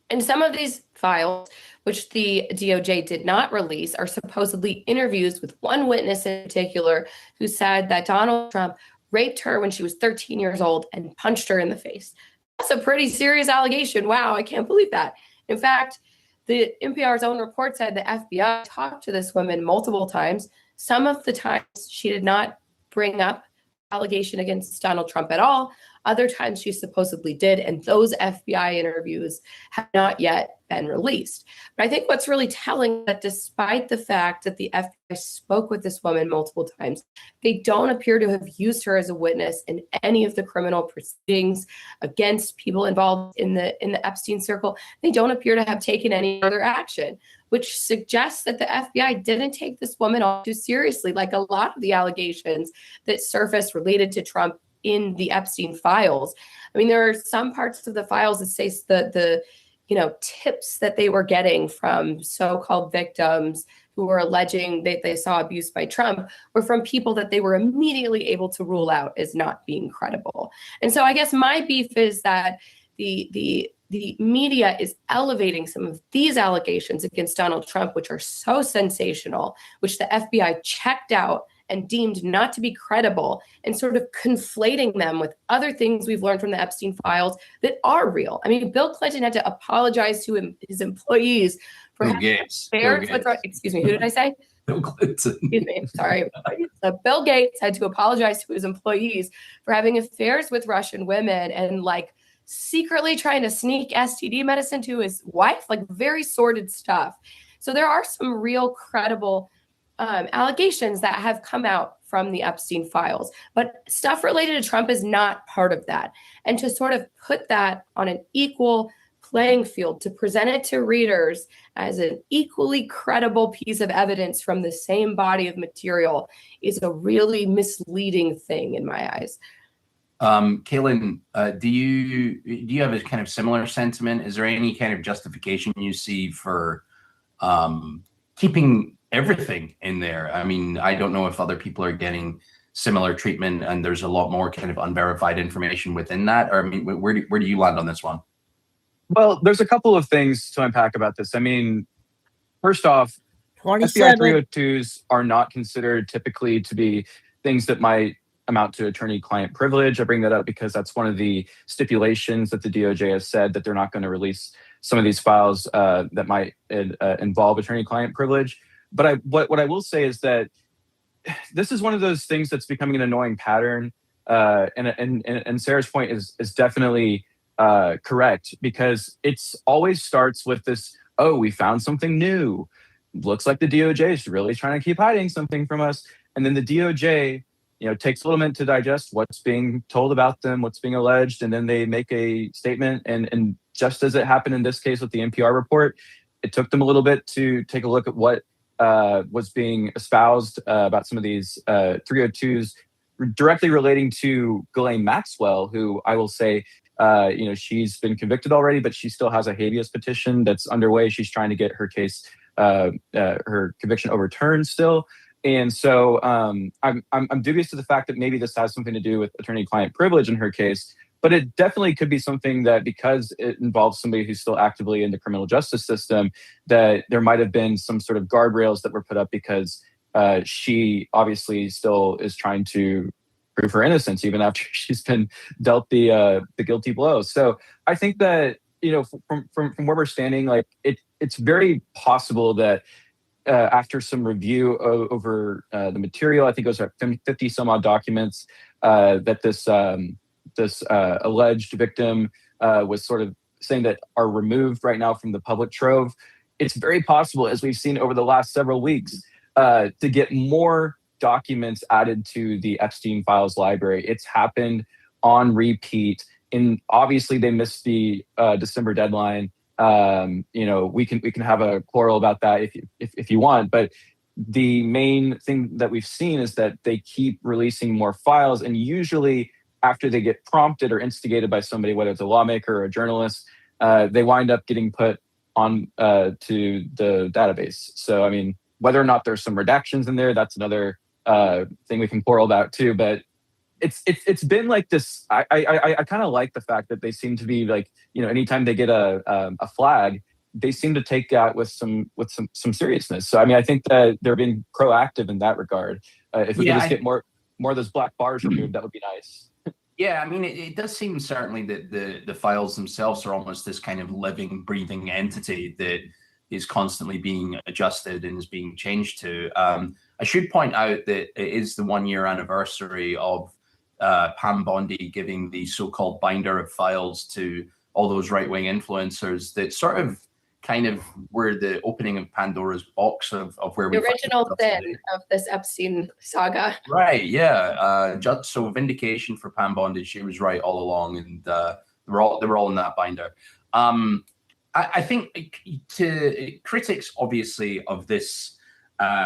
And some of these files, which the DOJ did not release, are supposedly interviews with one witness in particular who said that Donald Trump raped her when she was 13 years old and punched her in the face. That's a pretty serious allegation. Wow, I can't believe that. In fact, the NPR's own report said the FBI talked to this woman multiple times. Some of the times she did not bring up allegation against Donald Trump at all. Other times she supposedly did, and those FBI interviews have not yet been released. But I think what's really telling that despite the fact that the FBI spoke with this woman multiple times, they don't appear to have used her as a witness in any of the criminal proceedings against people involved in the Epstein circle. They don't appear to have taken any other action, which suggests that the FBI didn't take this woman all too seriously, like a lot of the allegations that surfaced related to Trump in the Epstein files. I mean, there are some parts of the files that say the tips that they were getting from so-called victims who were alleging that they saw abuse by Trump were from people that they were immediately able to rule out as not being credible. And so I guess my beef is that the media is elevating some of these allegations against Donald Trump, which are so sensational, which the FBI checked out and deemed not to be credible, and sort of conflating them with other things we've learned from the Epstein files that are real. I mean, Bill Clinton had to apologize to his employees for having affairs with, excuse me, who did I say? Bill Clinton. Excuse me, sorry. Bill Gates had to apologize to his employees for having affairs with Russian women and like secretly trying to sneak STD medicine to his wife, like very sordid stuff. So there are some real credible allegations that have come out from the Epstein files, but stuff related to Trump is not part of that. And to sort of put that on an equal playing field, to present it to readers as an equally credible piece of evidence from the same body of material is a really misleading thing in my eyes. Kaylin, do you have a kind of similar sentiment? Is there any kind of justification you see for keeping everything in there? I mean, I don't know if other people are getting similar treatment and there's a lot more kind of unverified information within that. Or I mean, where do you land on this one? Well, there's a couple of things to unpack about this. I mean, first off, FBI 302s are not considered typically to be things that might amount to attorney-client privilege. I bring that up because that's one of the stipulations that the DOJ has said, that they're not going to release some of these files that might involve attorney-client privilege. But what I will say is that this is one of those things that's becoming an annoying pattern. And Sarah's point is definitely correct, because it's always starts with this, oh, we found something new. Looks like the DOJ is really trying to keep hiding something from us. And then the DOJ, takes a little minute to digest what's being told about them, what's being alleged, and then they make a statement. And just as it happened in this case with the NPR report, it took them a little bit to take a look at what was being espoused about some of these 302s directly relating to Ghislaine Maxwell, who I will say, she's been convicted already, but she still has a habeas petition that's underway. She's trying to get her case, her conviction overturned still. And so I'm dubious to the fact that maybe this has something to do with attorney-client privilege in her case. But it definitely could be something that, because it involves somebody who's still actively in the criminal justice system, that there might have been some sort of guardrails that were put up because she obviously still is trying to prove her innocence even after she's been dealt the guilty blow. So I think that, from where we're standing, like it's very possible that after some review over the material, I think it was 50 some odd documents, that this alleged victim was sort of saying that are removed right now from the public trove. It's very possible, as we've seen over the last several weeks, to get more documents added to the Epstein files library. It's happened on repeat. And obviously they missed the December deadline. We can have a quarrel about that if you want, but the main thing that we've seen is that they keep releasing more files, and usually after they get prompted or instigated by somebody, whether it's a lawmaker or a journalist, they wind up getting put on to the database. So, I mean, whether or not there's some redactions in there, that's another thing we can quarrel about too. But it's been like this. I kind of like the fact that they seem to be like, anytime they get a flag, they seem to take that with some seriousness. So, I mean, I think that they're being proactive in that regard. If we could just get more of those black bars removed, that would be nice. Yeah, I mean, it does seem certainly that the files themselves are almost this kind of living, breathing entity that is constantly being adjusted and is being changed to. I should point out that it is the 1-year anniversary of Pam Bondi giving the so-called binder of files to all those right-wing influencers that sort of kind of were the opening of Pandora's box of where the original sin of this Epstein saga. Right, yeah. Just so vindication for Pam Bondi, she was right all along, and they were all in that binder. I think to critics, obviously, of this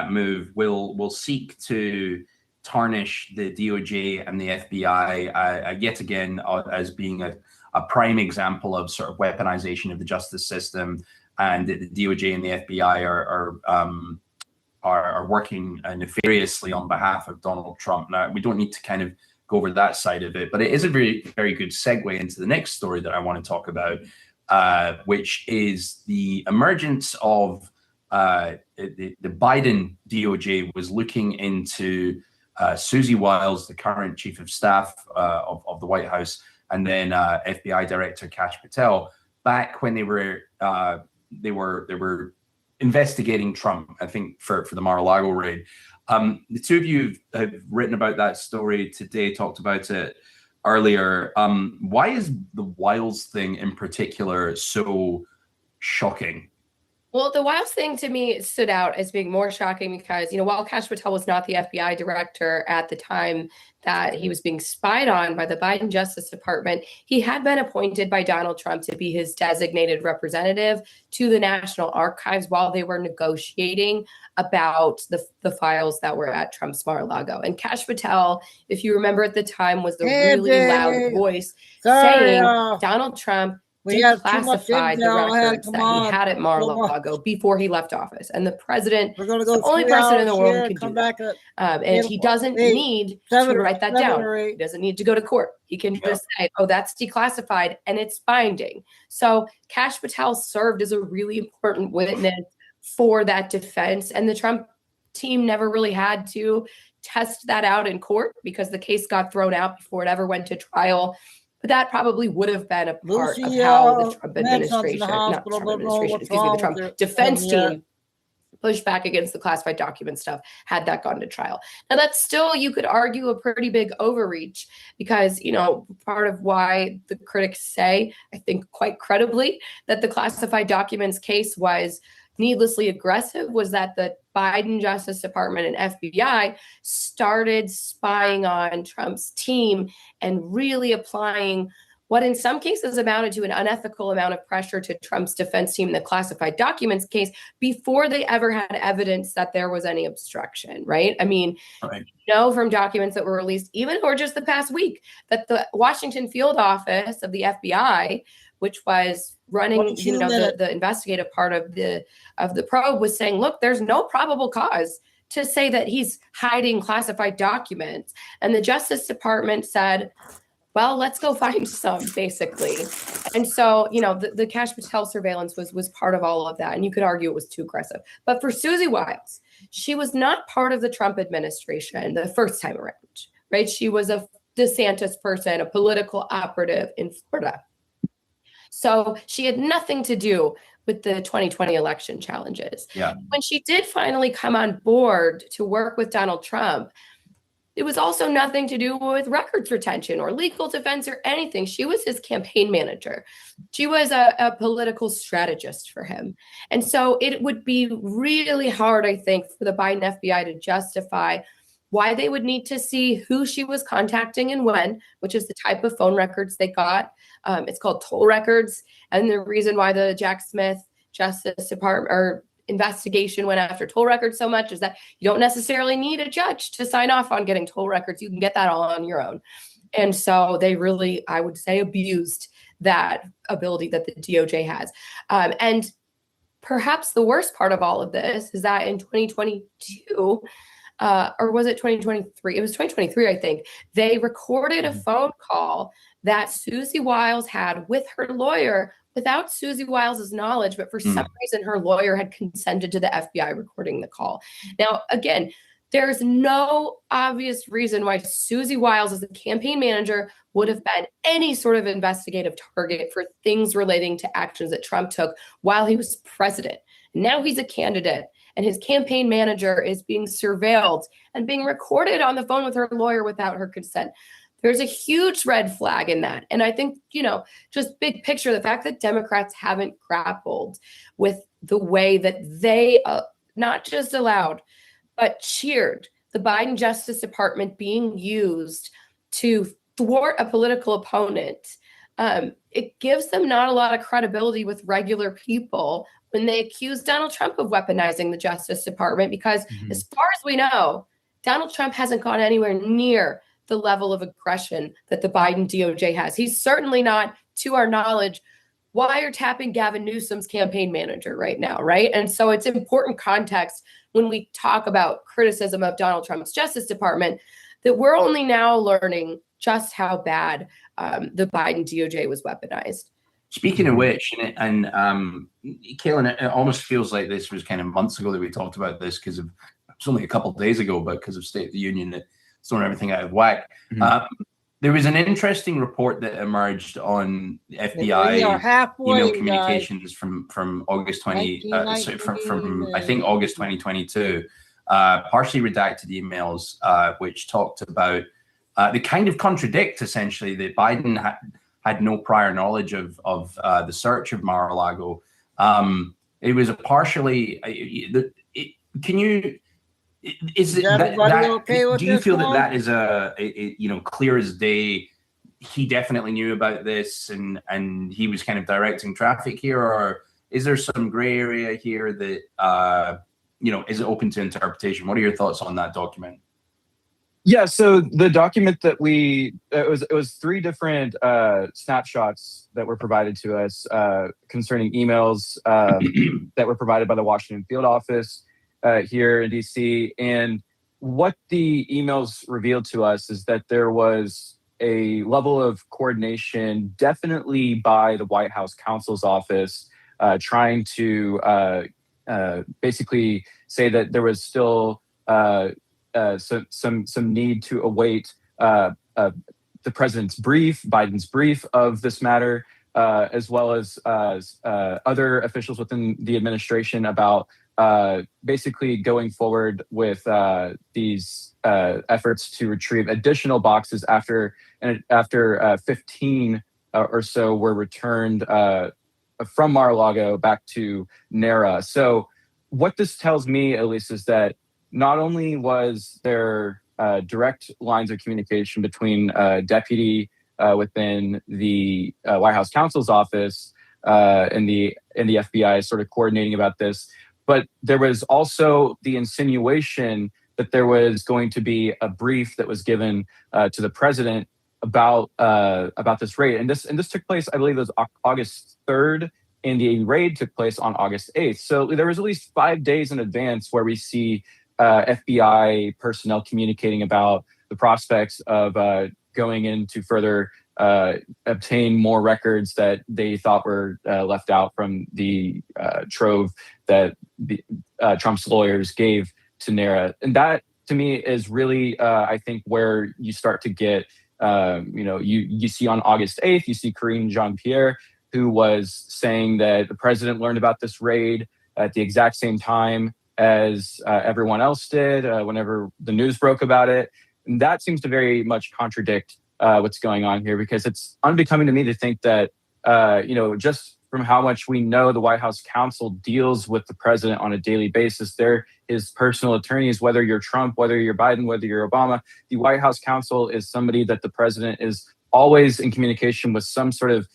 move will seek to tarnish the DOJ and the FBI yet again as being a prime example of sort of weaponization of the justice system, and the DOJ and the FBI are working nefariously on behalf of Donald Trump. Now, we don't need to kind of go over that side of it, but it is a very, very good segue into the next story that I want to talk about, which is the emergence of the Biden DOJ was looking into Susie Wiles, the current chief of staff of the White House, and then FBI Director Kash Patel, back when they were investigating Trump, I think, for the Mar-a-Lago raid. The two of you have written about that story today, talked about it earlier. Why is the Wiles thing in particular so shocking? Well, the Wiles thing to me stood out as being more shocking because, while Kash Patel was not the FBI director at the time that he was being spied on by the Biden Justice Department, he had been appointed by Donald Trump to be his designated representative to the National Archives while they were negotiating about the files that were at Trump's Mar-a-Lago. And Kash Patel, if you remember at the time, was the really loud voice saying Donald Trump declassified the records that he had at Mar-a-Lago before he left office. And the president, the only person in the world who can do that. And he doesn't need to write that down. He doesn't need to go to court. He can just say, oh, that's declassified and it's binding. So Kash Patel served as a really important witness for that defense. And the Trump team never really had to test that out in court because the case got thrown out before it ever went to trial. But that probably would have been a part of how the Trump administration, the Trump defense team pushed back against the classified document stuff had that gone to trial. Now, that's still, you could argue, a pretty big overreach because, part of why the critics say, I think quite credibly, that the classified documents case was needlessly aggressive was that the Biden Justice Department and FBI started spying on Trump's team and really applying what in some cases amounted to an unethical amount of pressure to Trump's defense team in the classified documents case before they ever had evidence that there was any obstruction, right? I mean, from documents that were released even or just the past week that the Washington field office of the FBI, which was running, the investigative part of the probe, was saying, look, there's no probable cause to say that he's hiding classified documents. And the Justice Department said, well, let's go find some, basically. And so, the Kash Patel surveillance was part of all of that. And you could argue it was too aggressive. But for Susie Wiles, she was not part of the Trump administration the first time around, right? She was a DeSantis person, a political operative in Florida. So she had nothing to do with the 2020 election challenges. Yeah. When she did finally come on board to work with Donald Trump, it was also nothing to do with records retention or legal defense or anything. She was his campaign manager. She was a political strategist for him. And so it would be really hard, I think, for the Biden FBI to justify why they would need to see who she was contacting and when, which is the type of phone records they got. It's called toll records. And the reason why the Jack Smith Justice Department or investigation went after toll records so much is that you don't necessarily need a judge to sign off on getting toll records. You can get that all on your own. And so they really, I would say, abused that ability that the DOJ has. And perhaps the worst part of all of this is that in 2022, or was it 2023? It was 2023, I think. They recorded a phone call that Susie Wiles had with her lawyer without Susie Wiles's knowledge, but for some reason her lawyer had consented to the FBI recording the call. Now, again, there's no obvious reason why Susie Wiles as a campaign manager would have been any sort of investigative target for things relating to actions that Trump took while he was president. Now he's a candidate, and his campaign manager is being surveilled and being recorded on the phone with her lawyer without her consent. There's a huge red flag in that. And I think, just big picture, the fact that Democrats haven't grappled with the way that they not just allowed, but cheered the Biden Justice Department being used to thwart a political opponent. It gives them not a lot of credibility with regular people when they accuse Donald Trump of weaponizing the Justice Department, because as far as we know, Donald Trump hasn't gone anywhere near the level of aggression that the Biden DOJ has. He's certainly not, to our knowledge, wiretapping Gavin Newsom's campaign manager right now, right? And so it's important context when we talk about criticism of Donald Trump's Justice Department that we're only now learning just how bad the Biden DOJ was weaponized. Speaking of which, and Kaylin, it almost feels like this was kind of months ago that we talked about this, because of it's only a couple of days ago, but because of State of the Union that thrown everything out of whack. There was an interesting report that emerged on FBI communications from August 20, from I think August 2022, partially redacted emails, which talked about they kind of contradict essentially that Biden had no prior knowledge of the search of Mar-a-Lago. It was a partially. Can you? Is that okay with do you feel that is a clear as day? He definitely knew about this, and he was kind of directing traffic here, or is there some gray area here that is it open to interpretation? What are your thoughts on that document? Yeah, so the document that it was 3 different snapshots that were provided to us concerning emails that were provided by the Washington field office here in DC. And what the emails revealed to us is that there was a level of coordination definitely by the White House counsel's office trying to basically say that there was still some need to await the president's brief, Biden's brief of this matter, as well as other officials within the administration about basically going forward with these efforts to retrieve additional boxes after 15 or so were returned from Mar-a-Lago back to NARA. So what this tells me, at least, is that not only was there direct lines of communication between deputy within the White House counsel's office and the FBI sort of coordinating about this, but there was also the insinuation that there was going to be a brief that was given to the president about this raid, and this took place, I believe, it was August 3rd, and the raid took place on August 8th. So there was at least 5 days in advance where we see FBI personnel communicating about the prospects of going in to further obtain more records that they thought were left out from the trove that Trump's lawyers gave to NARA. And that, to me, is really, I think, where you start to get, you see on August 8th, you see Karine Jean-Pierre, who was saying that the president learned about this raid at the exact same time as everyone else did whenever the news broke about it. And that seems to very much contradict what's going on here, because it's unbecoming to me to think that, just from how much we know the White House counsel deals with the president on a daily basis. They're his personal attorneys, whether you're Trump, whether you're Biden, whether you're Obama. The White House counsel is somebody that the president is always in communication with some sort of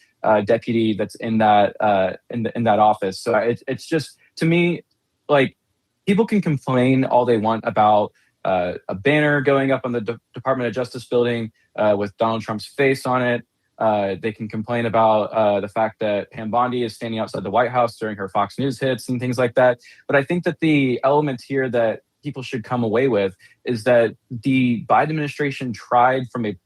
deputy that's in that in that office. So it's just, to me, like, people can complain all they want about a banner going up on the Department of Justice building with Donald Trump's face on it. They can complain about the fact that Pam Bondi is standing outside the White House during her Fox News hits and things like that. But I think that the element here that people should come away with is that the Biden administration tried, from a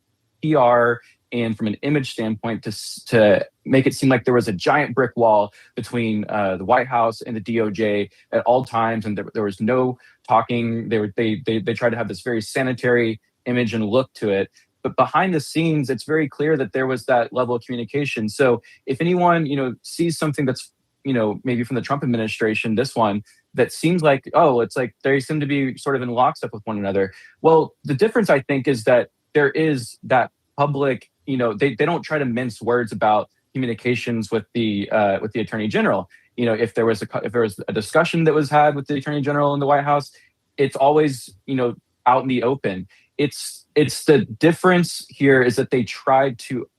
PR and from an image standpoint, to make it seem like there was a giant brick wall between the White House and the DOJ at all times, and there was no talking. They tried to have this very sanitary image and look to it. But behind the scenes, it's very clear that there was that level of communication. So if anyone, sees something that's, maybe from the Trump administration, this one, that seems like, oh, it's like they seem to be sort of in lockstep with one another. Well, the difference, I think, is that there is that public, they don't try to mince words about communications with the Attorney General. If there was a discussion that was had with the Attorney General in the White House, it's always, out in the open. It's the difference here is that they tried to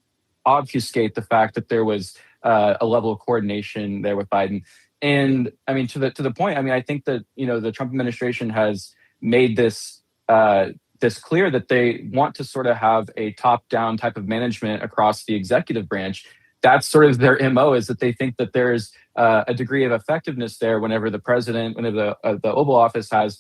obfuscate the fact that there was a level of coordination there with Biden. And I mean, to the point, I mean, I think that, the Trump administration has made this clear that they want to sort of have a top-down type of management across the executive branch. That's sort of their MO, is that they think that there's a degree of effectiveness there whenever the president, whenever the Oval Office has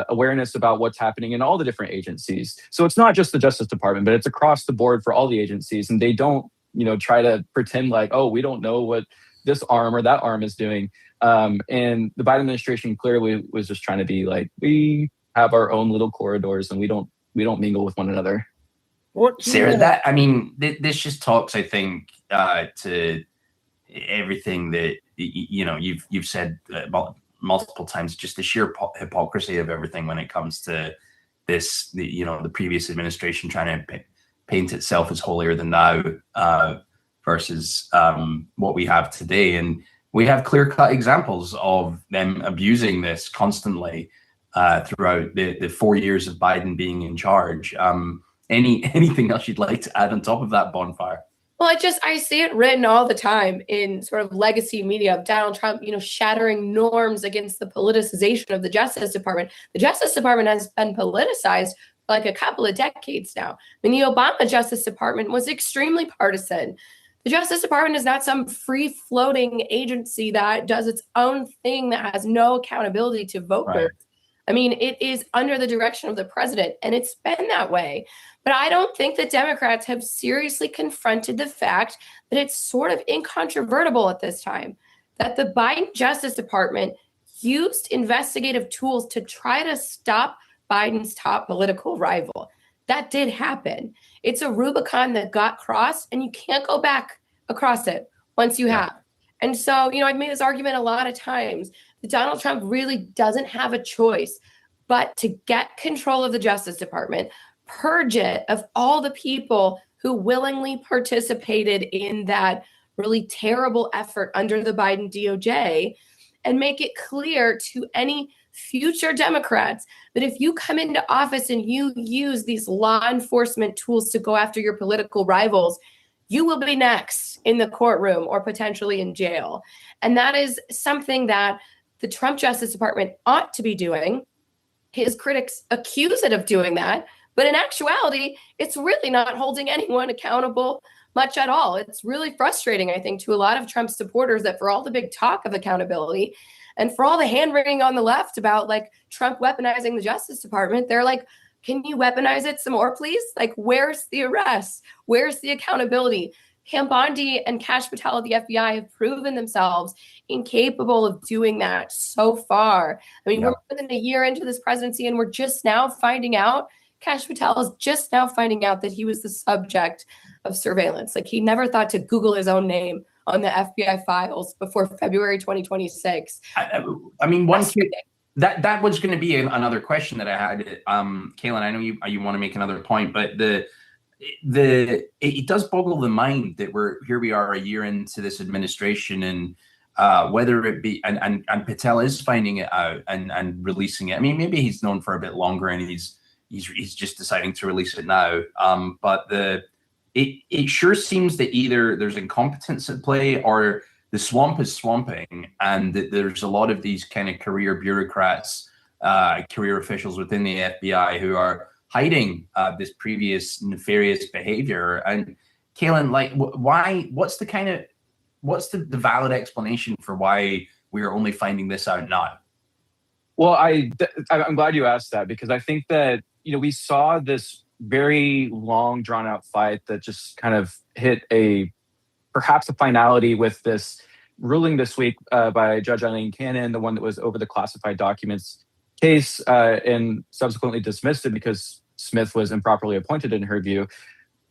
awareness about what's happening in all the different agencies. So it's not just the Justice Department, but it's across the board for all the agencies. And they don't, try to pretend like, oh, we don't know what this arm or that arm is doing. And the Biden administration clearly was just trying to be like, we have our own little corridors and we don't mingle with one another. Sarah, this just talks, I think, to everything that you've said multiple times, just the sheer hypocrisy of everything when it comes to this, the previous administration trying to paint itself as holier than thou versus what we have today. And we have clear-cut examples of them abusing this constantly throughout the 4 years of Biden being in charge. Anything else you'd like to add on top of that bonfire? Well, I see it written all the time in sort of legacy media of Donald Trump, shattering norms against the politicization of the Justice Department. The Justice Department has been politicized for like a couple of decades now. I mean, the Obama Justice Department was extremely partisan. The Justice Department is not some free-floating agency that does its own thing that has no accountability to voters. Right. I mean, it is under the direction of the president, and it's been that way. But I don't think that Democrats have seriously confronted the fact that it's sort of incontrovertible at this time, that the Biden Justice Department used investigative tools to try to stop Biden's top political rival. That did happen. It's a Rubicon that got crossed, and you can't go back across it once you have. And so, I've made this argument a lot of times that Donald Trump really doesn't have a choice but to get control of the Justice Department, purge it of all the people who willingly participated in that really terrible effort under the Biden DOJ, and make it clear to any future Democrats that if you come into office and you use these law enforcement tools to go after your political rivals, you will be next in the courtroom or potentially in jail. And that is something that the Trump Justice Department ought to be doing. His critics accuse it of doing that, but in actuality, it's really not holding anyone accountable much at all. It's really frustrating, I think, to a lot of Trump supporters that for all the big talk of accountability and for all the hand-wringing on the left about like Trump weaponizing the Justice Department, they're like, can you weaponize it some more, please? Like, where's the arrest? Where's the accountability? Pam Bondi and Kash Patel at the FBI have proven themselves incapable of doing that so far. I mean, we're more than a year into this presidency, and we're just now finding out, Kash Patel is just now finding out that he was the subject of surveillance. Like, he never thought to Google his own name on the FBI files before February 2026. I mean, that was going to be another question that I had. Kaylin, I know you want to make another point, but it does boggle the mind that we are a year into this administration, and whether it be and Patel is finding it out and releasing it. I mean, maybe he's known for a bit longer and he's just deciding to release it now. But it sure seems that either there's incompetence at play or the swamp is swamping, and that there's a lot of these kind of career bureaucrats, career officials within the FBI who are hiding this previous nefarious behavior. And Kaylin, like, what's the valid explanation for why we are only finding this out now? Well, I'm glad you asked that, because I think that, we saw this very long drawn out fight that just kind of hit perhaps a finality with this ruling this week by Judge Eileen Cannon, the one that was over the classified documents case, and subsequently dismissed it because Smith was improperly appointed in her view.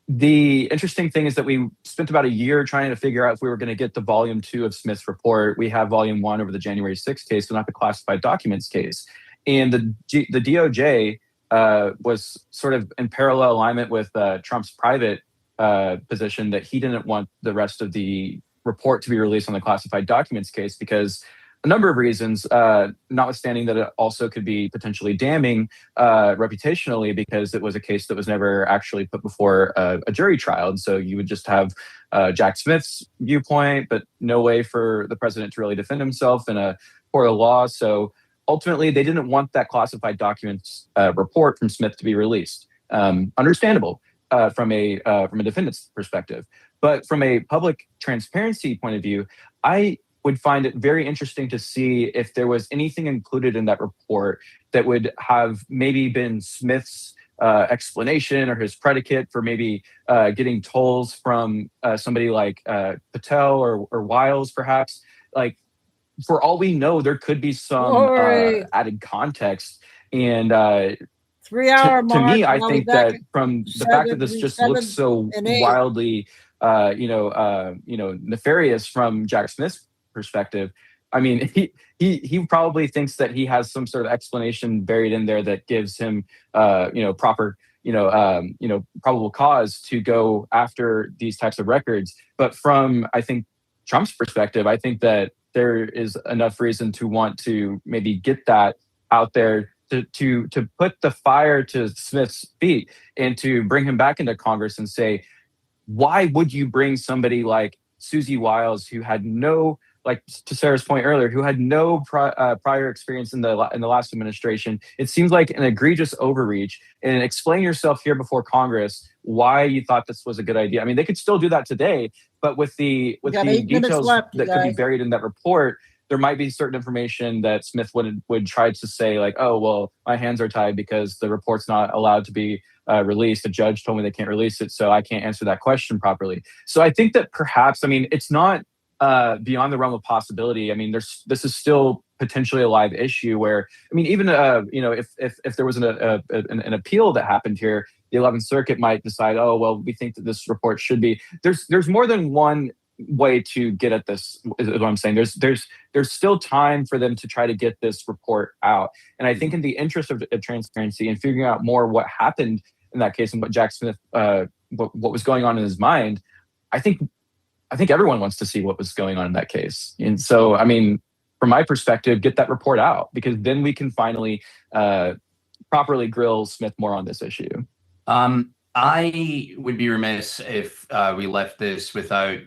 The interesting thing is that we spent about a year trying to figure out if we were going to get the volume 2 of Smith's report. We have volume 1 over the January 6th case, but not the classified documents case. And the DOJ was sort of in parallel alignment with Trump's private position that he didn't want the rest of the report to be released on the classified documents case because a number of reasons, notwithstanding that it also could be potentially damning reputationally, because it was a case that was never actually put before a jury trial. And so you would just have Jack Smith's viewpoint, but no way for the president to really defend himself in a court of law. So ultimately, they didn't want that classified documents report from Smith to be released. Understandable from a defendant's perspective. But from a public transparency point of view, I would find it very interesting to see if there was anything included in that report that would have maybe been Smith's explanation or his predicate for maybe getting tolls from somebody like Patel or Wiles, perhaps. Like, for all we know, there could be some added context. And 3 hour to me, I think that from the fact that this just looks so wildly, nefarious from Jack Smith's perspective, I mean, he probably thinks that he has some sort of explanation buried in there that gives him, proper, probable cause to go after these types of records. But from, I think, Trump's perspective, I think that there is enough reason to want to maybe get that out there to put the fire to Smith's feet and to bring him back into Congress and say, why would you bring somebody like Susie Wiles, who had no, like to Sarah's point earlier, who had no prior experience in the last administration? It seems like an egregious overreach. And explain yourself here before Congress why you thought this was a good idea. I mean, they could still do that today, but with the details that could be buried in that report, there might be certain information that Smith would try to say, like, oh, well, my hands are tied because the report's not allowed to be released. The judge told me they can't release it, so I can't answer that question properly. So I think that perhaps, I mean, it's not beyond the realm of possibility. I mean, this is still potentially a live issue where, I mean, even if there was an appeal that happened here, the 11th Circuit might decide, oh, well, we think that this report should be. There's more than one way to get at this, is what I'm saying. There's still time for them to try to get this report out. And I think in the interest of transparency and figuring out more what happened in that case and what Jack Smith, what was going on in his mind, I think everyone wants to see what was going on in that case. And so, I mean, from my perspective, get that report out, because then we can finally properly grill Smith more on this issue. I would be remiss if we left this without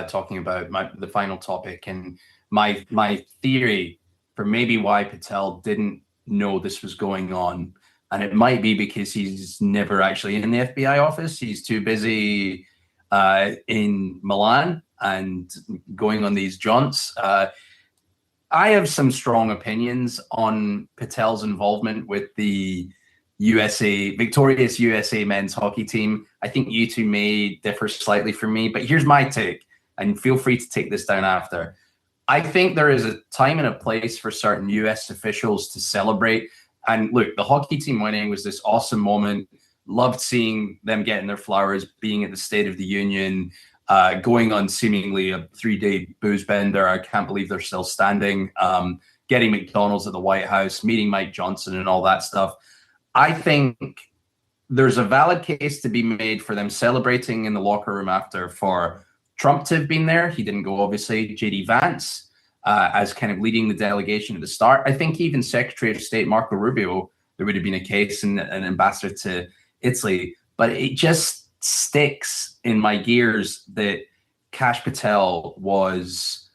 talking about the final topic and my theory for maybe why Patel didn't know this was going on. And it might be because he's never actually in the FBI office. He's too busy in Milan and going on these jaunts. I have some strong opinions on Patel's involvement with the victorious USA men's hockey team. I think you two may differ slightly from me, but here's my take, and feel free to take this down after. I think there is a time and a place for certain US officials to celebrate. And look, the hockey team winning was this awesome moment. Loved seeing them getting their flowers, being at the State of the Union, going on seemingly a 3-day booze bender. I can't believe they're still standing. Getting McDonald's at the White House, meeting Mike Johnson and all that stuff. I think there's a valid case to be made for them celebrating in the locker room after for Trump to have been there. He didn't go, obviously. JD Vance as kind of leading the delegation at the start. I think even Secretary of State Marco Rubio, there would have been a case, and an ambassador to Italy. But it just sticks in my gears that Kash Patel was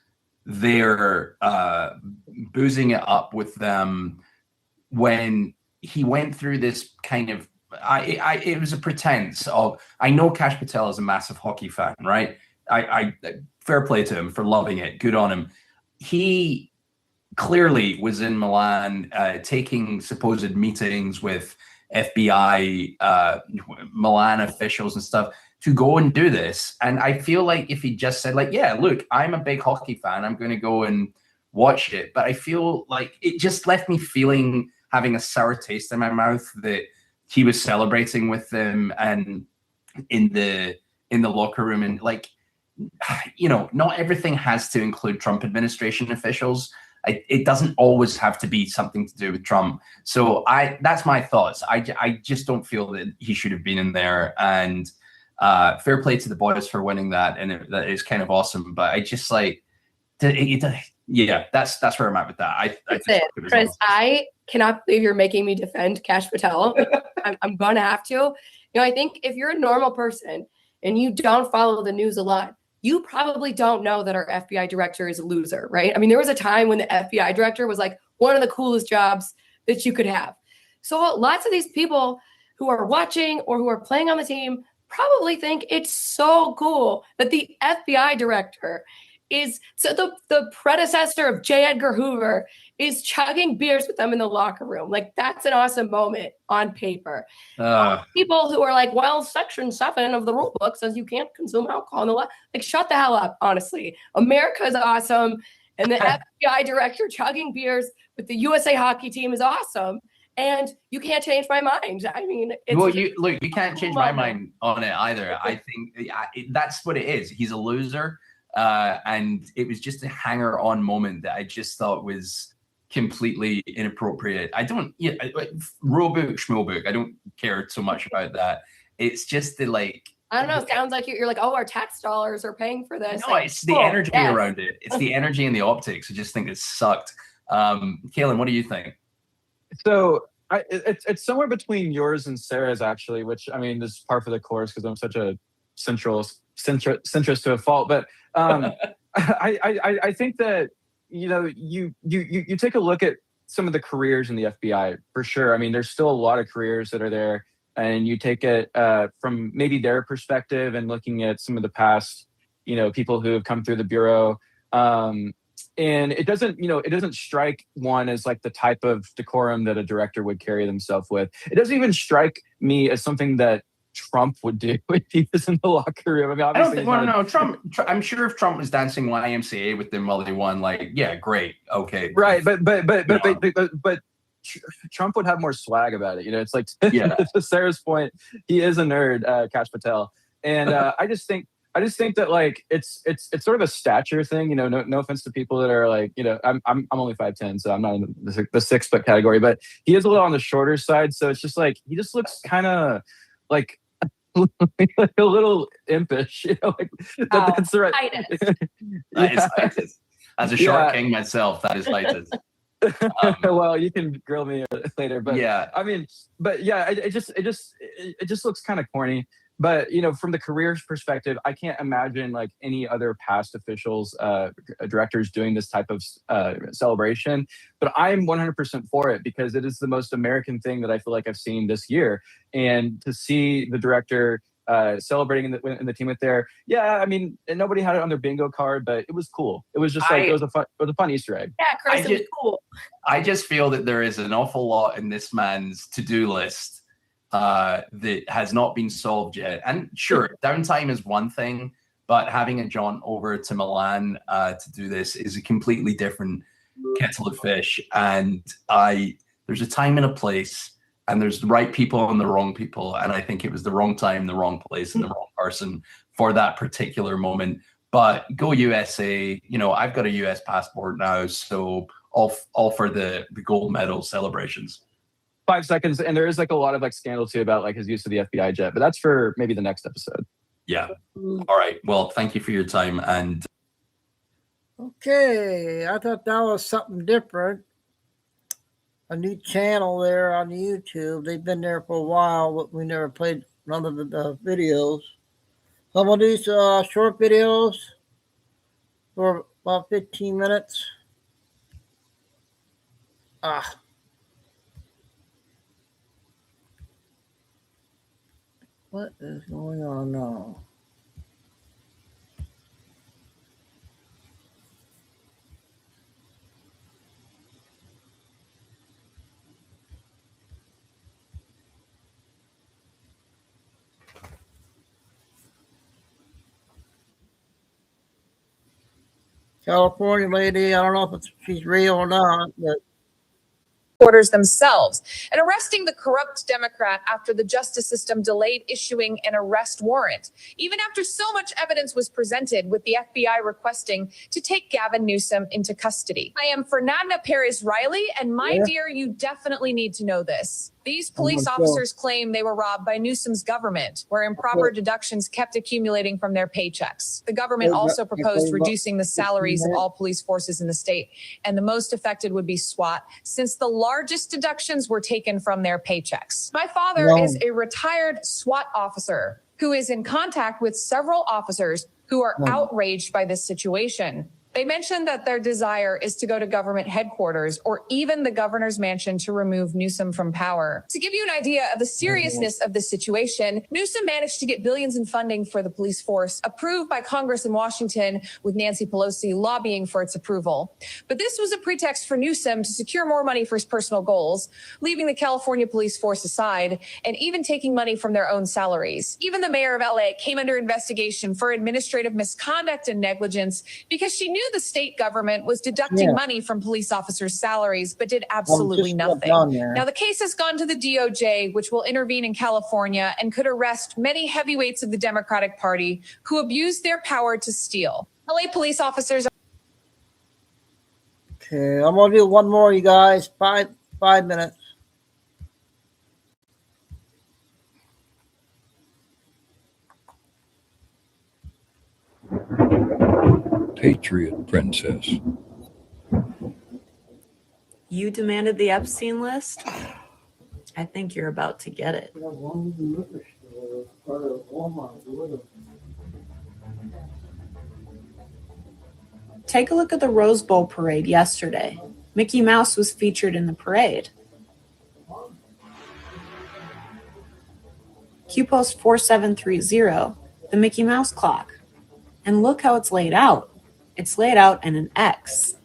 there boozing it up with them when he went through this kind of, it was a pretense of, I know Kash Patel is a massive hockey fan, right? I fair play to him for loving it. Good on him. He clearly was in Milan taking supposed meetings with FBI, Milan officials and stuff to go and do this. And I feel like if he just said like, yeah, look, I'm a big hockey fan, I'm going to go and watch it. But I feel like it just left me having a sour taste in my mouth that he was celebrating with them and in the locker room. And like, you know, not everything has to include Trump administration officials. It doesn't always have to be something to do with Trump. So that's my thoughts. I just don't feel that he should have been in there. And fair play to the boys for winning that. And that is kind of awesome. But I just like, yeah, that's where I'm at with that. Chris, I cannot believe you're making me defend Kash Patel. I'm going to have to. You know, I think if you're a normal person and you don't follow the news a lot, you probably don't know that our FBI director is a loser, right? I mean, there was a time when the FBI director was like one of the coolest jobs that you could have. So lots of these people who are watching or who are playing on the team probably think it's so cool that the FBI director is, so the predecessor of J. Edgar Hoover is chugging beers with them in the locker room. Like, that's an awesome moment on paper. People who are like, well, Section 7 of the rule book says you can't consume alcohol in the like, shut the hell up, honestly. America is awesome. And the FBI director chugging beers with the USA hockey team is awesome. And you can't change my mind. I mean, it's you can't change my mind on it either. I think that's what it is. He's a loser. And it was just a hanger-on moment that I just thought was completely inappropriate. I don't, rule book, schmo book, I don't care so much about that. It's just the like, I don't know, it sounds like you're like, oh, our tax dollars are paying for this. No, it's the energy around it. It's the energy and the optics. I just think it sucked. Kaylin, what do you think? So it's somewhere between yours and Sarah's, actually, which, I mean, this is par for the course because I'm such a centrist to a fault. But I think that, you know, you take a look at some of the careers in the FBI, for sure. I mean, there's still a lot of careers that are there, and you take it from maybe their perspective and looking at some of the past, you know, people who have come through the Bureau. And it doesn't strike one as like the type of decorum that a director would carry themselves with. It doesn't even strike me as something that Trump would do if he was in the locker room. I mean, obviously, Trump. I'm sure if Trump was dancing YMCA with them while they won, like, yeah, great, okay, right. But Trump would have more swag about it. You know, it's like to Sarah's point, he is a nerd, Kash Patel, and I just think that like it's sort of a stature thing. You know, no offense to people that are like, you know, I'm only 5'10", so I'm not in the 6 foot category, but he is a little on the shorter side. So it's just like he just looks kind of like a little impish, you know, like that's the right. As a short king myself, that is lightest. Well, you can grill me later, but yeah, I mean, but yeah, it just looks kind of corny. But, you know, from the careers perspective, I can't imagine like any other past officials, directors doing this type of celebration. But I'm 100% for it because it is the most American thing that I feel like I've seen this year. And to see the director celebrating in the team with there, I mean, nobody had it on their bingo card, but it was cool. It was just like it was a fun Easter egg. Yeah, Chris, it was cool. I just feel that there is an awful lot in this man's to-do list that has not been solved yet. And sure, downtime is one thing, but having a jaunt over to Milan to do this is a completely different kettle of fish. And there's a time and a place, and there's the right people and the wrong people. And I think it was the wrong time, the wrong place, and the wrong person for that particular moment. But go USA, you know, I've got a US passport now, so all for the gold medal celebrations. 5 seconds, and there is like a lot of like scandal too about like his use of the FBI jet, but that's for maybe the next episode. Yeah. All right. Well, thank you for your time. And Okay, I thought that was something different. A new channel there on YouTube. They've been there for a while, but we never played none of the videos. Some of these short videos for about 15 minutes. What is going on now? California lady, I don't know if she's real or not, but orders themselves and arresting the corrupt Democrat after the justice system delayed issuing an arrest warrant, even after so much evidence was presented, with the FBI requesting to take Gavin Newsom into custody. I am Fernanda Perez-Riley, and my dear, you definitely need to know this. These police officers claim they were robbed by Newsom's government, where improper deductions kept accumulating from their paychecks. The government also proposed reducing the salaries of all police forces in the state, and the most affected would be SWAT, since the largest deductions were taken from their paychecks. My father is a retired SWAT officer who is in contact with several officers who are outraged by this situation. They mentioned that their desire is to go to government headquarters or even the governor's mansion to remove Newsom from power. To give you an idea of the seriousness of this situation, Newsom managed to get billions in funding for the police force approved by Congress in Washington, with Nancy Pelosi lobbying for its approval. But this was a pretext for Newsom to secure more money for his personal goals, leaving the California police force aside and even taking money from their own salaries. Even the mayor of LA came under investigation for administrative misconduct and negligence because she knew the state government was deducting money from police officers' salaries, but did absolutely nothing. Now, the case has gone to the DOJ, which will intervene in California and could arrest many heavyweights of the Democratic Party who abused their power to steal. LA police officers. okay, I'm gonna do one more, you guys. Five minutes. Patriot Princess. You demanded the Epstein list? I think you're about to get it. Take a look at the Rose Bowl parade yesterday. Mickey Mouse was featured in the parade. Q-Post 4730, the Mickey Mouse clock. And look how it's laid out. It's laid out in an X.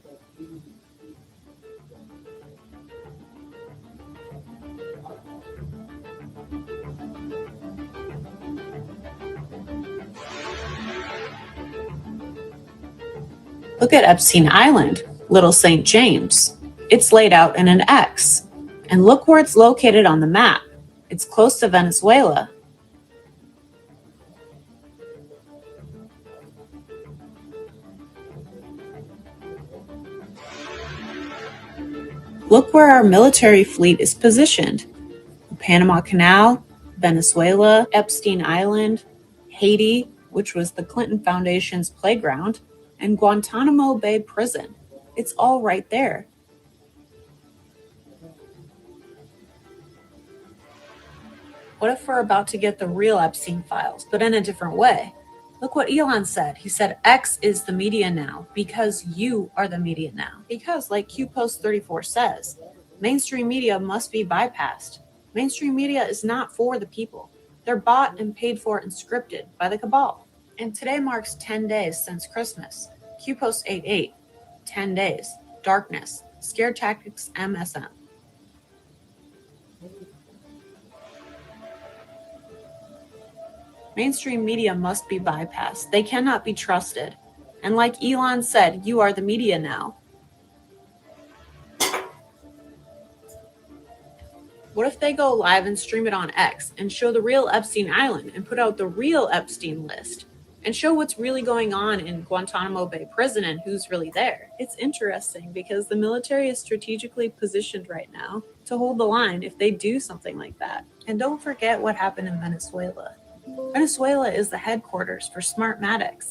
Look at Epstein Island, Little St. James. It's laid out in an X. And look where it's located on the map. It's close to Venezuela. Look where our military fleet is positioned. The Panama Canal, Venezuela, Epstein Island, Haiti, which was the Clinton Foundation's playground, and Guantanamo Bay Prison. It's all right there. What if we're about to get the real Epstein files, but in a different way? Look what Elon said. He said, X is the media now because you are the media now. Because, like Q-Post 34 says, mainstream media must be bypassed. Mainstream media is not for the people. They're bought and paid for and scripted by the cabal. And today marks 10 days since Christmas. Q-Post 88, 10 days, darkness, scare tactics, MSM. Mainstream media must be bypassed. They cannot be trusted. And like Elon said, you are the media now. What if they go live and stream it on X and show the real Epstein Island and put out the real Epstein list and show what's really going on in Guantanamo Bay Prison and who's really there? It's interesting because the military is strategically positioned right now to to hold the line if they do something like that. And don't forget what happened in Venezuela. Venezuela is the headquarters for Smartmatics,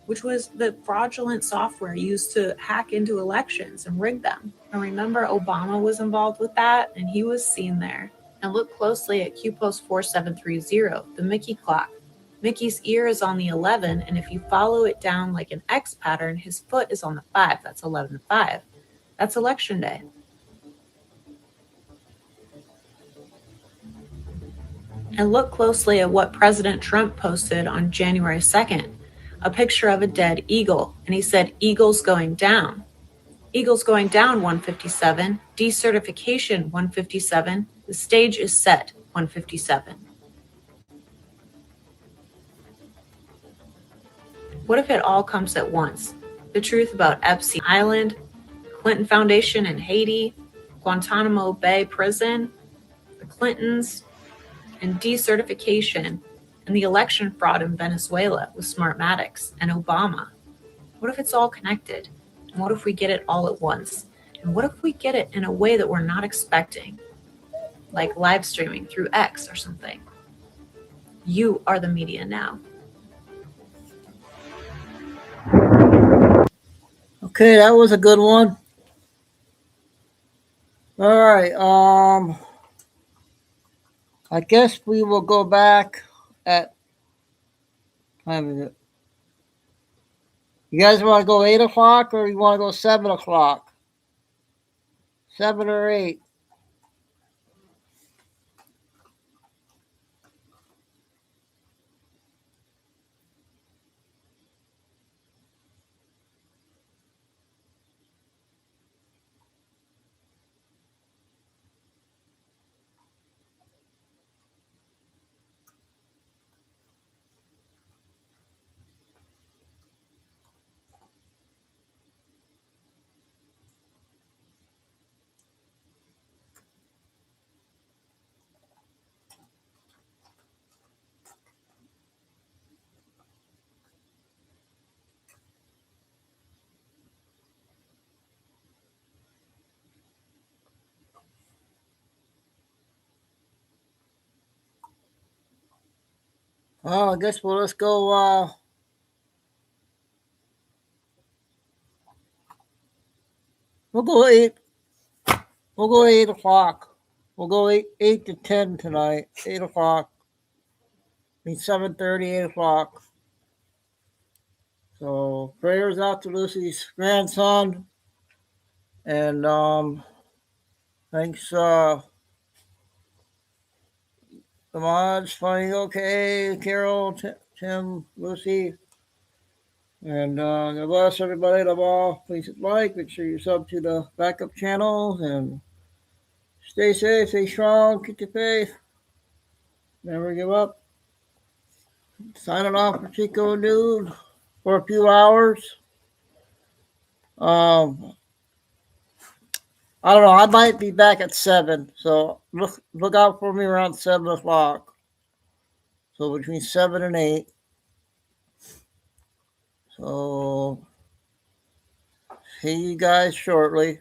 which was the fraudulent software used to hack into elections and rig them. And remember, Obama was involved with that, and he was seen there. And look closely at QPost 4730, the Mickey clock. Mickey's ear is on the 11, and if you follow it down like an X pattern, his foot is on the 5. That's 11-5. That's election day. And look closely at what President Trump posted on January 2nd, a picture of a dead eagle. And he said, "Eagle's going down." Eagle's going down 157, decertification 157, the stage is set 157. What if it all comes at once? The truth about Epstein Island, Clinton Foundation in Haiti, Guantanamo Bay Prison, the Clintons, and decertification, and the election fraud in Venezuela with Smartmatics and Obama. What if it's all connected? And what if we get it all at once? And what if we get it in a way that we're not expecting? Like live streaming through X or something. You are the media now. Okay, that was a good one. All right. I guess we will go back at time is it? You guys want to go 8 o'clock or you want to go 7 o'clock? 7 or 8? Oh, I guess let's go. We'll go 8. We'll go 8 o'clock. We'll go 8 to 10 tonight. 8 o'clock. I mean 7:30, 8 o'clock. So prayers out to Lucy's grandson. And thanks the mods, finding okay, Carol, Tim, Lucy. And God bless everybody. Love all. Please hit like. Make sure you sub to the backup channels. And stay safe, stay strong, keep your faith. Never give up. Signing off for Chico Dude for a few hours. I don't know. I might be back at 7. So look out for me around 7 o'clock. So between 7 and 8. So see you guys shortly.